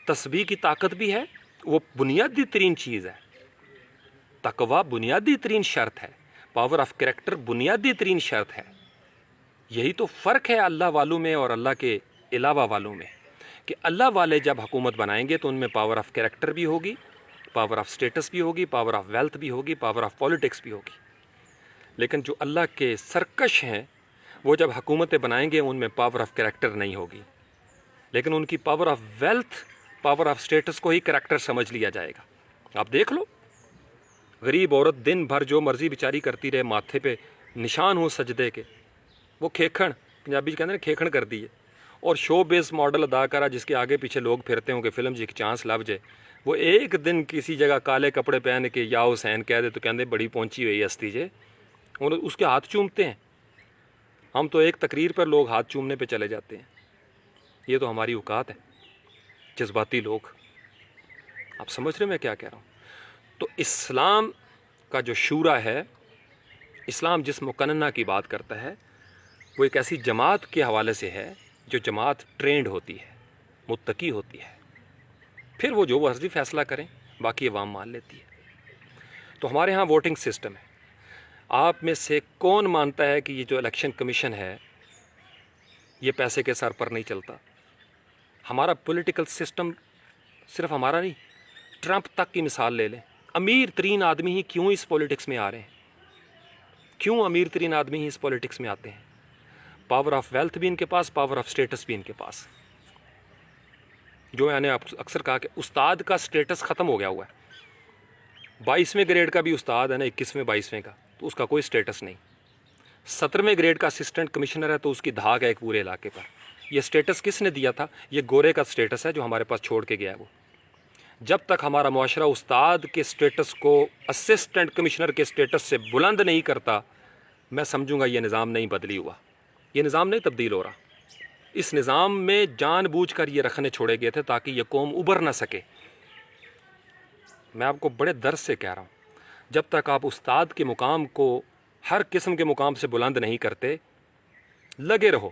تسبیح کی طاقت بھی ہے، وہ بنیادی ترین چیز ہے۔ تقوی بنیادی ترین شرط ہے، پاور آف کریکٹر بنیادی ترین شرط ہے۔ یہی تو فرق ہے اللہ والوں میں اور اللہ کے علاوہ والوں میں، کہ اللہ والے جب حکومت بنائیں گے تو ان میں پاور آف کریکٹر بھی ہوگی، پاور آف سٹیٹس بھی ہوگی، پاور آف ویلتھ بھی ہوگی، پاور آف پولیٹکس بھی ہوگی۔ لیکن جو اللہ کے سرکش ہیں وہ جب حکومتیں بنائیں گے ان میں پاور آف کریکٹر نہیں ہوگی، لیکن ان کی power of wealth, power of status کو ہی کریکٹر سمجھ لیا جائے گا۔ آپ دیکھ لو، غریب عورت دن بھر جو مرضی بیچاری کرتی رہے، ماتھے پہ نشان ہو سجدے کے، وہ کھیکھن، پنجابی کہتے ہیں نا کھیکھن کر دی ہے، اور شو بیس ماڈل اداکارہ جس کے آگے پیچھے لوگ پھرتے ہوں کہ فلم جی کی چانس لب جائے، وہ ایک دن کسی جگہ کالے کپڑے پہن کے یا حسین کہہ دے تو کہتے بڑی پہنچی ہوئی ہستی جے، اور اس کے ہاتھ چومتے ہیں۔ ہم تو ایک تقریر پر لوگ ہاتھ چومنے پہ چلے جاتے ہیں، یہ تو ہماری اوقات ہے، جذباتی لوگ۔ آپ سمجھ رہے میں کیا کہہ رہا ہوں؟ تو اسلام کا جو شورا ہے، اسلام جس مقننہ کی بات کرتا ہے، وہ ایک ایسی جماعت کے حوالے سے ہے جو جماعت ٹرینڈ ہوتی ہے، متقی ہوتی ہے، پھر وہ جو مرضی فیصلہ کریں باقی عوام مان لیتی ہے۔ تو ہمارے ہاں ووٹنگ سسٹم ہے۔ آپ میں سے کون مانتا ہے کہ یہ جو الیکشن کمیشن ہے یہ پیسے کے سر پر نہیں چلتا؟ ہمارا پولیٹیکل سسٹم صرف ہمارا نہیں، ٹرمپ تک کی مثال لے لیں، امیر ترین آدمی ہی کیوں اس پولیٹکس میں آ رہے ہیں؟ کیوں امیر ترین آدمی ہی اس پولیٹکس میں آتے ہیں؟ پاور آف ویلتھ بھی ان کے پاس، پاور آف سٹیٹس بھی ان کے پاس۔ جو میں نے اکثر کہا کہ استاد کا سٹیٹس ختم ہو گیا ہوا ہے۔ 22ویں گریڈ کا بھی استاد ہے نا، 21ویں 22ویں کا، تو اس کا کوئی سٹیٹس نہیں۔ 17ویں گریڈ کا اسسٹنٹ کمشنر ہے تو اس کی دھاگ ہے ایک پورے علاقے پر۔ یہ سٹیٹس کس نے دیا تھا؟ یہ گورے کا سٹیٹس ہے جو ہمارے پاس چھوڑ کے گیا ہے وہ۔ جب تک ہمارا معاشرہ استاد کے سٹیٹس کو اسسٹنٹ کمشنر کے سٹیٹس سے بلند نہیں کرتا، میں سمجھوں گا یہ نظام نہیں بدلی ہوا، یہ نظام نہیں تبدیل ہو رہا۔ اس نظام میں جان بوجھ کر یہ رکھنے چھوڑے گئے تھے تاکہ یہ قوم ابھر نہ سکے۔ میں آپ کو بڑے درد سے کہہ رہا ہوں، جب تک آپ استاد کے مقام کو ہر قسم کے مقام سے بلند نہیں کرتے، لگے رہو۔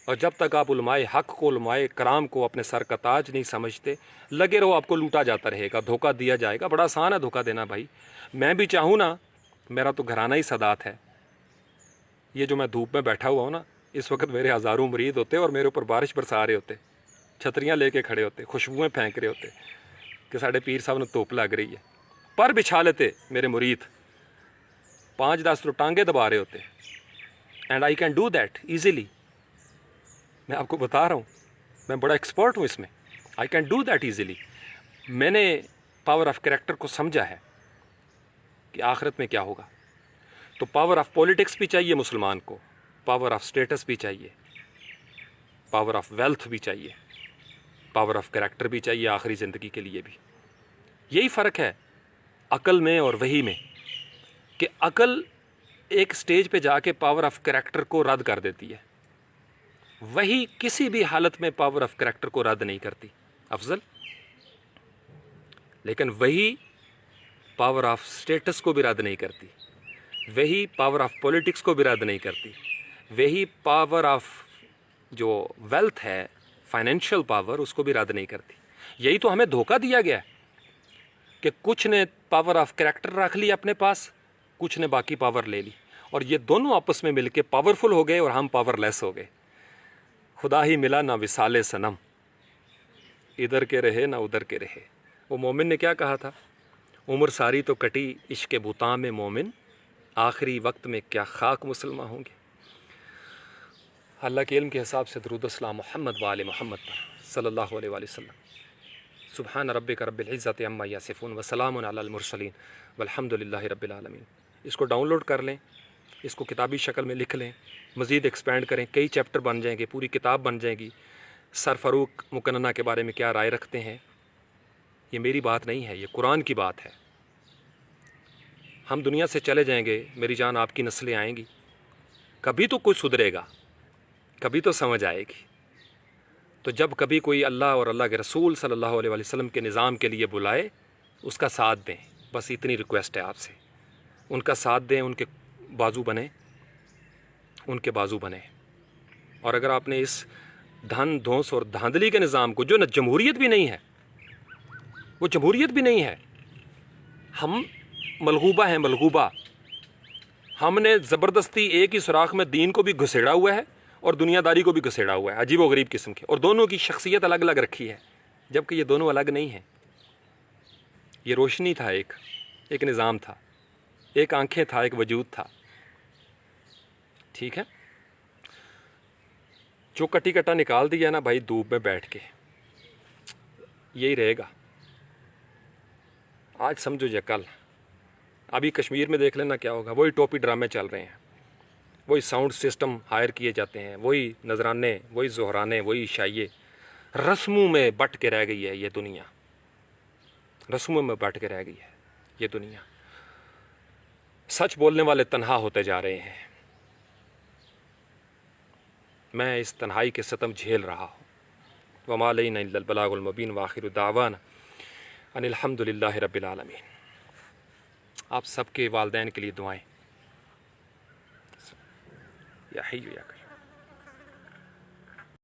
اور جب تک آپ علماء حق کو، علماء کرام کو اپنے سر کا تاج نہیں سمجھتے، لگے رہو، آپ کو لوٹا جاتا رہے گا، دھوکہ دیا جائے گا۔ بڑا آسان ہے دھوکہ دینا بھائی، میں بھی چاہوں نا، میرا تو گھرانہ ہی سادات ہے۔ یہ جو میں دھوپ میں بیٹھا ہوا ہوں نا، اس وقت میرے ہزاروں مرید ہوتے اور میرے اوپر بارش برسا رہے ہوتے، چھتریاں لے کے کھڑے ہوتے، خوشبوئیں پھینک رہے ہوتے کہ ساڑھے پیر صاحب نے توپ لگ رہی ہے، پر بچھا لیتے میرے مرید، 5-10 تو ٹانگے دبا رہے ہوتے، and I can do that easily. میں آپ کو بتا رہا ہوں، میں بڑا ایکسپرٹ ہوں اس میں، I can do that easily. میں نے پاور آف کریکٹر کو سمجھا ہے کہ آخرت میں کیا ہوگا۔ تو پاور آف پولیٹکس بھی چاہیے مسلمان کو، پاور آف سٹیٹس بھی چاہیے، پاور آف ویلتھ بھی چاہیے، پاور آف کریکٹر بھی چاہیے آخری زندگی کے لیے بھی۔ یہی فرق ہے عقل میں اور وحی میں، کہ عقل ایک سٹیج پہ جا کے پاور آف کریکٹر کو رد کر دیتی ہے، وہی کسی بھی حالت میں پاور آف کریکٹر کو رد نہیں کرتی۔ افضل لیکن وہی پاور آف اسٹیٹس کو بھی رد نہیں کرتی، وہی پاور آف پولیٹکس کو بھی رد نہیں کرتی، وہی پاور آف جو ویلتھ ہے، فائنینشیل پاور، اس کو بھی رد نہیں کرتی۔ یہی تو ہمیں دھوکہ دیا گیا ہے کہ کچھ نے پاور آف کریکٹر رکھ لی اپنے پاس، کچھ نے باقی پاور لے لی، اور یہ دونوں آپس میں مل کے پاورفل ہو گئے اور ہم پاور لیس ہو گئے۔ خدا ہی ملا نہ وصال صنم، ادھر کے رہے نہ ادھر کے رہے۔ وہ مومن نے کیا کہا تھا؟ عمر ساری تو کٹی عشق بتاں میں مومن، آخری وقت میں کیا خاک مسلمان ہوں گے۔ اللہ کے علم کے حساب سے درود و سلام محمد وآل محمد پر صلی اللہ علیہ وآلہ وسلم۔ سبحان ربک رب العزت عما یصفون وسلام علی المرسلین والحمد للہ رب العالمین۔ اس کو ڈاؤن لوڈ کر لیں، اس کو کتابی شکل میں لکھ لیں، مزید ایکسپینڈ کریں، کئی چیپٹر بن جائیں گے، پوری کتاب بن جائے گی۔ سر فاروق مکننہ کے بارے میں کیا رائے رکھتے ہیں؟ یہ میری بات نہیں ہے، یہ قرآن کی بات ہے۔ ہم دنیا سے چلے جائیں گے، میری جان آپ کی نسلیں آئیں گی، کبھی تو کچھ سدھرے گا، کبھی تو سمجھ آئے گی۔ تو جب کبھی کوئی اللہ اور اللہ کے رسول صلی اللہ علیہ وآلہ وسلم کے نظام کے لیے بلائے، اس کا ساتھ دیں، بس اتنی ریکویسٹ ہے آپ سے۔ ان کا ساتھ دیں، ان کے بازو بنیں، ان کے بازو بنیں۔ اور اگر آپ نے اس دھن دھونس اور دھاندلی کے نظام کو، جو نہ جمہوریت بھی نہیں ہے، وہ جمہوریت بھی نہیں ہے، ہم ملغوبہ ہیں، ملغوبہ۔ ہم نے زبردستی ایک ہی سوراخ میں دین کو بھی گھسیڑا ہوا ہے اور دنیا داری کو بھی گھسیڑا ہوا ہے، عجیب و غریب قسم کے، اور دونوں کی شخصیت الگ الگ رکھی ہے، جبکہ یہ دونوں الگ نہیں ہیں۔ یہ روشنی تھا، ایک نظام تھا، ایک آنکھیں تھا، ایک وجود تھا۔ ٹھیک ہے، جو کٹی کٹا نکال دیا نا بھائی دھوپ میں بیٹھ کے، یہی رہے گا۔ آج سمجھو یا کل۔ ابھی کشمیر میں دیکھ لینا کیا ہوگا، وہی ٹوپی ڈرامے چل رہے ہیں، وہی ساؤنڈ سسٹم ہائر کیے جاتے ہیں، وہی نذرانے، وہی زہرانے، وہی عشائیے۔ رسموں میں بٹ کے رہ گئی ہے یہ دنیا، رسموں میں بٹ کے رہ گئی ہے یہ دنیا۔ سچ بولنے والے تنہا ہوتے جا رہے ہیں۔ میں اس تنہائی کے ستم جھیل رہا ہوں۔ وما علینا الا البلاغ المبین وآخر دعوانا ان الحمد للہ رب العالمین۔ آپ سب کے والدین کے لیے دعائیں۔ یا حی یا قیوم۔